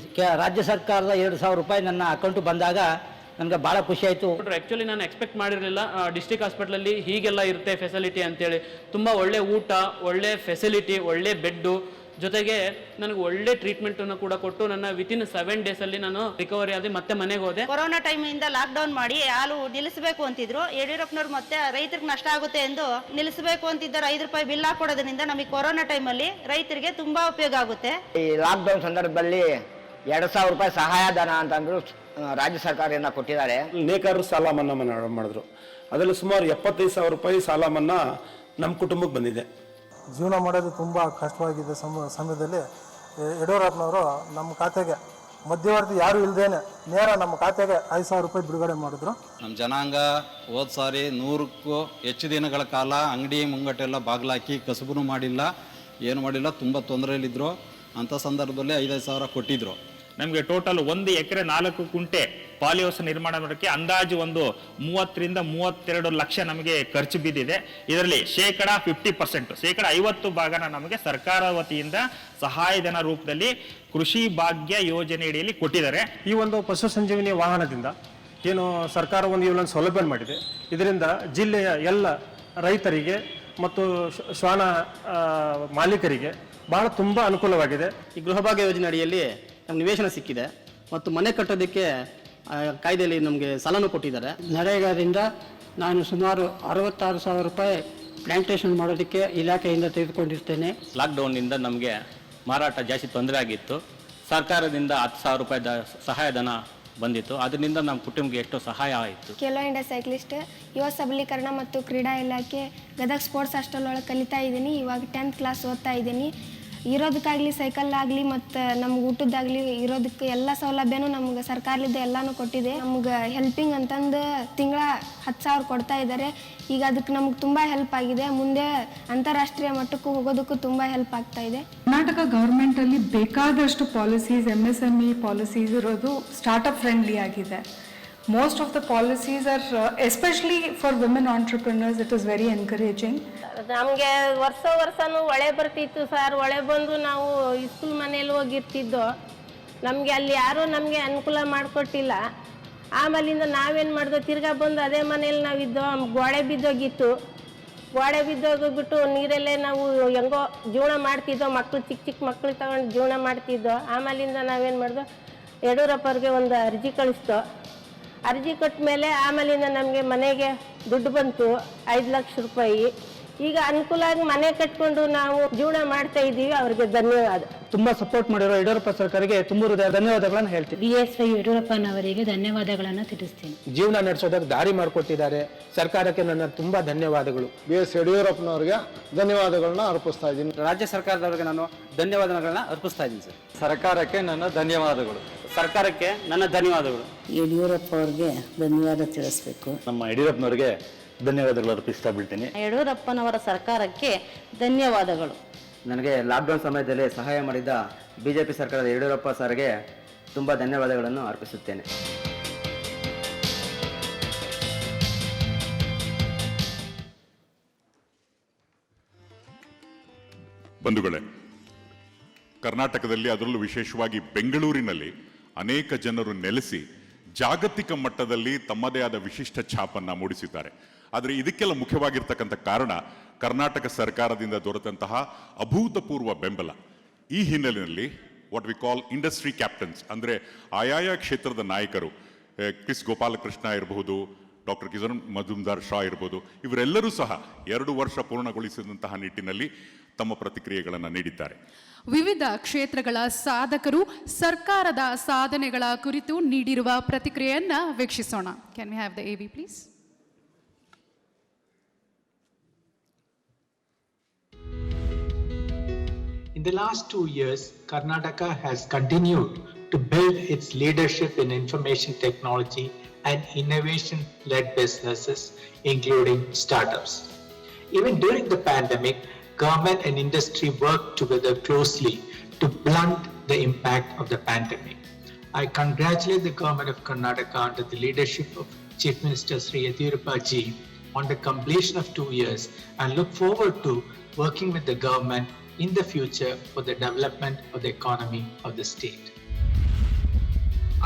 Speaker 8: ರಾಜ್ಯ ಸರ್ಕಾರದ 2,000 ರೂಪಾಯಿ ನನ್ನ ಅಕೌಂಟಿಗೆ ಬಂದಾಗ ನನಗೆ ಭಾಳ ಖುಷಿ ಆಯಿತು.
Speaker 9: ಆ್ಯಕ್ಚುಲಿ ನಾನು ಎಕ್ಸ್ಪೆಕ್ಟ್ ಮಾಡಿರಲಿಲ್ಲ ಡಿಸ್ಟ್ರಿಕ್ಟ್ ಹಾಸ್ಪಿಟ್ಲಲ್ಲಿ ಹೀಗೆಲ್ಲ ಇರುತ್ತೆ ಫೆಸಿಲಿಟಿ ಅಂತೇಳಿ. ತುಂಬ ಒಳ್ಳೆ ಊಟ, ಒಳ್ಳೆ ಫೆಸಿಲಿಟಿ, ಒಳ್ಳೆ ಬೆಡ್ಡು, ಜೊತೆಗೆ ನನಗೆ ಒಳ್ಳೆ ಟ್ರೀಟ್ಮೆಂಟನ್ನು ಕೂಡ ಕೊಟ್ಟು ನನ್ನ ವಿತಿನ್ 7 ಡೇಸಲ್ಲಿ ನಾನು ರಿಕವರಿ ಆಗಿ ಮತ್ತೆ ಮನೆಗೆ ಹೋದೆ.
Speaker 7: ಕೊರೋನಾ ಟೈಮಿಂದ ಲಾಕ್ಡೌನ್ ಮಾಡಿ ಹಾಲು ನಿಲ್ಲಿಸಬೇಕು ಅಂತಿದ್ರು. ಯಡಿಯೂರಪ್ಪನವ್ರು ಮತ್ತೆ ರೈತರಿಗೆ ನಷ್ಟ ಆಗುತ್ತೆ ಎಂದು ನಿಲ್ಲಿಸಬೇಕು ಅಂತಿದ್ದರು. 5 ರೂಪಾಯಿ ಬಿಲ್ ಹಾಕೊಡೋದ್ರಿಂದ ನಮಗೆ ಕೊರೋನಾ ಟೈಮಲ್ಲಿ ರೈತರಿಗೆ ತುಂಬಾ ಉಪಯೋಗ ಆಗುತ್ತೆ.
Speaker 8: ಈ ಲಾಕ್ಡೌನ್ ಸಂದರ್ಭದಲ್ಲಿ 2,000 ರೂಪಾಯಿ ಸಹಾಯಧನ ಅಂತಂದ್ರು ರಾಜ್ಯ ಸರ್ಕಾರದಿಂದ ಕೊಟ್ಟಿದ್ದಾರೆ.
Speaker 10: ನೇಕಾರರು ಸಾಲ ಮನ್ನಾ ಮಾಡಿದ್ರು. ಅದರಲ್ಲಿ ಸುಮಾರು 75,000 ರೂಪಾಯಿ ಸಾಲ ಮನ್ನಾ ನಮ್ಮ ಕುಟುಂಬಕ್ಕೆ ಬಂದಿದೆ.
Speaker 11: ಜೀವನ ಮಾಡೋದು ತುಂಬ ಕಷ್ಟವಾಗಿದೆ ಸಮಯದಲ್ಲಿ ಯಡಿಯೂರಪ್ಪನವರು ನಮ್ಮ ಖಾತೆಗೆ ಮಧ್ಯವರ್ತಿ ಯಾರು ಇಲ್ಲದೇನೆ ನೇರ ನಮ್ಮ ಖಾತೆಗೆ 5,000 ರೂಪಾಯಿ ಬಿಡುಗಡೆ ಮಾಡಿದ್ರು.
Speaker 12: ನಮ್ಮ ಜನಾಂಗ ಹೋದ ಸಾರಿ 100ಕ್ಕೂ ಹೆಚ್ಚು ದಿನಗಳ ಕಾಲ ಅಂಗಡಿ ಮುಂಗಟ್ಟೆಲ್ಲ ಬಾಗಿಲಾಕಿ ಕಸುಬು ಮಾಡಿಲ್ಲ, ಏನು ಮಾಡಿಲ್ಲ, ತುಂಬ ತೊಂದರೆಯಲ್ಲಿದ್ದರು. ಅಂಥ ಸಂದರ್ಭದಲ್ಲಿ 5,000 ಕೊಟ್ಟಿದ್ರು.
Speaker 13: ನಮಗೆ ಟೋಟಲ್ 1 ಎಕರೆ 4 ಕುಂಟೆ ಪಾಲಿಹೌಸ್ ನಿರ್ಮಾಣ ಮಾಡೋಕ್ಕೆ ಅಂದಾಜು ಒಂದು 30 ರಿಂದ 32 ಲಕ್ಷ ನಮಗೆ ಖರ್ಚು ಬಿದ್ದಿದೆ. ಇದರಲ್ಲಿ ಶೇಕಡ 50%, ಶೇಕಡ 50 ಭಾಗನ ನಮಗೆ ಸರ್ಕಾರ ವತಿಯಿಂದ ಸಹಾಯಧನ ರೂಪದಲ್ಲಿ ಕೃಷಿ ಭಾಗ್ಯ ಯೋಜನೆ ಅಡಿಯಲ್ಲಿ ಕೊಟ್ಟಿದ್ದಾರೆ.
Speaker 10: ಈ ಒಂದು ಪಶು ಸಂಜೀವಿನಿ ವಾಹನದಿಂದ ಏನು ಸರ್ಕಾರ ಒಂದು ಸೌಲಭ್ಯ ಮಾಡಿದೆ. ಇದರಿಂದ ಜಿಲ್ಲೆಯ ಎಲ್ಲ ರೈತರಿಗೆ ಮತ್ತು ಶ್ವಾನ ಮಾಲೀಕರಿಗೆ ಬಹಳ ತುಂಬ ಅನುಕೂಲವಾಗಿದೆ.
Speaker 9: ಈ ಗೃಹಭಾಗ್ಯ ಯೋಜನೆ ಅಡಿಯಲ್ಲಿ ನಮ್ಗೆ ನಿವೇಶನ ಸಿಕ್ಕಿದೆ ಮತ್ತು ಮನೆ ಕಟ್ಟೋದಕ್ಕೆ ಕಾಯ್ದೆಯಲ್ಲಿ ನಮಗೆ ಸಾಲನೂ ಕೊಟ್ಟಿದ್ದಾರೆ.
Speaker 8: ನರೇಗಾದಿಂದ ನಾನು ಸುಮಾರು 66,000 ರೂಪಾಯಿ ಪ್ಲಾಂಟೇಶನ್ ಮಾಡೋದಕ್ಕೆ ಇಲಾಖೆಯಿಂದ ತೆಗೆದುಕೊಂಡಿರ್ತೇನೆ.
Speaker 9: ಲಾಕ್ಡೌನ್ನಿಂದ ನಮಗೆ ಮಾರಾಟ ಜಾಸ್ತಿ ತೊಂದರೆ ಆಗಿತ್ತು. ಸರ್ಕಾರದಿಂದ 10,000 ರೂಪಾಯಿ ಸಹಾಯಧನ ಬಂದಿತ್ತು. ಅದರಿಂದ ನಮ್ಮ ಕುಟುಂಬಕ್ಕೆ ಎಷ್ಟು ಸಹಾಯ ಆಯಿತು.
Speaker 14: ಖೇಲೋ ಇಂಡಿಯಾ ಸೈಕ್ಲಿಸ್ಟ್, ಯುವ ಸಬಲೀಕರಣ ಮತ್ತು ಕ್ರೀಡಾ ಇಲಾಖೆ ಗದಗ ಸ್ಪೋರ್ಟ್ಸ್ ಹಾಸ್ಟೆಲ್ ಒಳಗೆ ಕಲಿತಾ ಇದ್ದೀನಿ. ಇವಾಗ 10th ಕ್ಲಾಸ್ ಓದ್ತಾ ಇದ್ದೀನಿ. ಇರೋದಕ್ಕಾಗಲಿ ಸೈಕಲ್ ಆಗಲಿ ಮತ್ತು ನಮ್ಗೆ ಊಟದ್ದಾಗಲಿ ಇರೋದಕ್ಕೆ ಎಲ್ಲ ಸೌಲಭ್ಯನೂ ನಮ್ಗೆ ಸರ್ಕಾರದಿಂದ ಎಲ್ಲನೂ ಕೊಟ್ಟಿದೆ. ನಮ್ಗೆ ಹೆಲ್ಪಿಂಗ್ ಅಂತಂದು ತಿಂಗಳ 10,000 ಕೊಡ್ತಾ ಇದ್ದಾರೆ. ಈಗ ಅದಕ್ಕೆ ನಮ್ಗೆ ತುಂಬ ಹೆಲ್ಪ್ ಆಗಿದೆ. ಮುಂದೆ ಅಂತಾರಾಷ್ಟ್ರೀಯ ಮಟ್ಟಕ್ಕೂ ಹೋಗೋದಕ್ಕೂ ತುಂಬ ಹೆಲ್ಪ್ ಆಗ್ತಾ ಇದೆ.
Speaker 1: ಕರ್ನಾಟಕ ಗೌರ್ಮೆಂಟಲ್ಲಿ ಬೇಕಾದಷ್ಟು ಪಾಲಿಸೀಸ್, MSME ಪಾಲಿಸೀಸ್ ಇರೋದು ಸ್ಟಾರ್ಟಪ್ ಫ್ರೆಂಡ್ಲಿ ಆಗಿದೆ. Most of the policies are, especially for women entrepreneurs, it is very encouraging.
Speaker 7: ನಮಗೆ ವರ್ಷನೂ ಹೊಳೆ ಬರ್ತಿತ್ತು ಸರ್. ಹೊಳೆ ಬಂದು ನಾವು ಸ್ಕೂಲ್ ಮನೇಲಿ ಹೋಗಿರ್ತಿದ್ದೋ. ನಮಗೆ ಅಲ್ಲಿ ಯಾರೂ ನಮಗೆ ಅನುಕೂಲ ಮಾಡಿಕೊಟ್ಟಿಲ್ಲ. ಆಮೇಲಿಂದ ನಾವೇನು ಮಾಡಿದ್ವು, ತಿರ್ಗಾ ಬಂದು ಅದೇ ಮನೇಲಿ ನಾವಿದ್ದೋ. ಗೋಡೆ ಬಿದ್ದೋಗಿತ್ತು. ಗೋಡೆ ಬಿದ್ದೋಗ್ಬಿಟ್ಟು ನೀರಲ್ಲೇ ನಾವು ಹೆಂಗೋ ಜೀವನ ಮಾಡ್ತಿದ್ದೋ. ಮಕ್ಕಳು ಚಿಕ್ಕ ಮಕ್ಕಳು ತಗೊಂಡು ಜೀವನ ಮಾಡ್ತಿದ್ದೋ. ಆಮೇಲಿಂದ ನಾವೇನು ಮಾಡಿದ್ವು, ಯಡಿಯೂರಪ್ಪವ್ರಿಗೆ ಒಂದು ಅರ್ಜಿ ಕಳಿಸ್ತೋ. ಅರ್ಜಿ ಕೊಟ್ಟ ಮೇಲೆ ಆಮೇಲಿಂದ ನಮಗೆ ಮನೆಗೆ ದುಡ್ಡು ಬಂತು 5 ಲಕ್ಷ ರೂಪಾಯಿ. ಈಗ ಅನುಕೂಲ ಆಗಿ ಮನೆ ಕಟ್ಕೊಂಡು ನಾವು ಜೀವನ ಮಾಡ್ತಾ ಇದ್ದೀವಿ. ಅವ್ರಿಗೆ ಧನ್ಯವಾದ.
Speaker 8: ತುಂಬ ಸಪೋರ್ಟ್ ಮಾಡಿರೋ ಯಡಿಯೂರಪ್ಪ ಸರ್ಕಾರಕ್ಕೆ ತುಂಬ ಧನ್ಯವಾದಗಳನ್ನು ಹೇಳ್ತೀನಿ.
Speaker 14: BSY ಯಡಿಯೂರಪ್ಪನವರಿಗೆ ಧನ್ಯವಾದಗಳನ್ನು ತಿಳಿಸ್ತೀನಿ.
Speaker 10: ಜೀವನ ನಡೆಸೋದಕ್ಕೆ ದಾರಿ ಮಾಡಿಕೊಟ್ಟಿದ್ದಾರೆ. ಸರ್ಕಾರಕ್ಕೆ ನನ್ನ ತುಂಬ ಧನ್ಯವಾದಗಳು. BS ಯಡಿಯೂರಪ್ಪನವರಿಗೆ ಧನ್ಯವಾದಗಳನ್ನ ಅರ್ಪಿಸ್ತಾ ಇದ್ದೀನಿ.
Speaker 9: ರಾಜ್ಯ ಸರ್ಕಾರದವರಿಗೆ ನಾನು ಧನ್ಯವಾದಗಳನ್ನ ಅರ್ಪಿಸ್ತಾ ಇದ್ದೀನಿ ಸರ್.
Speaker 12: ಸರ್ಕಾರಕ್ಕೆ ನನ್ನ ಧನ್ಯವಾದಗಳು.
Speaker 9: ಸರ್ಕಾರಕ್ಕೆ ನನ್ನ ಧನ್ಯವಾದಗಳು.
Speaker 14: ಯಡಿಯೂರಪ್ಪ ಅವ್ರಿಗೆ ಧನ್ಯವಾದ ತಿಳಿಸ್ಬೇಕು.
Speaker 13: ನಮ್ಮ ಯಡಿಯೂರಪ್ಪನವರಿಗೆ ಧನ್ಯವಾದಗಳು ಅರ್ಪಿಸ್ತಾ ಬಿಡ್ತೀನಿ.
Speaker 7: ಯಡಿಯೂರಪ್ಪನವರ ಸರ್ಕಾರಕ್ಕೆ ಧನ್ಯವಾದಗಳು.
Speaker 8: ನನಗೆ ಲಾಕ್ಡೌನ್ ಸಮಯದಲ್ಲಿ ಸಹಾಯ ಮಾಡಿದ BJP ಸರ್ಕಾರದ ಯಡಿಯೂರಪ್ಪ ಸರ್ಗೆ ತುಂಬ ಧನ್ಯವಾದಗಳನ್ನು ಅರ್ಪಿಸುತ್ತೇನೆ.
Speaker 2: ಬಂಧುಗಳೇ, ಕರ್ನಾಟಕದಲ್ಲಿ ಅದರಲ್ಲೂ ವಿಶೇಷವಾಗಿ ಬೆಂಗಳೂರಿನಲ್ಲಿ ಅನೇಕ ಜನರು ನೆಲೆಸಿ ಜಾಗತಿಕ ಮಟ್ಟದಲ್ಲಿ ತಮ್ಮದೇ ಆದ ವಿಶಿಷ್ಟ ಛಾಪನ್ನು ಮೂಡಿಸಿದ್ದಾರೆ. ಆದರೆ ಇದಕ್ಕೆಲ್ಲ ಮುಖ್ಯವಾಗಿರ್ತಕ್ಕಂಥ ಕಾರಣ ಕರ್ನಾಟಕ ಸರ್ಕಾರದಿಂದ ದೊರೆತಂತಹ ಅಭೂತಪೂರ್ವ ಬೆಂಬಲ. ಈ ಹಿನ್ನೆಲೆಯಲ್ಲಿ what we call industry captains, ಅಂದರೆ ಆಯಾಯ ಕ್ಷೇತ್ರದ ನಾಯಕರು, ಕ್ರಿಸ್ ಗೋಪಾಲಕೃಷ್ಣ ಇರಬಹುದು, ಡಾಕ್ಟರ್ ಕಿರಣ್ ಮಜುಮ್ದಾರ್ ಶಾ ಇರ್ಬೋದು, ಇವರೆಲ್ಲರೂ ಸಹ 2 ವರ್ಷ ಪೂರ್ಣಗೊಳಿಸಿದಂತಹ ನಿಟ್ಟಿನಲ್ಲಿ ತಮ್ಮ ಪ್ರತಿಕ್ರಿಯೆಗಳನ್ನು ನೀಡಿದ್ದಾರೆ.
Speaker 1: ವಿವಿಧ ಕ್ಷೇತ್ರಗಳ ಸಾಧಕರು ಸರ್ಕಾರದ ಸಾಧನೆಗಳ ಕುರಿತು ನೀಡಿರುವ ಪ್ರತಿಕ್ರಿಯೆಯನ್ನ ವೀಕ್ಷಿಸೋಣ. Can we have the AV please?
Speaker 11: In the last 2 years, Karnataka has continued to build its leadership in information technology and innovation-led businesses, including startups. Even during the pandemic, government and industry worked together closely to blunt the impact of the pandemic. I congratulate the government of Karnataka under the leadership of Chief Minister Sri Yediyurappa ji on the completion of 2 years and look forward to working with the government in the future for the development of the economy of the state.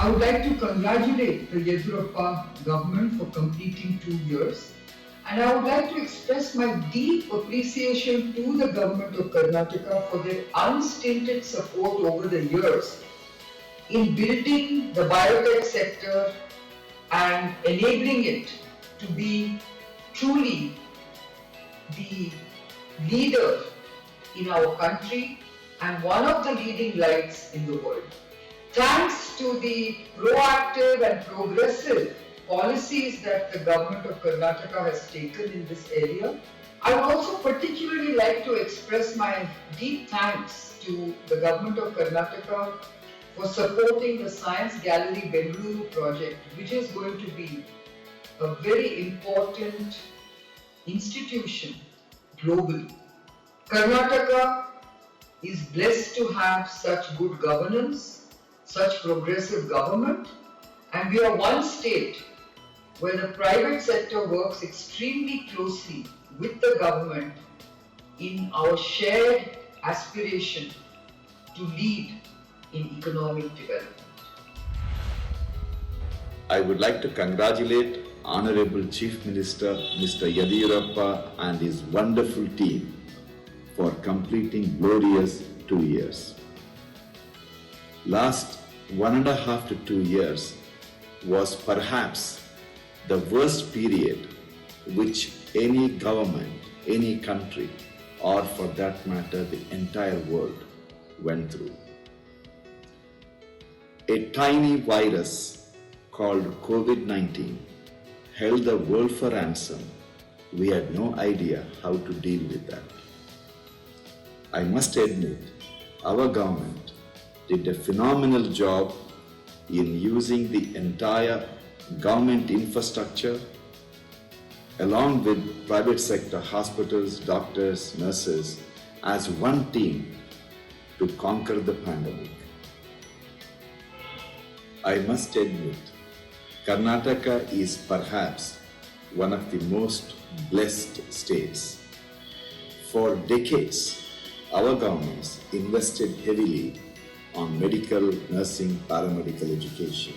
Speaker 15: I would like to congratulate the Yediyurappa government for completing 2 years And I would like to express my deep appreciation to the government of Karnataka for their unstinted support over the years in building the biotech sector and enabling it to be truly the leader in our country and one of the leading lights in the world. Thanks to the proactive and progressive policies that the government of Karnataka has taken in this area, I would also particularly like to express my deep thanks to the government of Karnataka for supporting the Science Gallery Bengaluru project, which is going to be a very important institution globally. Karnataka is blessed to have such good governance, such progressive government, and we are one state where the private sector works extremely closely with the government in our shared aspiration to lead in economic development.
Speaker 16: I would like to congratulate Honorable Chief Minister Mr. Yadiyurappa and his wonderful team for completing glorious 2 years. Last 1.5 to 2 years was perhaps the worst period which any government, any country, or for that matter the entire world went through. A tiny virus called COVID-19 held the world for ransom. We had no idea how to deal with that. I must admit, our government did a phenomenal job in using the entire government infrastructure along with private sector hospitals, doctors, nurses as one team to conquer the pandemic. I must admit, Karnataka is perhaps one of the most blessed states. For decades, our governments invested heavily on medical, nursing, paramedical education.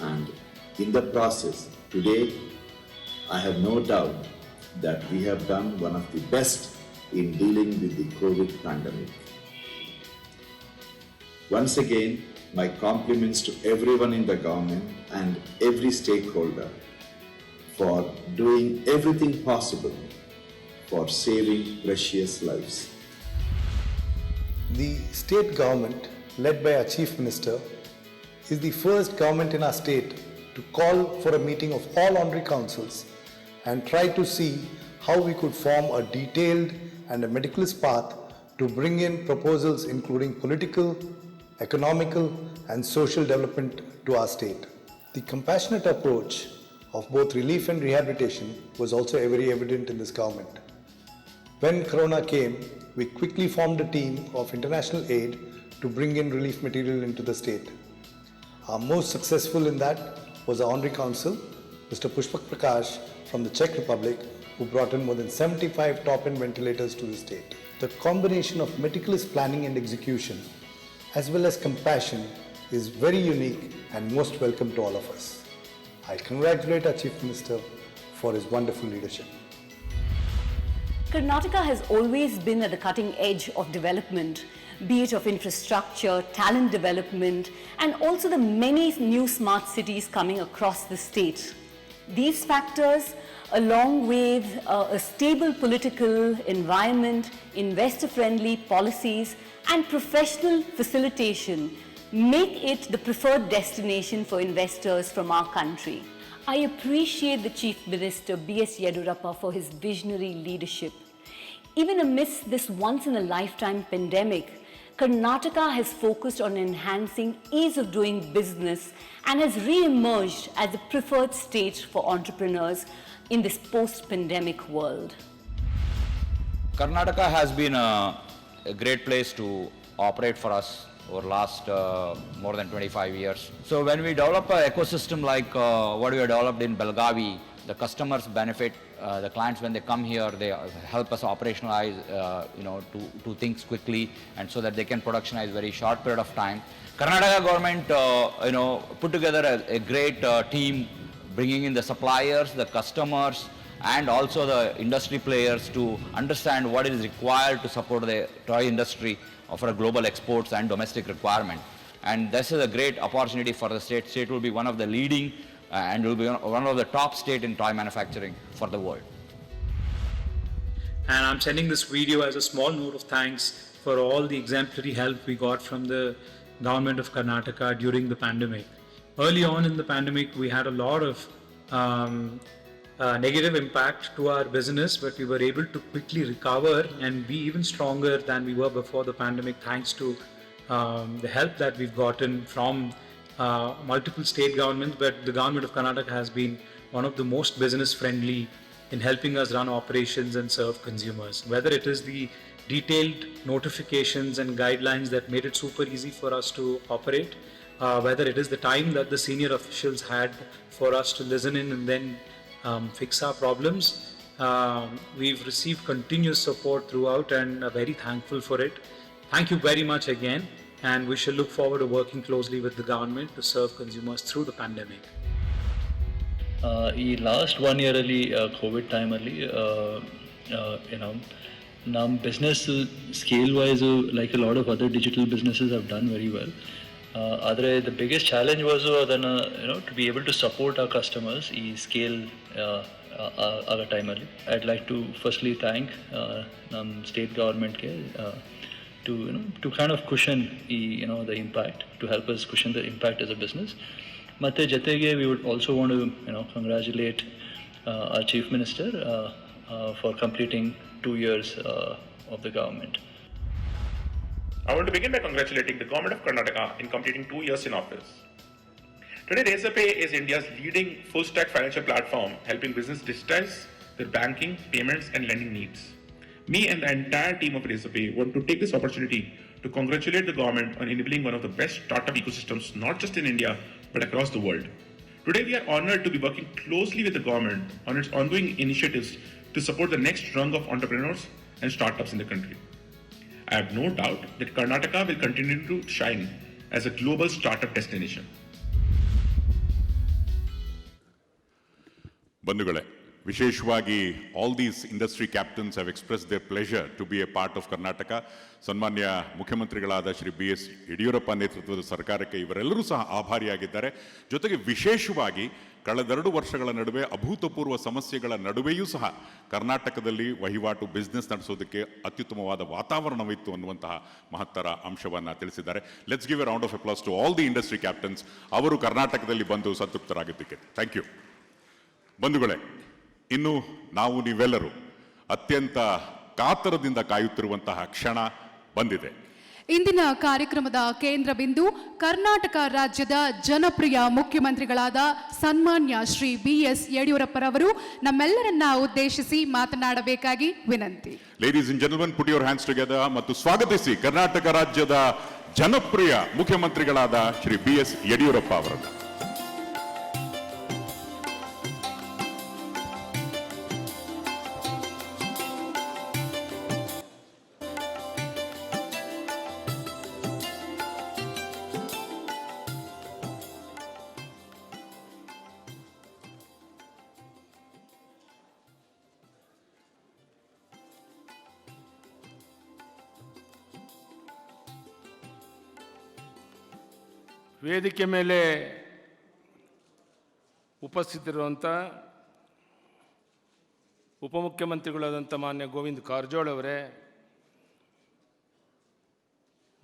Speaker 16: And in the process, today, I have no doubt that we have done one of the best in dealing with the COVID pandemic. Once again, my compliments to everyone in the government and every stakeholder for doing everything possible for saving precious lives.
Speaker 17: The state government, led by our Chief Minister, is the first government in our state to call for a meeting of all honorary councils and try to see how we could form a detailed and a meticulous path to bring in proposals including political, economical, and social development to our state. The compassionate approach of both relief and rehabilitation was also very evident in this government. When Corona came, we quickly formed a team of international aid to bring in relief material into the state. Our most successful in that was our Honorary Council, Mr. Pushpak Prakash from the Czech Republic, who brought in more than 75 top-end ventilators to the state. The combination of meticulous planning and execution, as well as compassion, is very unique and most welcome to all of us. I congratulate our Chief Minister for his wonderful leadership.
Speaker 18: Karnataka has always been at the cutting edge of development, be it of infrastructure, talent development, and also the many new smart cities coming across the state. These factors, along with a stable political environment, investor-friendly policies, and professional facilitation, make it the preferred destination for investors from our country. I appreciate the Chief Minister B.S. Yedurappa for his visionary leadership. Even amidst this once-in-a-lifetime pandemic, Karnataka has focused on enhancing ease of doing business and has re-emerged as a preferred state for entrepreneurs in this post-pandemic world.
Speaker 19: Karnataka has been a great place to operate for us over last more than 25 years. So when we develop an ecosystem like what we have developed in Belgavi, the customers benefit, the clients when they come here, they help us operationalize, to things quickly and so that they can productionize very short period of time. Karnataka government, put together a great team, bringing in the suppliers, the customers, and also the industry players to understand what is required to support the toy industry for a global exports and domestic requirement. And this is a great opportunity for the state. State will be one of the leading and will be one of the top state in toy manufacturing for the world.
Speaker 20: And I'm sending this video as a small note of thanks for all the exemplary help we got from the government of Karnataka during the pandemic. Early on in the pandemic, we had a lot of negative impact to our business, but we were able to quickly recover and be even stronger than we were before the pandemic, thanks to the help that we've gotten from multiple state governments. But the government of Karnataka has been one of the most business friendly in helping us run operations and serve consumers. Whether it is the detailed notifications and guidelines that made it super easy for us to operate, whether it is the time that the senior officials had for us to listen in and then fix our problems, we've received continuous support throughout and are very thankful for it. Thank you very much again, and we shall look forward to working closely with the government to serve consumers through the pandemic.
Speaker 21: ಈ last 1 ಇಯರಲ್ಲಿ Covid ಟೈಮಲ್ಲಿ ನಮ್ಮ business scale wise like a lot of other digital businesses have done very well. ಆದರೆ the biggest challenge was ಅದನ್ನು to be able to support our customers ಈ scale ಆಗೋ ಟೈಮಲ್ಲಿ. I'd like to firstly thank ನಮ್ಮ state ಗೌರ್ಮೆಂಟ್ಗೆ to kind of cushion the impact, to help us cushion the impact as a business. Matte jatege we would also want to congratulate our Chief Minister for completing 2 years of the government.
Speaker 22: I want to begin by congratulating the government of Karnataka in completing 2 years in office. Today, Razorpay is India's leading full-stack financial platform, helping business digitize their banking, payments, and lending needs. Me and the entire team of Razorpay want to take this opportunity to congratulate the government on enabling one of the best startup ecosystems, not just in India, but across the world. Today, we are honored to be working closely with the government on its ongoing initiatives to support the next rung of entrepreneurs and startups in the country. I have no doubt that Karnataka will continue to shine as a global startup destination.
Speaker 2: ಬಂಧುಗಳೇ, ವಿಶೇಷವಾಗಿ all these industry captains have express their pleasure to be a part of Karnataka. ಸನ್ಮಾನ್ಯ ಮುಖ್ಯಮಂತ್ರಿಗಳಾದ Shri BS Yediyurappa ನೇತೃತ್ವದ ಸರ್ಕಾರಕ್ಕೆ ಇವರೆಲ್ಲರೂ ಸಹ ಆಭಾರಿಯಾಗಿದ್ದಾರೆ. ಜೊತೆಗೆ ವಿಶೇಷವಾಗಿ ಕಳೆದ 2 ವರ್ಷಗಳ ನಡುವೆ ಅಭೂತಪೂರ್ವ ಸಮಸ್ಯೆಗಳ ನಡುವೆಯೂ ಸಹ ಕರ್ನಾಟಕದಲ್ಲಿ ವಹಿವಾಟು ಬಿಸ್ನೆಸ್ ನಡೆಸೋದಕ್ಕೆ ಅತ್ಯುತ್ತಮವಾದ ವಾತಾವರಣವಿತ್ತು ಅನ್ನುವಂತಹ ಮಹತ್ತರ ಅಂಶವನ್ನು ತಿಳಿಸಿದ್ದಾರೆ. Let's give a round of applause to all the industry captains. ಅವರು ಕರ್ನಾಟಕದಲ್ಲಿ ಬಂದು ಸಂತೃಪ್ತರಾಗಿದ್ದಕ್ಕೆ ಥ್ಯಾಂಕ್ ಯು. ಬಂಧುಗಳೇ, ಇನ್ನು ನಾವು ನೀವೆಲ್ಲರೂ ಅತ್ಯಂತ ಕಾತರದಿಂದ ಕಾಯುತ್ತಿರುವಂತಹ ಕ್ಷಣ ಬಂದಿದೆ.
Speaker 23: ಇಂದಿನ ಕಾರ್ಯಕ್ರಮದ ಕೇಂದ್ರ ಬಿಂದು ಕರ್ನಾಟಕ ರಾಜ್ಯದ ಜನಪ್ರಿಯ ಮುಖ್ಯಮಂತ್ರಿಗಳಾದ ಸನ್ಮಾನ್ಯ ಶ್ರೀ BS ಯಡಿಯೂರಪ್ಪರವರು ನಮ್ಮೆಲ್ಲರನ್ನ ಉದ್ದೇಶಿಸಿ ಮಾತನಾಡಬೇಕಾಗಿ ವಿನಂತಿ.
Speaker 2: Ladies and gentlemen, put your hands together ಮತ್ತು ಸ್ವಾಗತಿಸಿ ಕರ್ನಾಟಕ ರಾಜ್ಯದ ಜನಪ್ರಿಯ ಮುಖ್ಯಮಂತ್ರಿಗಳಾದ ಶ್ರೀ BS ಯಡಿಯೂರಪ್ಪ ಅವರನ್ನು.
Speaker 24: ವೇದಿಕೆ ಮೇಲೆ ಉಪಸ್ಥಿತರಿರುವಂಥ ಉಪಮುಖ್ಯಮಂತ್ರಿಗಳಾದಂಥ ಮಾನ್ಯ ಗೋವಿಂದ ಕಾರಜೋಳ ಅವರೇ,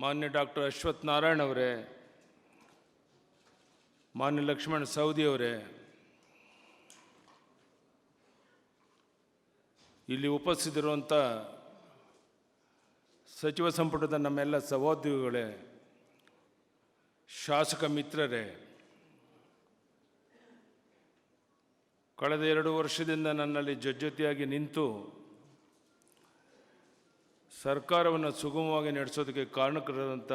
Speaker 24: ಮಾನ್ಯ ಡಾಕ್ಟರ್ ಅಶ್ವಥ್ ನಾರಾಯಣ್ ಅವರೇ, ಮಾನ್ಯ ಲಕ್ಷ್ಮಣ್ ಸವದಿ ಅವರೇ, ಇಲ್ಲಿ ಉಪಸ್ಥಿತರಿರುವಂಥ ಸಚಿವ ಸಂಪುಟದ ನಮ್ಮೆಲ್ಲ ಸಹೋದ್ಯೋಗಿಗಳೇ, ಶಾಸಕ ಮಿತ್ರರೇ, ಕಳೆದ 2 ವರ್ಷದಿಂದ ನನ್ನಲ್ಲಿ ಜೊತೆಯಾಗಿ ನಿಂತು ಸರ್ಕಾರವನ್ನು ಸುಗಮವಾಗಿ ನಡೆಸೋದಕ್ಕೆ ಕಾರಣಕರಾದಂಥ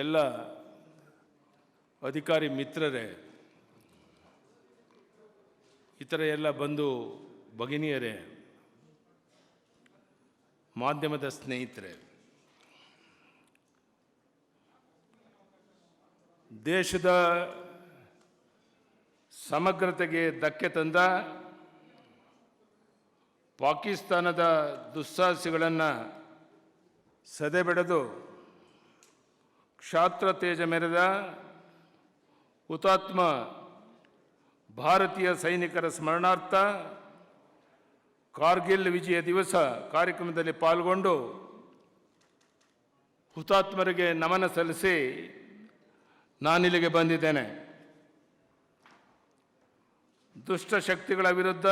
Speaker 24: ಎಲ್ಲ ಅಧಿಕಾರಿ ಮಿತ್ರರೇ, ಇತರ ಎಲ್ಲ ಬಂಧು ಭಗಿನಿಯರೇ, ಮಾಧ್ಯಮದ ಸ್ನೇಹಿತರೆ, ದೇಶದ ಸಮಗ್ರತೆಗೆ ಧಕ್ಕೆ ತಂದ ಪಾಕಿಸ್ತಾನದ ದುಸ್ಸಾಹಸಿಗಳನ್ನು ಸದೆಬೆಡೆದು ಕ್ಷಾತ್ರ ತೇಜ ಮೆರೆದ ಹುತಾತ್ಮ ಭಾರತೀಯ ಸೈನಿಕರ ಸ್ಮರಣಾರ್ಥ ಕಾರ್ಗಿಲ್ ವಿಜಯ ದಿವಸ ಕಾರ್ಯಕ್ರಮದಲ್ಲಿ ಪಾಲ್ಗೊಂಡು ಹುತಾತ್ಮರಿಗೆ ನಮನ ಸಲ್ಲಿಸಿ ನಾನಿಲ್ಲಿಗೆ ಬಂದಿದ್ದೇನೆ. ದುಷ್ಟ ಶಕ್ತಿಗಳ ವಿರುದ್ಧ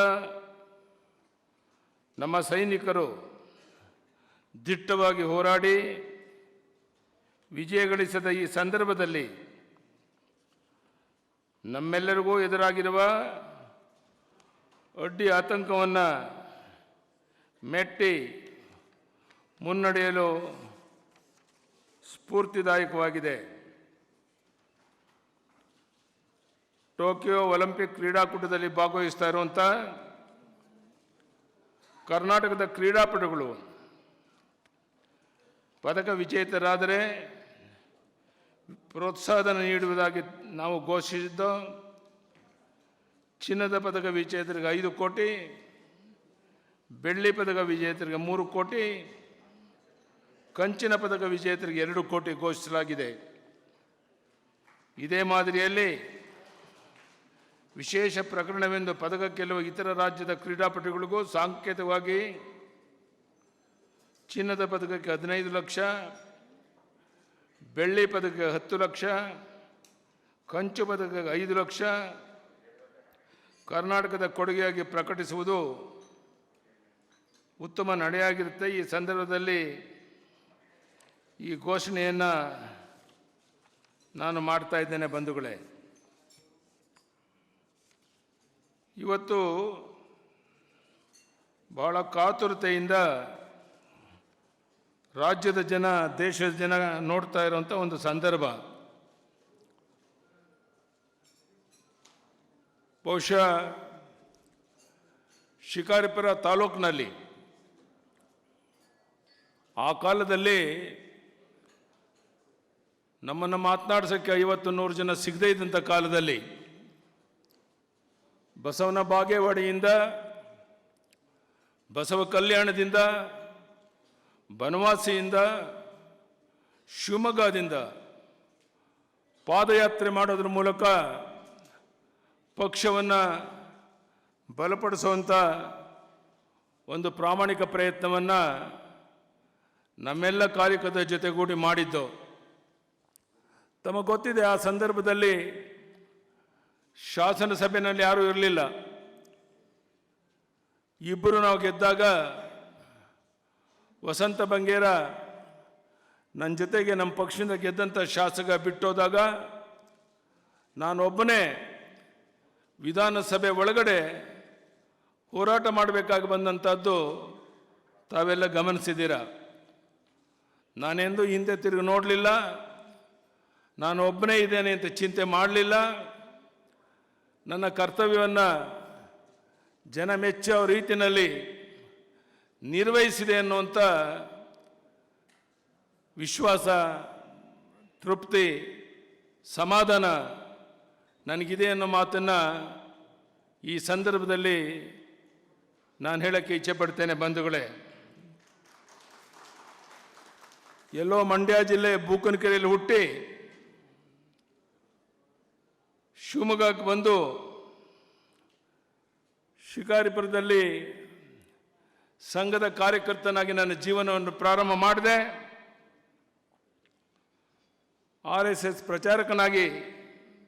Speaker 24: ನಮ್ಮ ಸೈನಿಕರು ದಿಟ್ಟವಾಗಿ ಹೋರಾಡಿ ವಿಜಯ ಗಳಿಸಿದ ಈ ಸಂದರ್ಭದಲ್ಲಿ ನಮ್ಮೆಲ್ಲರಿಗೂ ಎದುರಾಗಿರುವ ಅಡ್ಡಿ ಆತಂಕವನ್ನು ಮೆಟ್ಟಿ ಮುನ್ನಡೆಯಲು ಸ್ಫೂರ್ತಿದಾಯಕವಾಗಿದೆ. ಟೋಕಿಯೋ ಒಲಿಂಪಿಕ್ ಕ್ರೀಡಾಕೂಟದಲ್ಲಿ ಭಾಗವಹಿಸ್ತಾ ಇರುವಂಥ ಕರ್ನಾಟಕದ ಕ್ರೀಡಾಪಟುಗಳು ಪದಕ ವಿಜೇತರಾದರೆ ಪ್ರೋತ್ಸಾಹಧನ ನೀಡುವುದಾಗಿ ನಾವು ಘೋಷಿಸಿದ್ದು. ಚಿನ್ನದ ಪದಕ ವಿಜೇತರಿಗೆ 5 ಕೋಟಿ, ಬೆಳ್ಳಿ ಪದಕ ವಿಜೇತರಿಗೆ 3 ಕೋಟಿ, ಕಂಚಿನ ಪದಕ ವಿಜೇತರಿಗೆ 2 ಕೋಟಿ ಘೋಷಿಸಲಾಗಿದೆ. ಇದೇ ಮಾದರಿಯಲ್ಲಿ ವಿಶೇಷ ಪ್ರಕರಣವೆಂದು ಪದಕ ಗೆಲ್ಲುವ ಇತರ ರಾಜ್ಯದ ಕ್ರೀಡಾಪಟುಗಳಿಗೂ ಸಾಂಕೇತಿಕವಾಗಿ ಚಿನ್ನದ ಪದಕಕ್ಕೆ 15 ಲಕ್ಷ, ಬೆಳ್ಳಿ ಪದಕಕ್ಕೆ 10 ಲಕ್ಷ, ಕಂಚು ಪದಕಕ್ಕೆ 5 ಲಕ್ಷ ಕರ್ನಾಟಕದ ಕೊಡುಗೆಯಾಗಿ ಪ್ರಕಟಿಸುವುದು ಉತ್ತಮ ನಡೆಯಾಗಿರುತ್ತೆ. ಈ ಸಂದರ್ಭದಲ್ಲಿ ಈ ಘೋಷಣೆಯನ್ನು ನಾನು ಮಾಡ್ತಾ ಇದ್ದೇನೆ ಬಂಧುಗಳೇ. ಇವತ್ತು ಬಹಳ ಕಾತುರತೆಯಿಂದ ರಾಜ್ಯದ ಜನ, ದೇಶದ ಜನ ನೋಡ್ತಾ ಇರುವಂಥ ಒಂದು ಸಂದರ್ಭ. ಬಹುಶಃ ಶಿಕಾರಿಪುರ ತಾಲೂಕಿನಲ್ಲಿ ಆ ಕಾಲದಲ್ಲಿ ನಮ್ಮನ್ನು ಮಾತನಾಡಿಸೋಕ್ಕೆ 50-100 ಜನ ಸಿಗದೇ ಇದ್ದಂಥ ಕಾಲದಲ್ಲಿ ಬಸವನ ಬಾಗೇವಾಡಿಯಿಂದ, ಬಸವ ಕಲ್ಯಾಣದಿಂದ, ಬನವಾಸಿಯಿಂದ, ಶಿವಮೊಗ್ಗದಿಂದ ಪಾದಯಾತ್ರೆ ಮಾಡೋದ್ರ ಮೂಲಕ ಪಕ್ಷವನ್ನು ಬಲಪಡಿಸುವಂಥ ಒಂದು ಪ್ರಾಮಾಣಿಕ ಪ್ರಯತ್ನವನ್ನು ನಮ್ಮೆಲ್ಲ ಕಾರ್ಯಕರ್ತರ ಜೊತೆಗೂಡಿ ಮಾಡಿದ್ದು. ತಮಗೆ ಗೊತ್ತಿದೆ, ಆ ಸಂದರ್ಭದಲ್ಲಿ ಶಾಸನ ಸಭೆಯಲ್ಲಿ ಯಾರೂ ಇರಲಿಲ್ಲ. ಇಬ್ಬರು ನಾವು ಗೆದ್ದಾಗ ವಸಂತ ಬಂಗೇರ ನನ್ನ ಜೊತೆಗೆ ನಮ್ಮ ಪಕ್ಷದಿಂದ ಗೆದ್ದಂಥ ಶಾಸಕ ಬಿಟ್ಟೋದಾಗ ನಾನೊಬ್ಬನೇ ವಿಧಾನಸಭೆ ಒಳಗಡೆ ಹೋರಾಟ ಮಾಡಬೇಕಾಗಿ ಬಂದಂಥದ್ದು ತಾವೆಲ್ಲ ಗಮನಿಸಿದ್ದೀರ. ನಾನೆಂದೂ ಹಿಂದೆ ತಿರುಗಿ ನೋಡಲಿಲ್ಲ, ನಾನು ಒಬ್ಬನೇ ಇದ್ದೇನೆ ಅಂತ ಚಿಂತೆ ಮಾಡಲಿಲ್ಲ. ನನ್ನ ಕರ್ತವ್ಯವನ್ನು ಜನ ಮೆಚ್ಚೋ ರೀತಿಯಲ್ಲಿ ನಿರ್ವಹಿಸಿದೆ ಅನ್ನುವಂಥ ವಿಶ್ವಾಸ, ತೃಪ್ತಿ, ಸಮಾಧಾನ ನನಗಿದೆ ಅನ್ನೋ ಮಾತನ್ನು ಈ ಸಂದರ್ಭದಲ್ಲಿ ನಾನು ಹೇಳೋಕ್ಕೆ ಇಚ್ಛೆಪಡ್ತೇನೆ ಬಂಧುಗಳೇ. ಎಲ್ಲೋ ಮಂಡ್ಯ ಜಿಲ್ಲೆ ಬೂಕನಕೆರೆಯಲ್ಲಿ ಹುಟ್ಟಿ ಶಿವಮೊಗ್ಗಕ್ಕೆ ಬಂದು ಶಿಕಾರಿಪುರದಲ್ಲಿ ಸಂಘದ ಕಾರ್ಯಕರ್ತನಾಗಿ ನನ್ನ ಜೀವನವನ್ನು ಪ್ರಾರಂಭ ಮಾಡಿದೆ. RSS ಪ್ರಚಾರಕನಾಗಿ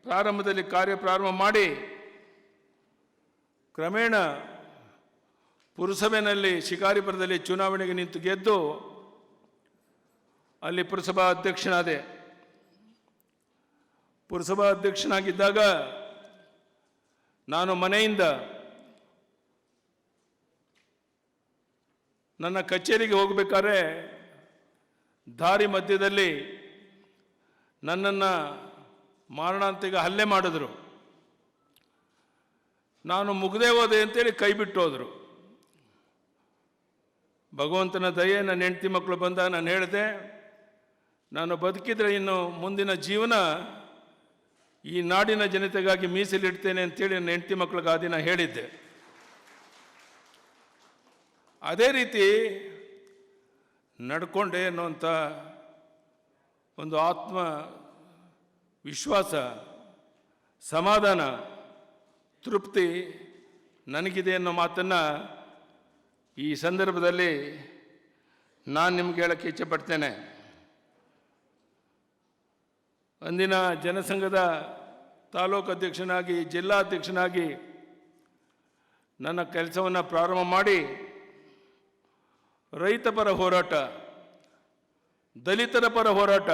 Speaker 24: ಪ್ರಾರಂಭದಲ್ಲಿ ಕಾರ್ಯ ಪ್ರಾರಂಭ ಮಾಡಿ ಕ್ರಮೇಣ ಪುರಸಭೆಯಲ್ಲಿ ಶಿಕಾರಿಪುರದಲ್ಲಿ ಚುನಾವಣೆಗೆ ನಿಂತು ಗೆದ್ದು ಅಲ್ಲಿ ಪುರಸಭಾ ಅಧ್ಯಕ್ಷನಾದೆ. ಪುರಸಭಾ ಅಧ್ಯಕ್ಷನಾಗಿದ್ದಾಗ ನಾನು ಮನೆಯಿಂದ ನನ್ನ ಕಚೇರಿಗೆ ಹೋಗಬೇಕಾದ್ರೆ ದಾರಿ ಮಧ್ಯದಲ್ಲಿ ನನ್ನನ್ನು ಮಾರಣಾಂತಿಕ ಹಲ್ಲೆ ಮಾಡಿದ್ರು. ನಾನು ಮುಗ್ದೇ ಹೋದೆ ಅಂತೇಳಿ ಕೈ ಬಿಟ್ಟು ಹೋದರು. ಭಗವಂತನ ದಯೆ, ನನ್ನ ಹೆಂಡತಿ ಮಕ್ಕಳು ಬಂದಾಗ ನಾನು ಹೇಳಿದೆ, ನಾನು ಬದುಕಿದ್ರೆ ಇನ್ನು ಮುಂದಿನ ಜೀವನ ಈ ನಾಡಿನ ಜನತೆಗಾಗಿ ಮೀಸಲಿಡ್ತೇನೆ ಅಂತೇಳಿ ನನ್ನ ಹೆಂಡತಿ ಮಕ್ಕಳಿಗೆ ಆ ದಿನ ಹೇಳಿದ್ದೆ. ಅದೇ ರೀತಿ ನಡ್ಕೊಂಡೆ ಅನ್ನುವಂಥ ಒಂದು ಆತ್ಮ ವಿಶ್ವಾಸ, ಸಮಾಧಾನ, ತೃಪ್ತಿ ನನಗಿದೆ ಅನ್ನೋ ಮಾತನ್ನು ಈ ಸಂದರ್ಭದಲ್ಲಿ ನಾನು ನಿಮ್ಗೆ ಹೇಳೋಕ್ಕೆ ಇಚ್ಛೆಪಡ್ತೇನೆ. ಅಂದಿನ ಜನಸಂಘದ ತಾಲೂಕು ಅಧ್ಯಕ್ಷನಾಗಿ, ಜಿಲ್ಲಾಧ್ಯಕ್ಷನಾಗಿ ನನ್ನ ಕೆಲಸವನ್ನು ಪ್ರಾರಂಭ ಮಾಡಿ ರೈತ ಪರ ಹೋರಾಟ, ದಲಿತರ ಪರ ಹೋರಾಟ,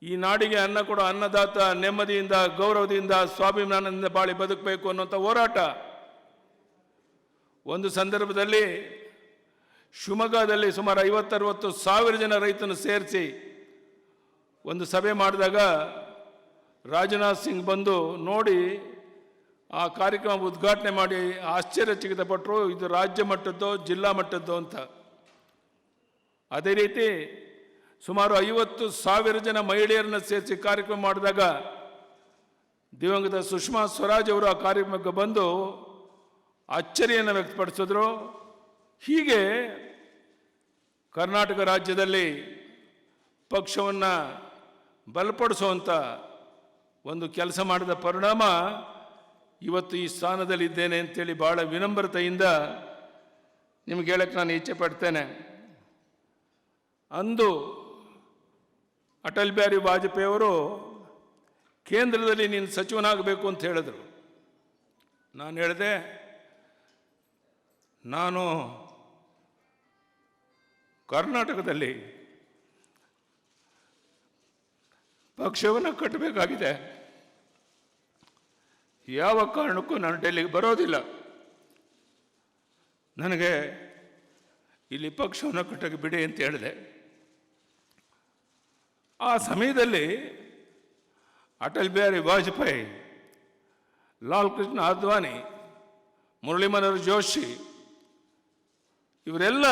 Speaker 24: ಈ ನಾಡಿಗೆ ಅನ್ನ ಕೊಡೋ ಅನ್ನದಾತ ನೆಮ್ಮದಿಯಿಂದ, ಗೌರವದಿಂದ, ಸ್ವಾಭಿಮಾನದಿಂದ ಬಾಳಿ ಬದುಕಬೇಕು ಅನ್ನೋಂಥ ಹೋರಾಟ. ಒಂದು ಸಂದರ್ಭದಲ್ಲಿ ಶಿವಮೊಗ್ಗದಲ್ಲಿ ಸುಮಾರು 50-60 ಸಾವಿರ ಜನ ರೈತನ್ನು ಸೇರಿಸಿ ಒಂದು ಸಭೆ ಮಾಡಿದಾಗ ರಾಜನಾಥ್ ಸಿಂಗ್ ಬಂದು ನೋಡಿ ಆ ಕಾರ್ಯಕ್ರಮ ಉದ್ಘಾಟನೆ ಮಾಡಿ ಆಶ್ಚರ್ಯಚಕಿತಪಟ್ಟರು. ಇದು ರಾಜ್ಯ ಮಟ್ಟದ್ದೋ ಜಿಲ್ಲಾ ಮಟ್ಟದ್ದೋ ಅಂತ. ಅದೇ ರೀತಿ ಸುಮಾರು 50,000 ಜನ ಮಹಿಳೆಯರನ್ನು ಸೇರಿಸಿ ಕಾರ್ಯಕ್ರಮ ಮಾಡಿದಾಗ ದಿವಂಗತ ಸುಷ್ಮಾ ಸ್ವರಾಜ್ ಅವರು ಆ ಕಾರ್ಯಕ್ರಮಕ್ಕೆ ಬಂದು ಅಚ್ಚರಿಯನ್ನು ವ್ಯಕ್ತಪಡಿಸಿದ್ರು. ಹೀಗೆ ಕರ್ನಾಟಕ ರಾಜ್ಯದಲ್ಲಿ ಪಕ್ಷವನ್ನು ಬಲಪಡಿಸುವಂಥ ಒಂದು ಕೆಲಸ ಮಾಡಿದ ಪರಿಣಾಮ ಇವತ್ತು ಈ ಸ್ಥಾನದಲ್ಲಿದ್ದೇನೆ ಅಂತೇಳಿ ಭಾಳ ವಿನಮ್ರತೆಯಿಂದ ನಿಮಗೆ ಹೇಳಕ್ಕೆ ನಾನು ಇಚ್ಛೆ ಪಡ್ತೇನೆ. ಅಂದು ಅಟಲ್ ಬಿಹಾರಿ ವಾಜಪೇಯಿ ಅವರು ಕೇಂದ್ರದಲ್ಲಿ ನೀನು ಸಚಿವನಾಗಬೇಕು ಅಂತ ಹೇಳಿದರು. ನಾನು ಹೇಳಿದೆ, ನಾನು ಕರ್ನಾಟಕದಲ್ಲಿ ಪಕ್ಷವನ್ನು ಕಟ್ಟಬೇಕಾಗಿದೆ, ಯಾವ ಕಾರಣಕ್ಕೂ ನಾನು ಡೆಲ್ಲಿಗೆ ಬರೋದಿಲ್ಲ, ನನಗೆ ಇಲ್ಲಿ ಪಕ್ಷವನ್ನು ಕಟ್ಟಕ್ಕೆ ಬಿಡಿ ಅಂತ ಹೇಳಿದೆ. ಆ ಸಮಯದಲ್ಲಿ ಅಟಲ್ ಬಿಹಾರಿ ವಾಜಪೇಯಿ, ಲಾಲ್ ಕೃಷ್ಣ ಅದ್ವಾನಿ, ಮುರಳಿ ಮನೋಹರ್ ಜೋಶಿ ಇವರೆಲ್ಲ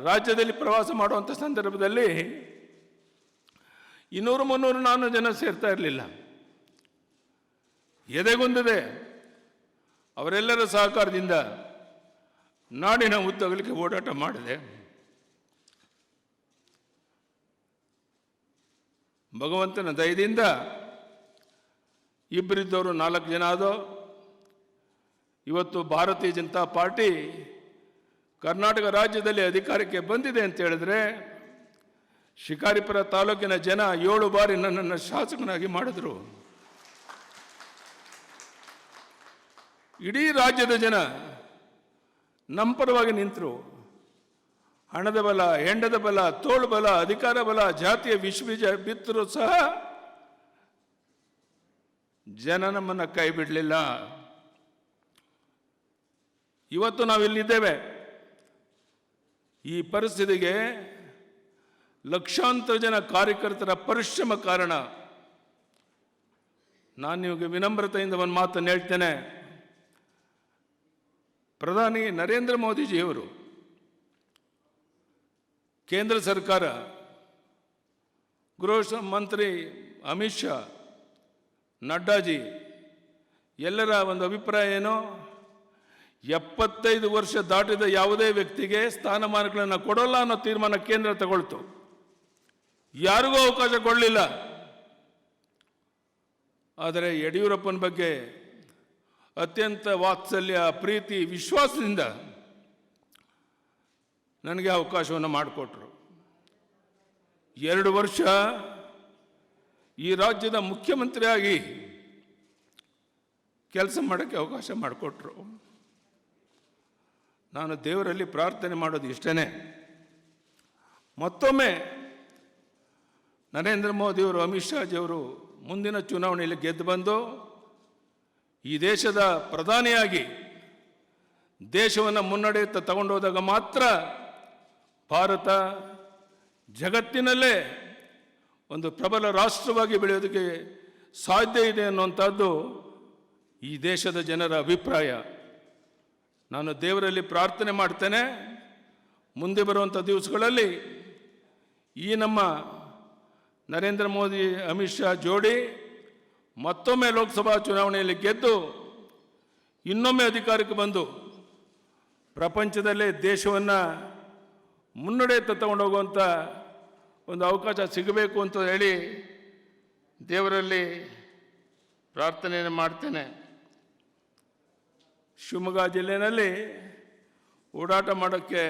Speaker 24: ರಾಜ್ಯದಲ್ಲಿ ಪ್ರವಾಸ ಮಾಡುವಂಥ ಸಂದರ್ಭದಲ್ಲಿ 200-300-400 ಜನ ಸೇರ್ತಾ ಇರಲಿಲ್ಲ. ಎದೆಗುಂದಿದೆ ಅವರೆಲ್ಲರ ಸಹಕಾರದಿಂದ ನಾಡಿನ ಉದ್ದಗಲಿಕ್ಕೆ ಓಡಾಟ ಮಾಡಿದೆ. ಭಗವಂತನ ದಯದಿಂದ ಇಬ್ಬರಿದ್ದವರು 4 ಜನ ಆದೋ. ಇವತ್ತು ಭಾರತೀಯ ಜನತಾ ಪಾರ್ಟಿ ಕರ್ನಾಟಕ ರಾಜ್ಯದಲ್ಲಿ ಅಧಿಕಾರಕ್ಕೆ ಬಂದಿದೆ ಅಂತ ಹೇಳಿದ್ರೆ ಶಿಕಾರಿಪುರ ತಾಲೂಕಿನ ಜನ 7 ಬಾರಿ ನನ್ನನ್ನು ಶಾಸಕನಾಗಿ ಮಾಡಿದ್ರು. ಇಡೀ ರಾಜ್ಯದ ಜನ ನಮ್ಮ ಪರವಾಗಿ ನಿಂತರು. ಹಣದ ಬಲ, ಹೆಂಡದ ಬಲ, ತೋಳು ಬಲ, ಅಧಿಕಾರ ಬಲ, ಜಾತಿಯ ವಿಷಬೀಜ ಬಿತ್ತರೂ ಸಹ ಜನ ನಮ್ಮನ್ನು ಕೈ ಬಿಡಲಿಲ್ಲ. ಇವತ್ತು ನಾವಿಲ್ಲಿದ್ದೇವೆ. ಈ ಪರಿಸ್ಥಿತಿಗೆ ಲಕ್ಷಾಂತರ ಜನ ಕಾರ್ಯಕರ್ತರ ಪರಿಶ್ರಮ ಕಾರಣ. ನಾನು ನಿಮಗೆ ವಿನಮ್ರತೆಯಿಂದ ಒಂದು ಮಾತನ್ನು ಹೇಳ್ತೇನೆ. ಪ್ರಧಾನಿ ನರೇಂದ್ರ ಮೋದಿಜಿಯವರು, ಕೇಂದ್ರ ಸರ್ಕಾರ, ಗೃಹ ಮಂತ್ರಿ ಅಮಿತ್ ಶಾ, ನಡ್ಡಾಜಿ ಎಲ್ಲರ ಒಂದು ಅಭಿಪ್ರಾಯ ಏನೋ, 75 ವರ್ಷ ದಾಟಿದ ಯಾವುದೇ ವ್ಯಕ್ತಿಗೆ ಸ್ಥಾನಮಾನಗಳನ್ನು ಕೊಡೋಲ್ಲ ಅನ್ನೋ ತೀರ್ಮಾನ ಕೇಂದ್ರ ತಗೊಳ್ತು. ಯಾರಿಗೂ ಅವಕಾಶ ಕೊಡಲಿಲ್ಲ. ಆದರೆ ಯಡಿಯೂರಪ್ಪನ ಬಗ್ಗೆ ಅತ್ಯಂತ ವಾತ್ಸಲ್ಯ, ಪ್ರೀತಿ, ವಿಶ್ವಾಸದಿಂದ ನನಗೆ ಅವಕಾಶವನ್ನು ಮಾಡಿಕೊಟ್ರು. 2 ವರ್ಷ ಈ ರಾಜ್ಯದ ಮುಖ್ಯಮಂತ್ರಿಯಾಗಿ ಕೆಲಸ ಮಾಡೋಕ್ಕೆ ಅವಕಾಶ ಮಾಡಿಕೊಟ್ರು. ನಾನು ದೇವರಲ್ಲಿ ಪ್ರಾರ್ಥನೆ ಮಾಡೋದು ಇಷ್ಟೇ, ಮತ್ತೊಮ್ಮೆ ನರೇಂದ್ರ ಮೋದಿಯವರು, ಅಮಿತ್ ಶಾಜಿಯವರು ಮುಂದಿನ ಚುನಾವಣೆಯಲ್ಲಿ ಗೆದ್ದು ಬಂದು ಈ ದೇಶದ ಪ್ರಧಾನಿಯಾಗಿ ದೇಶವನ್ನು ಮುನ್ನಡೆಯುತ್ತಾ ತಗೊಂಡೋದಾಗ ಮಾತ್ರ ಭಾರತ ಜಗತ್ತಿನಲ್ಲೇ ಒಂದು ಪ್ರಬಲ ರಾಷ್ಟ್ರವಾಗಿ ಬೆಳೆಯೋದಕ್ಕೆ ಸಾಧ್ಯ ಇದೆ ಅನ್ನುವಂಥದ್ದು ಈ ದೇಶದ ಜನರ ಅಭಿಪ್ರಾಯ. ನಾನು ದೇವರಲ್ಲಿ ಪ್ರಾರ್ಥನೆ ಮಾಡ್ತೇನೆ, ಮುಂದೆ ಬರುವಂಥ ದಿವಸಗಳಲ್ಲಿ ಈ ನಮ್ಮ ನರೇಂದ್ರ ಮೋದಿ ಅಮಿತ್ ಶಾ ಜೋಡಿ ಮತ್ತೊಮ್ಮೆ ಲೋಕಸಭಾ ಚುನಾವಣೆಯಲ್ಲಿ ಗೆದ್ದು ಇನ್ನೊಮ್ಮೆ ಅಧಿಕಾರಕ್ಕೆ ಬಂದು ಪ್ರಪಂಚದಲ್ಲೇ ದೇಶವನ್ನು ಮುನ್ನಡೆಯುತ್ತ ತಗೊಂಡೋಗುವಂಥ ಒಂದು ಅವಕಾಶ ಸಿಗಬೇಕು ಅಂತ ಹೇಳಿ ದೇವರಲ್ಲಿ ಪ್ರಾರ್ಥನೆಯನ್ನು ಮಾಡ್ತೇನೆ. ಶಿವಮೊಗ್ಗ ಜಿಲ್ಲೆಯಲ್ಲಿ ಓಡಾಟ ಮಾಡೋಕ್ಕೆ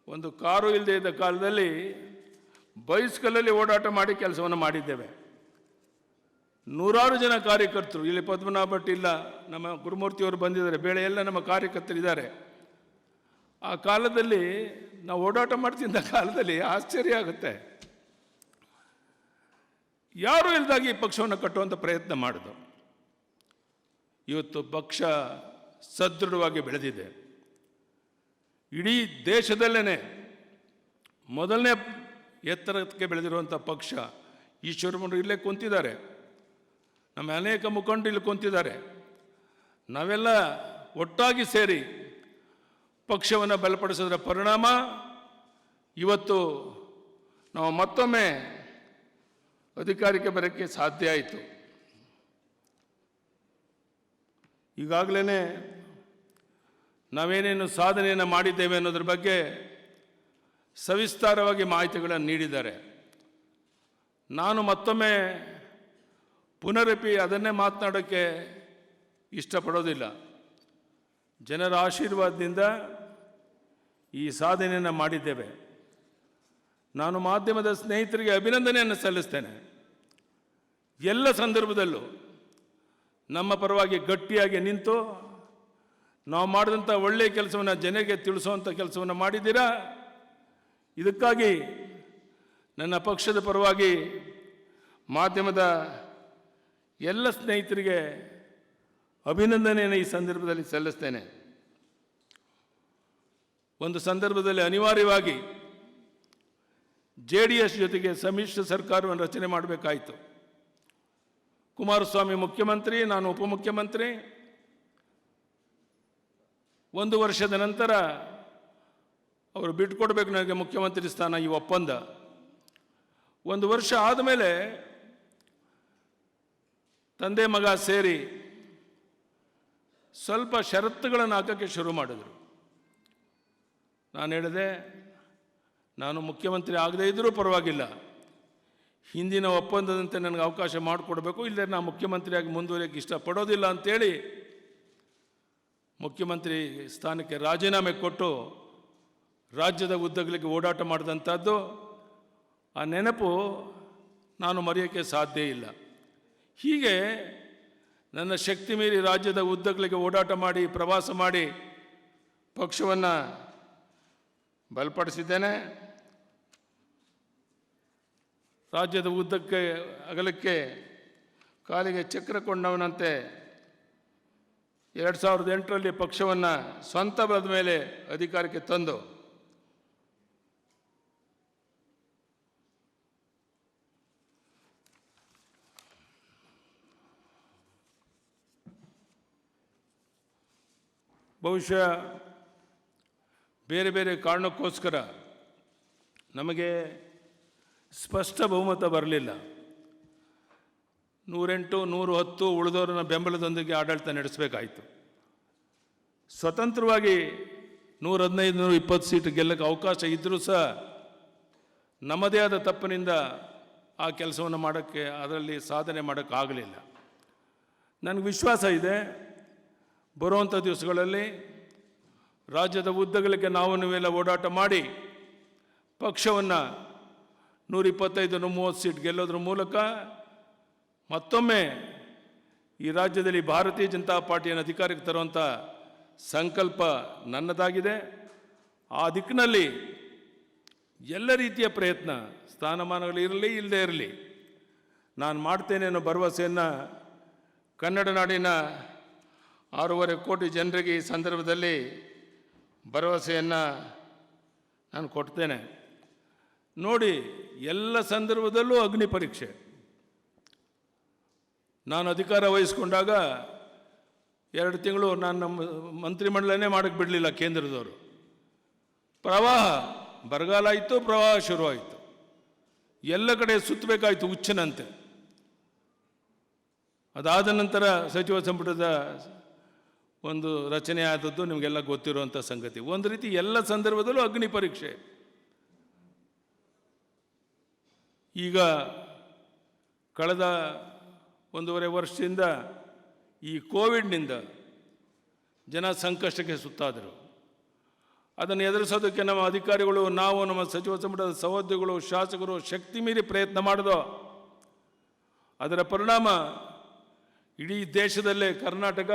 Speaker 24: ಒಂದು ಕಾರು ಇಲ್ಲದೆ ಇದ್ದ ಕಾಲದಲ್ಲಿ ಬೈಸ್ಕಲಲ್ಲಿ ಓಡಾಟ ಮಾಡಿ ಕೆಲಸವನ್ನು ಮಾಡಿದ್ದೇವೆ. ನೂರಾರು ಜನ ಕಾರ್ಯಕರ್ತರು, ಇಲ್ಲಿ ಪದ್ಮನಾಭ ಭಟ್ ಇಲ್ಲ, ನಮ್ಮ ಗುರುಮೂರ್ತಿಯವರು ಬಂದಿದ್ದಾರೆ, ಬೇಳೆ ಎಲ್ಲ ನಮ್ಮ ಕಾರ್ಯಕರ್ತರಿದ್ದಾರೆ. ಆ ಕಾಲದಲ್ಲಿ ನಾವು ಓಡಾಟ ಮಾಡ್ತಿದ್ದ ಕಾಲದಲ್ಲಿ ಆಶ್ಚರ್ಯ ಆಗುತ್ತೆ. ಯಾರೂ ಇಲ್ದಾಗಿ ಈ ಪಕ್ಷವನ್ನು ಕಟ್ಟುವಂಥ ಪ್ರಯತ್ನ ಮಾಡಿದ್ರು. ಇವತ್ತು ಪಕ್ಷ ಸದೃಢವಾಗಿ ಬೆಳೆದಿದೆ. ಇಡೀ ದೇಶದಲ್ಲೇ ಮೊದಲನೇ ಎತ್ತರಕ್ಕೆ ಬೆಳೆದಿರುವಂಥ ಪಕ್ಷ. ಈಶ್ವರಮಂಡ್ರು ಇಲ್ಲೇ ಕುಂತಿದ್ದಾರೆ, ನಮ್ಮ ಅನೇಕ ಮುಖಂಡರು ಇಲ್ಲಿ ಕುಂತಿದ್ದಾರೆ. ನಾವೆಲ್ಲ ಒಟ್ಟಾಗಿ ಸೇರಿ ಪಕ್ಷವನ್ನು ಬಲಪಡಿಸೋದ್ರ ಪರಿಣಾಮ ಇವತ್ತು ನಾವು ಮತ್ತೊಮ್ಮೆ ಅಧಿಕಾರಕ್ಕೆ ಬರೋಕ್ಕೆ ಸಾಧ್ಯ ಆಯಿತು. ಈಗಾಗಲೇ ನಾವೇನೇನು ಸಾಧನೆಯನ್ನು ಮಾಡಿದ್ದೇವೆ ಅನ್ನೋದ್ರ ಬಗ್ಗೆ ಸವಿಸ್ತಾರವಾಗಿ ಮಾಹಿತಿಗಳನ್ನು ನೀಡಿದ್ದಾರೆ. ನಾನು ಮತ್ತೊಮ್ಮೆ ಪುನರಪಿ ಅದನ್ನೇ ಮಾತನಾಡೋಕ್ಕೆ ಇಷ್ಟಪಡೋದಿಲ್ಲ. ಜನರ ಆಶೀರ್ವಾದದಿಂದ ಈ ಸಾಧನೆಯನ್ನು ಮಾಡಿದ್ದೇವೆ. ನಾನು ಮಾಧ್ಯಮದ ಸ್ನೇಹಿತರಿಗೆ ಅಭಿನಂದನೆಯನ್ನು ಸಲ್ಲಿಸ್ತೇನೆ. ಎಲ್ಲ ಸಂದರ್ಭದಲ್ಲೂ ನಮ್ಮ ಪರವಾಗಿ ಗಟ್ಟಿಯಾಗಿ ನಿಂತು ನಾವು ಮಾಡಿದಂಥ ಒಳ್ಳೆಯ ಕೆಲಸವನ್ನು ಜನರಿಗೆ ತಿಳಿಸುವಂಥ ಕೆಲಸವನ್ನು ಮಾಡಿದ್ದೀರಾ. ಇದಕ್ಕಾಗಿ ನನ್ನ ಪಕ್ಷದ ಪರವಾಗಿ ಮಾಧ್ಯಮದ ಎಲ್ಲ ಸ್ನೇಹಿತರಿಗೆ ಅಭಿನಂದನೆಯನ್ನು ಈ ಸಂದರ್ಭದಲ್ಲಿ ಸಲ್ಲಿಸ್ತೇನೆ. ಒಂದು ಸಂದರ್ಭದಲ್ಲಿ ಅನಿವಾರ್ಯವಾಗಿ JDS ಜೊತೆಗೆ ಸಮ್ಮಿಶ್ರ ಸರ್ಕಾರವನ್ನು ರಚನೆ ಮಾಡಬೇಕಾಯಿತು. ಕುಮಾರಸ್ವಾಮಿ ಮುಖ್ಯಮಂತ್ರಿ, ನಾನು ಉಪಮುಖ್ಯಮಂತ್ರಿ. 1 ವರ್ಷದ ನಂತರ ಅವರು ಬಿಟ್ಟುಕೊಡ್ಬೇಕು ನನಗೆ ಮುಖ್ಯಮಂತ್ರಿ ಸ್ಥಾನ, ಈ ಒಪ್ಪಂದ. 1 ವರ್ಷ ಆದಮೇಲೆ ತಂದೆ ಮಗ ಸೇರಿ ಸ್ವಲ್ಪ ಷರತ್ತುಗಳನ್ನು ಹಾಕೋಕ್ಕೆ ಶುರು ಮಾಡಿದರು. ನಾನು ಹೇಳಿದೆ, ನಾನು ಮುಖ್ಯಮಂತ್ರಿ ಆಗದೇ ಇದ್ದರೂ ಪರವಾಗಿಲ್ಲ, ಹಿಂದಿನ ಒಪ್ಪಂದದಂತೆ ನನಗೆ ಅವಕಾಶ ಮಾಡಿಕೊಡ್ಬೇಕು, ಇಲ್ಲದೆ ನಾನು ಮುಖ್ಯಮಂತ್ರಿಯಾಗಿ ಮುಂದುವರಿಯೋಕ್ಕೆ ಇಷ್ಟಪಡೋದಿಲ್ಲ ಅಂತೇಳಿ ಮುಖ್ಯಮಂತ್ರಿ ಸ್ಥಾನಕ್ಕೆ ರಾಜೀನಾಮೆ ಕೊಟ್ಟು ರಾಜ್ಯದ ಉದ್ದಗಲಿಗೆ ಓಡಾಟ ಮಾಡಿದಂಥದ್ದು ಆ ನೆನಪು ನಾನು ಮರೆಯೋಕ್ಕೆ ಸಾಧ್ಯ ಇಲ್ಲ. ಹೀಗೆ ನನ್ನ ಶಕ್ತಿ ಮೀರಿ ರಾಜ್ಯದ ಉದ್ದಗಲಿಗೆ ಓಡಾಟ ಮಾಡಿ, ಪ್ರವಾಸ ಮಾಡಿ ಪಕ್ಷವನ್ನು ಬಲಪಡಿಸಿದ್ದೇನೆ. ರಾಜ್ಯದ ಉದ್ದಕ್ಕೆ ಅಗಲಕ್ಕೆ ಕಾಲಿಗೆ ಚಕ್ರ ಕೊಂಡವನಂತೆ 2008ರಲ್ಲಿ ಪಕ್ಷವನ್ನು ಸ್ವಂತ ಬಲದ ಮೇಲೆ ಅಧಿಕಾರಕ್ಕೆ ತಂದು ಬಹುಶಃ ಬೇರೆ ಬೇರೆ ಕಾರಣಕ್ಕೋಸ್ಕರ ನಮಗೆ ಸ್ಪಷ್ಟ ಬಹುಮತ ಬರಲಿಲ್ಲ. 108, 110 ಉಳಿದವರನ್ನ ಬೆಂಬಲದೊಂದಿಗೆ ಆಡಳಿತ ನಡೆಸಬೇಕಾಯಿತು. ಸ್ವತಂತ್ರವಾಗಿ 115, 120 ಸೀಟ್ ಗೆಲ್ಲಕ್ಕೆ ಅವಕಾಶ ಇದ್ದರೂ ಸಹ ನಮ್ಮದೇ ಆದ ತಪ್ಪಿನಿಂದ ಆ ಕೆಲಸವನ್ನು ಮಾಡೋಕ್ಕೆ, ಅದರಲ್ಲಿ ಸಾಧನೆ ಮಾಡೋಕ್ಕಾಗಲಿಲ್ಲ. ನನಗೆ ವಿಶ್ವಾಸ ಇದೆ, ಬರುವಂಥ ದಿವಸಗಳಲ್ಲಿ ರಾಜ್ಯದ ಉದ್ದಗಲಕ್ಕೆ ನೀವೆಲ್ಲ ಓಡಾಟ ಮಾಡಿ ಪಕ್ಷವನ್ನು 125, 130 ಸೀಟ್ ಗೆಲ್ಲೋದ್ರ ಮೂಲಕ ಮತ್ತೊಮ್ಮೆ ಈ ರಾಜ್ಯದಲ್ಲಿ ಭಾರತೀಯ ಜನತಾ ಪಾರ್ಟಿಯನ್ನು ಅಧಿಕಾರಕ್ಕೆ ತರುವಂಥ ಸಂಕಲ್ಪ ನನ್ನದಾಗಿದೆ. ಆ ದಿಕ್ಕಿನಲ್ಲಿ ಎಲ್ಲ ರೀತಿಯ ಪ್ರಯತ್ನ, ಸ್ಥಾನಮಾನಗಳು ಇರಲಿ ಇಲ್ಲದೇ ಇರಲಿ, ನಾನು ಮಾಡ್ತೇನೆ ಅನ್ನೋ ಭರವಸೆಯನ್ನು ಕನ್ನಡ ನಾಡಿನ 6.5 ಕೋಟಿ ಜನರಿಗೆ ಈ ಸಂದರ್ಭದಲ್ಲಿ ಭರವಸೆಯನ್ನು ನಾನು ಕೊಡ್ತೇನೆ. ನೋಡಿ, ಎಲ್ಲ ಸಂದರ್ಭದಲ್ಲೂ ಅಗ್ನಿ ಪರೀಕ್ಷೆ. ನಾನು ಅಧಿಕಾರ ವಹಿಸ್ಕೊಂಡಾಗ 2 ತಿಂಗಳು ನಾನು ನಮ್ಮ ಮಂತ್ರಿಮಂಡಲನೇ ಮಾಡೋಕ್ಕೆ ಬಿಡಲಿಲ್ಲ ಕೇಂದ್ರದವರು. ಪ್ರವಾಹ, ಬರಗಾಲ ಆಯಿತು, ಪ್ರವಾಹ ಶುರುವಾಯಿತು, ಎಲ್ಲ ಕಡೆ ಸುತ್ತಬೇಕಾಯಿತು ಹುಚ್ಚನಂತೆ. ಅದಾದ ನಂತರ ಸಚಿವ ಸಂಪುಟದ ಒಂದು ರಚನೆ ಆದದ್ದು ನಿಮಗೆಲ್ಲ ಗೊತ್ತಿರುವಂಥ ಸಂಗತಿ. ಒಂದು ರೀತಿ ಎಲ್ಲ ಸಂದರ್ಭದಲ್ಲೂ ಅಗ್ನಿ ಪರೀಕ್ಷೆ. ಈಗ ಕಳೆದ 1.5 ವರ್ಷದಿಂದ ಈ ಕೋವಿಡ್ನಿಂದ ಜನ ಸಂಕಷ್ಟಕ್ಕೆ ಸುತ್ತಾದರು. ಅದನ್ನು ಎದುರಿಸೋದಕ್ಕೆ ನಮ್ಮ ಅಧಿಕಾರಿಗಳು, ನಾವು, ನಮ್ಮ ಸಚಿವ ಸಂಪುಟದ ಸಹೋದ್ಯೋಗಿಗಳು, ಶಾಸಕರು ಶಕ್ತಿ ಮೀರಿ ಪ್ರಯತ್ನ ಮಾಡಿದೋ. ಅದರ ಪರಿಣಾಮ ಇಡೀ ದೇಶದಲ್ಲೇ ಕರ್ನಾಟಕ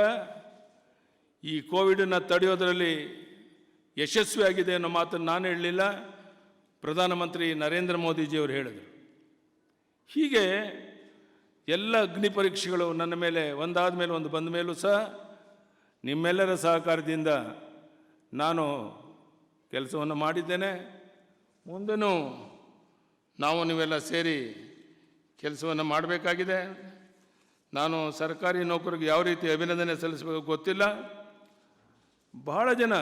Speaker 24: ಈ ಕೋವಿಡನ್ನು ತಡೆಯೋದರಲ್ಲಿ ಯಶಸ್ವಿಯಾಗಿದೆ ಅನ್ನೋ ಮಾತನ್ನು ನಾನು ಹೇಳಲಿಲ್ಲ, ಪ್ರಧಾನಮಂತ್ರಿ ನರೇಂದ್ರ ಮೋದಿಜಿಯವರು ಹೇಳಿದರು. ಹೀಗೆ ಎಲ್ಲ ಅಗ್ನಿ ಪರೀಕ್ಷೆಗಳು ನನ್ನ ಮೇಲೆ ಒಂದಾದ ಮೇಲೆ ಒಂದು ಬಂದ ಮೇಲೂ ಸಹ ನಿಮ್ಮೆಲ್ಲರ ಸಹಕಾರದಿಂದ ನಾನು ಕೆಲಸವನ್ನು ಮಾಡಿದ್ದೇನೆ. ಮುಂದೆನೂ ನಾವು ನೀವೆಲ್ಲ ಸೇರಿ ಕೆಲಸವನ್ನು ಮಾಡಬೇಕಾಗಿದೆ. ನಾನು ಸರ್ಕಾರಿ ನೌಕರಿಗೆ ಯಾವ ರೀತಿ ಅಭಿನಂದನೆ ಸಲ್ಲಿಸಬೇಕು ಗೊತ್ತಿಲ್ಲ. ಬಹಳ ಜನ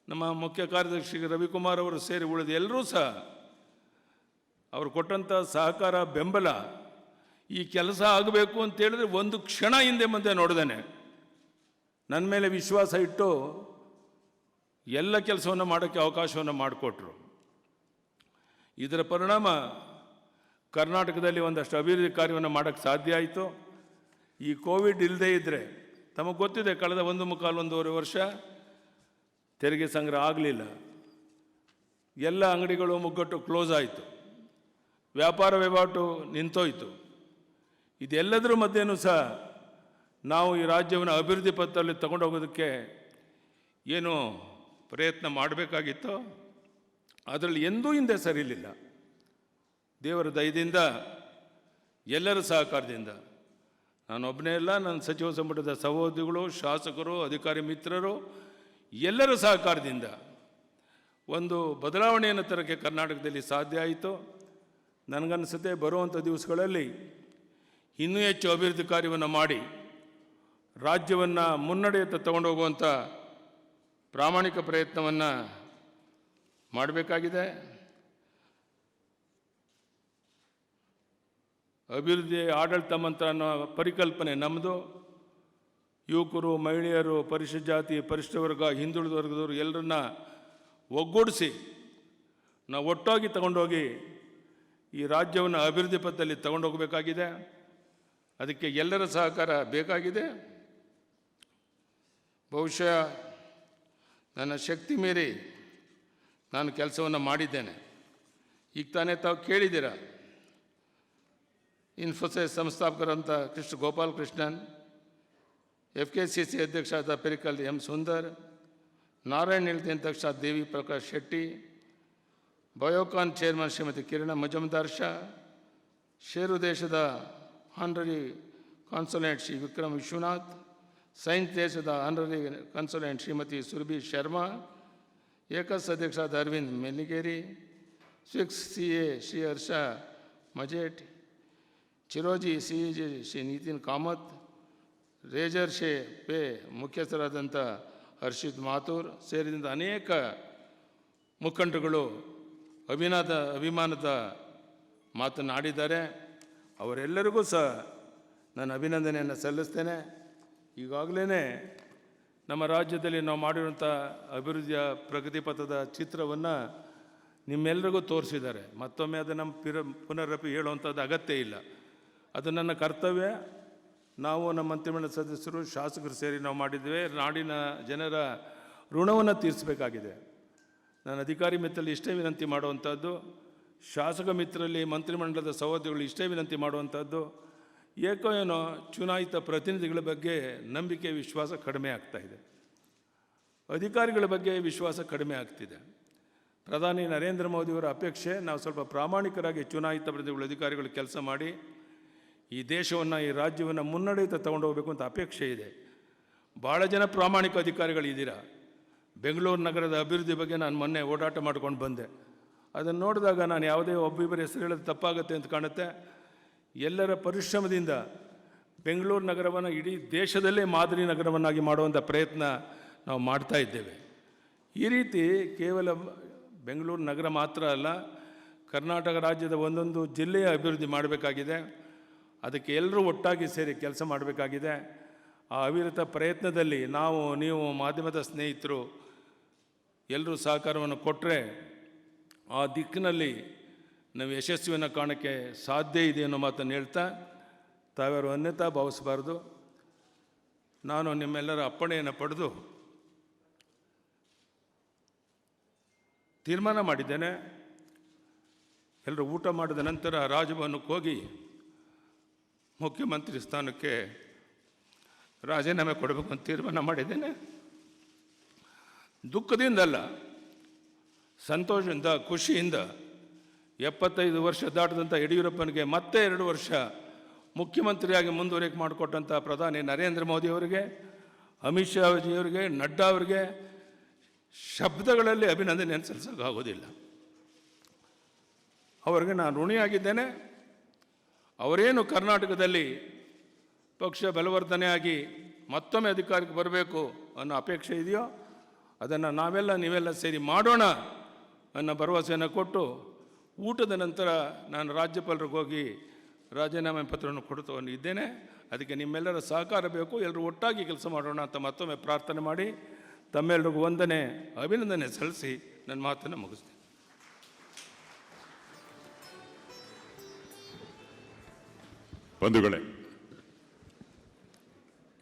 Speaker 24: ನಮ್ಮ ಮುಖ್ಯ ಕಾರ್ಯದರ್ಶಿ ರವಿಕುಮಾರ್ ಅವರು ಸೇರಿ ಉಳಿದ ಎಲ್ಲರೂ ಸಹ ಅವರು ಕೊಟ್ಟಂಥ ಸಹಕಾರ, ಬೆಂಬಲ, ಈ ಕೆಲಸ ಆಗಬೇಕು ಅಂತೇಳಿದ್ರೆ ಒಂದು ಕ್ಷಣ ಹಿಂದೆ ಮುಂದೆ ನೋಡ್ದೇನೆ ನನ್ನ ಮೇಲೆ ವಿಶ್ವಾಸ ಇಟ್ಟು ಎಲ್ಲ ಕೆಲಸವನ್ನು ಮಾಡೋಕ್ಕೆ ಅವಕಾಶವನ್ನು ಮಾಡಿಕೊಟ್ರು. ಇದರ ಪರಿಣಾಮ ಕರ್ನಾಟಕದಲ್ಲಿ ಒಂದಷ್ಟು ಅಭಿವೃದ್ಧಿ ಕಾರ್ಯವನ್ನು ಮಾಡೋಕ್ಕೆ ಸಾಧ್ಯ ಆಯಿತು. ಈ ಕೋವಿಡ್ ಇಲ್ಲದೇ ಇದ್ದರೆ ತಮಗೆ ಗೊತ್ತಿದೆ, ಕಳೆದ 1.25 ವರ್ಷ ತೆರಿಗೆ ಸಂಗ್ರಹ ಆಗಲಿಲ್ಲ. ಎಲ್ಲ ಅಂಗಡಿಗಳು ಮುಗ್ಗಟ್ಟು ಕ್ಲೋಸ್ ಆಯಿತು, ವ್ಯಾಪಾರ ವಹಿವಾಟು ನಿಂತೋಯ್ತು. ಇದೆಲ್ಲದರ ಮಧ್ಯೆಯೂ ಸಹ ನಾವು ಈ ರಾಜ್ಯವನ್ನು ಅಭಿವೃದ್ಧಿ ಪಥದಲ್ಲಿ ತಗೊಂಡು ಹೋಗೋದಕ್ಕೆ ಏನು ಪ್ರಯತ್ನ ಮಾಡಬೇಕಾಗಿತ್ತೋ ಅದರಲ್ಲಿ ಎಂದೂ ಹಿಂದೆ ಸರಿಲಿಲ್ಲ. ದೇವರ ದಯದಿಂದ, ಎಲ್ಲರ ಸಹಕಾರದಿಂದ, ನಾನೊಬ್ಬನೇ ಅಲ್ಲ, ನನ್ನ ಸಚಿವ ಸಂಪುಟದ ಸಹೋದ್ಯೋಗಿಗಳು, ಶಾಸಕರು, ಅಧಿಕಾರಿ ಮಿತ್ರರು ಎಲ್ಲರ ಸಹಕಾರದಿಂದ ಒಂದು ಬದಲಾವಣೆಯನ್ನು ತರೋಕ್ಕೆ ಕರ್ನಾಟಕದಲ್ಲಿ ಸಾಧ್ಯ ಆಯಿತು. ನನಗನ್ನಿಸುತ್ತೆ ಬರುವಂಥ ದಿವಸಗಳಲ್ಲಿ ಇನ್ನೂ ಹೆಚ್ಚು ಅಭಿವೃದ್ಧಿ ಕಾರ್ಯವನ್ನು ಮಾಡಿ ರಾಜ್ಯವನ್ನು ಮುನ್ನಡೆಯತ್ತ ತಗೊಂಡು ಹೋಗುವಂಥ ಪ್ರಾಮಾಣಿಕ ಪ್ರಯತ್ನವನ್ನು ಮಾಡಬೇಕಾಗಿದೆ. ಅಭಿವೃದ್ಧಿ ಆಡಳಿತ ಮಂತ್ರ ಅನ್ನೋ ಪರಿಕಲ್ಪನೆ ನಮ್ಮದು. ಯುವಕರು, ಮಹಿಳೆಯರು, ಪರಿಶಿಷ್ಟ ಜಾತಿ, ಪರಿಶಿಷ್ಟ ವರ್ಗ, ಹಿಂದುಳಿದ ವರ್ಗದವರು ಎಲ್ಲರನ್ನ ಒಗ್ಗೂಡಿಸಿ ನಾವು ಒಟ್ಟಾಗಿ ತಗೊಂಡೋಗಿ ಈ ರಾಜ್ಯವನ್ನು ಅಭಿವೃದ್ಧಿ ಪಥದಲ್ಲಿ ತಗೊಂಡೋಗಬೇಕಾಗಿದೆ. ಅದಕ್ಕೆ ಎಲ್ಲರ ಸಹಕಾರ ಬೇಕಾಗಿದೆ. ಬಹುಶಃ ನನ್ನ ಶಕ್ತಿ ಮೀರಿ ನಾನು ಕೆಲಸವನ್ನು ಮಾಡಿದ್ದೇನೆ. ಈಗ ತಾನೇ ತಾವು ಕೇಳಿದ್ದೀರ, ಇನ್ಫೋಸಿಸ್ ಸಂಸ್ಥಾಪಕರಂಥ ಗೋಪಾಲ್ ಕೃಷ್ಣನ್, FKCC ಅಧ್ಯಕ್ಷರಾದ ಪೆರಿಕಲ್ M. ಸುಂದರ್, ನಾರಾಯಣ್ ಹೆಲ್ತ್ ಅಧ್ಯಕ್ಷ ದೇವಿ ಪ್ರಕಾಶ್ ಶೆಟ್ಟಿ, ಬಯೋಕಾನ್ ಚೇರ್ಮನ್ ಶ್ರೀಮತಿ ಕಿರಣ ಮಜುಮ್ದಾರ್ ಶಾ, ಷೇರು ದೇಶದ honorary consulate Shri Vikram Vishwanath, science ದೇಶದ ಆನರರಿ ಕಾನ್ಸುಲೇಟ್ ಶ್ರೀಮತಿ ಸುರಭಿ ಶರ್ಮಾ, ಏಕಸ್ ಅಧ್ಯಕ್ಷರಾದ ಅರವಿಂದ್ ಮೆಲಿಗೇರಿ, ಸ್ವಿಕ್ಸ್ CA ಶ್ರೀ ಹರ್ಷ ಮಜೇಟ್, ಚಿರೋಜಿ CEG ಶ್ರೀ ನಿತಿನ್ ಕಾಮತ್, ರೇಜರ್ ಶೇ ಪೇ ಮುಖ್ಯಸ್ಥರಾದಂಥ ಹರ್ಷಿತ್ ಮಾಥೂರ್ ಸೇರಿದಂಥ ಅನೇಕ ಮುಖಂಡರುಗಳು ಅಭಿಮಾನದ ಮಾತನಾಡಿದ್ದಾರೆ. ಅವರೆಲ್ಲರಿಗೂ ಸಹ ನಾನು ಅಭಿನಂದನೆಯನ್ನು ಸಲ್ಲಿಸ್ತೇನೆ. ಈಗಾಗಲೇ ನಮ್ಮ ರಾಜ್ಯದಲ್ಲಿ ನಾವು ಮಾಡಿರುವಂಥ ಅಭಿವೃದ್ಧಿಯ ಪ್ರಗತಿ ಪಥದ ಚಿತ್ರವನ್ನು ನಿಮ್ಮೆಲ್ಲರಿಗೂ ತೋರಿಸಿದ್ದಾರೆ. ಮತ್ತೊಮ್ಮೆ ಅದನ್ನು ಪುನರಪಿ ಹೇಳುವಂಥದ್ದು ಅಗತ್ಯ ಇಲ್ಲ. ಅದು ನನ್ನ ಕರ್ತವ್ಯ. ನಾವು ನಮ್ಮ ಮಂತ್ರಿಮಂಡಲ ಸದಸ್ಯರು, ಶಾಸಕರು ಸೇರಿ ನಾವು ಮಾಡಿದ್ದೇವೆ. ನಾಡಿನ ಜನರ ಋಣವನ್ನು ತೀರಿಸಬೇಕಾಗಿದೆ. ನಾನು ಅಧಿಕಾರಿ ಮಿತ್ರರಲ್ಲಿ ಇಷ್ಟೇ ವಿನಂತಿ ಮಾಡುವಂಥದ್ದು, ಶಾಸಕ ಮಿತ್ರರಲ್ಲಿ ಮಂತ್ರಿಮಂಡಲದ ಸಹೋದ್ಯೋಗಿಗಳು ಇಷ್ಟೇ ವಿನಂತಿ ಮಾಡುವಂಥದ್ದು, ಏಕೋ ಏನೋ ಚುನಾಯಿತ ಪ್ರತಿನಿಧಿಗಳ ಬಗ್ಗೆ ನಂಬಿಕೆ, ವಿಶ್ವಾಸ ಕಡಿಮೆ ಆಗ್ತಾಯಿದೆ. ಅಧಿಕಾರಿಗಳ ಬಗ್ಗೆ ವಿಶ್ವಾಸ ಕಡಿಮೆ ಆಗ್ತಿದೆ. ಪ್ರಧಾನಿ ನರೇಂದ್ರ ಮೋದಿಯವರ ಅಪೇಕ್ಷೆ ನಾವು ಸ್ವಲ್ಪ ಪ್ರಾಮಾಣಿಕರಾಗಿ ಚುನಾಯಿತ ಪ್ರತಿನಿಧಿಗಳು, ಅಧಿಕಾರಿಗಳು ಕೆಲಸ ಮಾಡಿ ಈ ದೇಶವನ್ನು, ಈ ರಾಜ್ಯವನ್ನು ಮುನ್ನಡೆಯುತ್ತಾ ತಗೊಂಡು ಹೋಗಬೇಕು ಅಂತ ಅಪೇಕ್ಷೆ ಇದೆ. ಭಾಳ ಜನ ಪ್ರಾಮಾಣಿಕ ಅಧಿಕಾರಿಗಳಿದ್ದೀರಾ. ಬೆಂಗಳೂರು ನಗರದ ಅಭಿವೃದ್ಧಿ ಬಗ್ಗೆ ನಾನು ಮೊನ್ನೆ ಓಡಾಟ ಮಾಡ್ಕೊಂಡು ಬಂದೆ. ಅದನ್ನು ನೋಡಿದಾಗ ನಾನು ಯಾವುದೇ ಒಬ್ಬಿಬ್ಬರ ಹೆಸರು ಹೇಳೋದು ತಪ್ಪಾಗುತ್ತೆ ಅಂತ ಕಾಣುತ್ತೆ. ಎಲ್ಲರ ಪರಿಶ್ರಮದಿಂದ ಬೆಂಗಳೂರು ನಗರವನ್ನು ಇಡೀ ದೇಶದಲ್ಲೇ ಮಾದರಿ ನಗರವನ್ನಾಗಿ ಮಾಡುವಂಥ ಪ್ರಯತ್ನ ನಾವು ಮಾಡ್ತಾ ಇದ್ದೇವೆ. ಈ ರೀತಿ ಕೇವಲ ಬೆಂಗಳೂರು ನಗರ ಮಾತ್ರ ಅಲ್ಲ, ಕರ್ನಾಟಕ ರಾಜ್ಯದ ಒಂದೊಂದು ಜಿಲ್ಲೆಯ ಅಭಿವೃದ್ಧಿ ಮಾಡಬೇಕಾಗಿದೆ. ಅದಕ್ಕೆ ಎಲ್ಲರೂ ಒಟ್ಟಾಗಿ ಸೇರಿ ಕೆಲಸ ಮಾಡಬೇಕಾಗಿದೆ. ಆ ಅವಿರತ ಪ್ರಯತ್ನದಲ್ಲಿ ನಾವು ನೀವು ಮಾಧ್ಯಮದ ಸ್ನೇಹಿತರು ಎಲ್ಲರೂ ಸಹಕಾರವನ್ನು ಕೊಟ್ಟರೆ ಆ ದಿಕ್ಕಿನಲ್ಲಿ ನಾವು ಯಶಸ್ವಿಯನ್ನು ಕಾಣೋಕ್ಕೆ ಸಾಧ್ಯ ಇದೆ ಅನ್ನೋ ಮಾತನ್ನು ಹೇಳ್ತಾ ತಾವ್ಯಾರು ಅನ್ಯತಾ ಭಾವಿಸಬಾರ್ದು. ನಾನು ನಿಮ್ಮೆಲ್ಲರ ಅಪ್ಪಣೆಯನ್ನು ಪಡೆದು ತೀರ್ಮಾನ ಮಾಡಿದ್ದೇನೆ. ಎಲ್ಲರೂ ಊಟ ಮಾಡಿದ ನಂತರ ರಾಜಭವನಕ್ಕೆ ಹೋಗಿ ಮುಖ್ಯಮಂತ್ರಿ ಸ್ಥಾನಕ್ಕೆ ರಾಜೀನಾಮೆ ಕೊಡಬೇಕು ಅಂತ ತೀರ್ಮಾನ ಮಾಡಿದ್ದೇನೆ. ದುಃಖದಿಂದಲ್ಲ, ಸಂತೋಷದಿಂದ, ಖುಷಿಯಿಂದ 75 ವರ್ಷ ದಾಟದಂಥ ಯಡಿಯೂರಪ್ಪನಿಗೆ ಮತ್ತೆ 2 ವರ್ಷ ಮುಖ್ಯಮಂತ್ರಿಯಾಗಿ ಮುಂದುವರಿಕೆ ಮಾಡಿಕೊಟ್ಟಂಥ ಪ್ರಧಾನಿ ನರೇಂದ್ರ ಮೋದಿಯವರಿಗೆ, ಅಮಿತ್ ಶಾ ಜಿಯವರಿಗೆ, ನಡ್ಡಾ ಅವರಿಗೆ ಶಬ್ದಗಳಲ್ಲಿ ಅಭಿನಂದನೆ ಸಲ್ಲಿಸೋಕ್ಕಾಗೋದಿಲ್ಲ. ಅವರಿಗೆ ನಾನು ಋಣಿಯಾಗಿದ್ದೇನೆ. ಅವರೇನು ಕರ್ನಾಟಕದಲ್ಲಿ ಪಕ್ಷ ಬಲವರ್ಧನೆಯಾಗಿ ಮತ್ತೊಮ್ಮೆ ಅಧಿಕಾರಕ್ಕೆ ಬರಬೇಕು ಅನ್ನೋ ಅಪೇಕ್ಷೆ ಇದೆಯೋ ಅದನ್ನು ನೀವೆಲ್ಲ ಸೇರಿ ಮಾಡೋಣ ಅನ್ನೋ ಭರವಸೆಯನ್ನು ಕೊಟ್ಟು ಊಟದ ನಂತರ ನಾನು ರಾಜ್ಯಪಾಲರಿಗೆ ಹೋಗಿ ರಾಜೀನಾಮೆ ಪತ್ರವನ್ನು ಕೊಡ್ತಾ ಇದ್ದೇನೆ. ಅದಕ್ಕೆ ನಿಮ್ಮೆಲ್ಲರ ಸಹಕಾರ ಬೇಕು, ಎಲ್ಲರೂ ಒಟ್ಟಾಗಿ ಕೆಲಸ ಮಾಡೋಣ ಅಂತ ಮತ್ತೊಮ್ಮೆ ಪ್ರಾರ್ಥನೆ ಮಾಡಿ ತಮ್ಮೆಲ್ಲರಿಗೂ ವಂದನೆ, ಅಭಿನಂದನೆ ಸಲ್ಲಿಸಿ ನನ್ನ ಮಾತನ್ನು ಮುಗಿಸ್ತೀನಿ.
Speaker 2: ಬಂಧುಗಳೇ,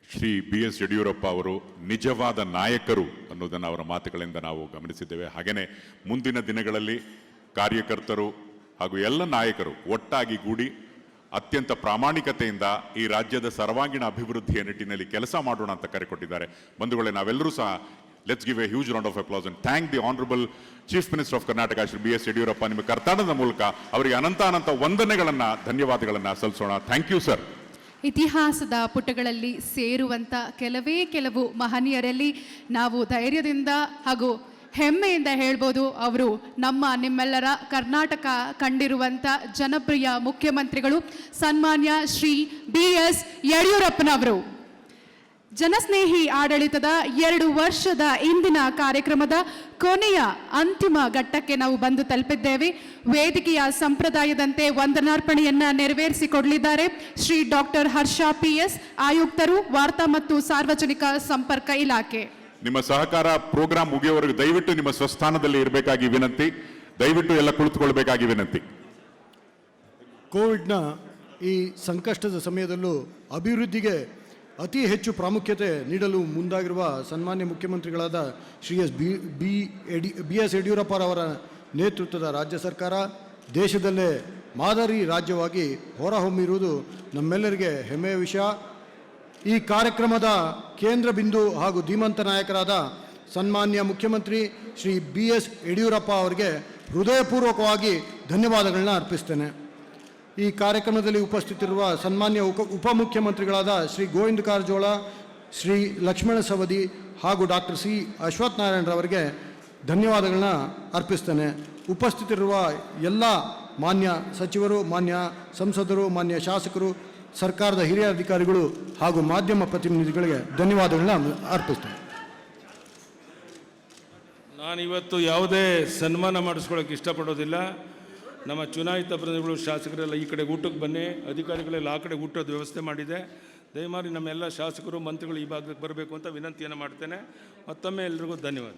Speaker 2: ಶ್ರೀ BS ಯಡಿಯೂರಪ್ಪ ಅವರು ನಿಜವಾದ ನಾಯಕರು ಅನ್ನೋದನ್ನು ಅವರ ಮಾತುಗಳಿಂದ ನಾವು ಗಮನಿಸಿದ್ದೇವೆ. ಹಾಗೆಯೇ ಮುಂದಿನ ದಿನಗಳಲ್ಲಿ ಕಾರ್ಯಕರ್ತರು ಹಾಗೂ ಎಲ್ಲ ನಾಯಕರು ಒಟ್ಟಾಗಿ ಗೂಡಿ ಅತ್ಯಂತ ಪ್ರಾಮಾಣಿಕತೆಯಿಂದ ಈ ರಾಜ್ಯದ ಸರ್ವಾಂಗೀಣ ಅಭಿವೃದ್ಧಿಯ ನಿಟ್ಟಿನಲ್ಲಿ ಕೆಲಸ ಮಾಡೋಣ ಅಂತ ಕರೆ ಕೊಟ್ಟಿದ್ದಾರೆ. ಬಂಧುಗಳೇ, ನಾವೆಲ್ಲರೂ ಸಹ let's give A huge round of applause and thank the honourable chief minister of Karnataka Shri BS Yediyurappa. ನಿಮ್ಮ ಕರ್ತವ್ಯದ ಮೂಲಕ ಅವರಿಗೆ ಅನಂತ ವಂದನೆಗಳನ್ನು, ಧನ್ಯವಾದಗಳನ್ನು ಸಲ್ಲಿಸೋಣ. Thank you sir.
Speaker 23: ಇತಿಹಾಸದ ಪುಟಗಳಲ್ಲಿ ಸೇರುವಂಥ ಕೆಲವು ಮಹನೀಯರಲ್ಲಿ ನಾವು ಧೈರ್ಯದಿಂದ ಹಾಗೂ ಹೆಮ್ಮೆಯಿಂದ ಹೇಳ್ಬೋದು, ಅವರು ನಿಮ್ಮೆಲ್ಲರ ಕರ್ನಾಟಕ ಕಂಡಿರುವಂಥ ಜನಪ್ರಿಯ ಮುಖ್ಯಮಂತ್ರಿಗಳು ಸನ್ಮಾನ್ಯ ಶ್ರೀ BS ಯಡಿಯೂರಪ್ಪನವರು. ಜನಸ್ನೇಹಿ ಆಡಳಿತದ 2 ವರ್ಷದ ಇಂದಿನ ಕಾರ್ಯಕ್ರಮದ ಕೊನೆಯ ಅಂತಿಮ ಘಟ್ಟಕ್ಕೆ ನಾವು ಬಂದು ತಲುಪಿದ್ದೇವೆ. ವೇದಿಕೆಯ ಸಂಪ್ರದಾಯದಂತೆ ವಂದನಾರ್ಪಣೆಯನ್ನ ನೆರವೇರಿಸಿಕೊಡಲಿದ್ದಾರೆ ಶ್ರೀ ಡಾಕ್ಟರ್ ಹರ್ಷ PS, ಆಯುಕ್ತರು, ವಾರ್ತಾ ಮತ್ತು ಸಾರ್ವಜನಿಕ ಸಂಪರ್ಕ ಇಲಾಖೆ.
Speaker 2: ನಿಮ್ಮ ಸಹಕಾರ ಪ್ರೋಗ್ರಾಂ ಮುಗಿಯುವವರೆಗೂ ದಯವಿಟ್ಟು ನಿಮ್ಮ ಸ್ವಸ್ಥಾನದಲ್ಲಿ ಇರಬೇಕಾಗಿ ವಿನಂತಿ. ದಯವಿಟ್ಟು ಎಲ್ಲ ಕುಳಿತುಕೊಳ್ಬೇಕಾಗಿ ವಿನಂತಿ.
Speaker 3: ಕೋವಿಡ್ನ ಈ ಸಂಕಷ್ಟದ ಸಮಯದಲ್ಲೂ ಅಭಿವೃದ್ಧಿಗೆ ಅತಿ ಹೆಚ್ಚು ಪ್ರಾಮುಖ್ಯತೆ ನೀಡಲು ಮುಂದಾಗಿರುವ ಸನ್ಮಾನ್ಯ ಮುಖ್ಯಮಂತ್ರಿಗಳಾದ ಶ್ರೀ BS ಯಡಿಯೂರಪ್ಪರವರ ನೇತೃತ್ವದ ರಾಜ್ಯ ಸರ್ಕಾರ ದೇಶದಲ್ಲೇ ಮಾದರಿ ರಾಜ್ಯವಾಗಿ ಹೊರಹೊಮ್ಮಿರುವುದು ನಮ್ಮೆಲ್ಲರಿಗೆ ಹೆಮ್ಮೆಯ ವಿಷಯ. ಈ ಕಾರ್ಯಕ್ರಮದ ಕೇಂದ್ರ ಬಿಂದು ಹಾಗೂ ಧೀಮಂತ ನಾಯಕರಾದ ಸನ್ಮಾನ್ಯ ಮುಖ್ಯಮಂತ್ರಿ ಶ್ರೀ BS ಯಡಿಯೂರಪ್ಪ ಅವರಿಗೆ ಹೃದಯಪೂರ್ವಕವಾಗಿ ಧನ್ಯವಾದಗಳನ್ನ ಅರ್ಪಿಸ್ತೇನೆ. ಈ ಕಾರ್ಯಕ್ರಮದಲ್ಲಿ ಉಪಸ್ಥಿತರಿರುವ ಸನ್ಮಾನ್ಯ ಉಪಮುಖ್ಯಮಂತ್ರಿಗಳಾದ ಶ್ರೀ ಗೋವಿಂದ ಕಾರಜೋಳ, ಶ್ರೀ ಲಕ್ಷ್ಮಣ ಸವದಿ ಹಾಗೂ ಡಾಕ್ಟರ್ C ಅಶ್ವಥ್ ನಾರಾಯಣರವರಿಗೆ ಧನ್ಯವಾದಗಳನ್ನ ಅರ್ಪಿಸ್ತೇನೆ. ಉಪಸ್ಥಿತರಿರುವ ಎಲ್ಲ ಮಾನ್ಯ ಸಚಿವರು, ಮಾನ್ಯ ಸಂಸದರು, ಮಾನ್ಯ ಶಾಸಕರು, ಸರ್ಕಾರದ ಹಿರಿಯ ಅಧಿಕಾರಿಗಳು ಹಾಗೂ ಮಾಧ್ಯಮ ಪ್ರತಿನಿಧಿಗಳಿಗೆ ಧನ್ಯವಾದಗಳನ್ನ ಅರ್ಪಿಸ್ತೇನೆ.
Speaker 24: ನಾನಿವತ್ತು ಯಾವುದೇ ಸನ್ಮಾನ ಮಾಡಿಸ್ಕೊಳ್ಳೋಕೆ ಇಷ್ಟಪಡೋದಿಲ್ಲ. ನಮ್ಮ ಚುನಾಯಿತ ಪ್ರತಿನಿಧಿಗಳು, ಶಾಸಕರೆಲ್ಲ ಈ ಕಡೆ ಊಟಕ್ಕೆ ಬನ್ನಿ, ಅಧಿಕಾರಿಗಳೆಲ್ಲ ಆ ಕಡೆ ಊಟದ ವ್ಯವಸ್ಥೆ ಮಾಡಿದೆ. ದಯಮಾಡಿ ನಮ್ಮೆಲ್ಲ ಶಾಸಕರು, ಮಂತ್ರಿಗಳು ಈ ಭಾಗಕ್ಕೆ ಬರಬೇಕು ಅಂತ ವಿನಂತಿಯನ್ನು ಮಾಡ್ತೇನೆ. ಮತ್ತೊಮ್ಮೆ ಎಲ್ರಿಗೂ ಧನ್ಯವಾದ.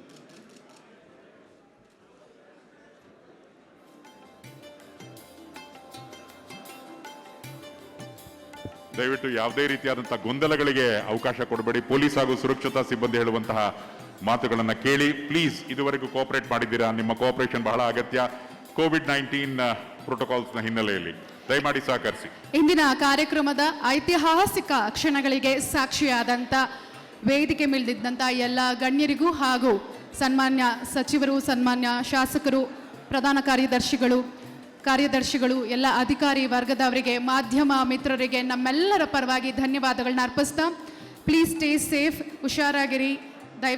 Speaker 2: ದಯವಿಟ್ಟು ಯಾವುದೇ ರೀತಿಯಾದಂಥ ಗೊಂದಲಗಳಿಗೆ ಅವಕಾಶ ಕೊಡಬೇಡಿ. ಪೊಲೀಸ್ ಹಾಗೂ ಸುರಕ್ಷತಾ ಸಿಬ್ಬಂದಿ ಹೇಳುವಂತಹ ಮಾತುಗಳನ್ನು ಕೇಳಿ ಪ್ಲೀಸ್. ಇದುವರೆಗೂ ಕೋಆಪರೇಟ್ ಮಾಡಿದ್ದೀರಾ, ನಿಮ್ಮ ಕೋಆಪರೇಷನ್ ಬಹಳ ಅಗತ್ಯ. ಕೋವಿಡ್-19 ಪ್ರೋಟೋಕಾಲ್ಸ್ನ ಹಿನ್ನೆಲೆಯಲ್ಲಿ ದಯಮಾಡಿ ಸಹಕರಿಸಿ.
Speaker 23: ಇಂದಿನ ಕಾರ್ಯಕ್ರಮದ ಐತಿಹಾಸಿಕ ಕ್ಷಣಗಳಿಗೆ ಸಾಕ್ಷಿಯಾದಂಥ ವೇದಿಕೆ ಮೇಲಿದ್ದಂಥ ಎಲ್ಲ ಗಣ್ಯರಿಗೂ ಹಾಗೂ ಸನ್ಮಾನ್ಯ ಸಚಿವರು, ಸನ್ಮಾನ್ಯ ಶಾಸಕರು, ಪ್ರಧಾನ ಕಾರ್ಯದರ್ಶಿಗಳು, ಎಲ್ಲ ಅಧಿಕಾರಿ ವರ್ಗದವರಿಗೆ, ಮಾಧ್ಯಮ ಮಿತ್ರರಿಗೆ ನಮ್ಮೆಲ್ಲರ ಪರವಾಗಿ ಧನ್ಯವಾದಗಳನ್ನ ಅರ್ಪಿಸ್ತಾ, ಪ್ಲೀಸ್ ಸ್ಟೇ ಸೇಫ್, ಹುಷಾರಾಗಿರಿ.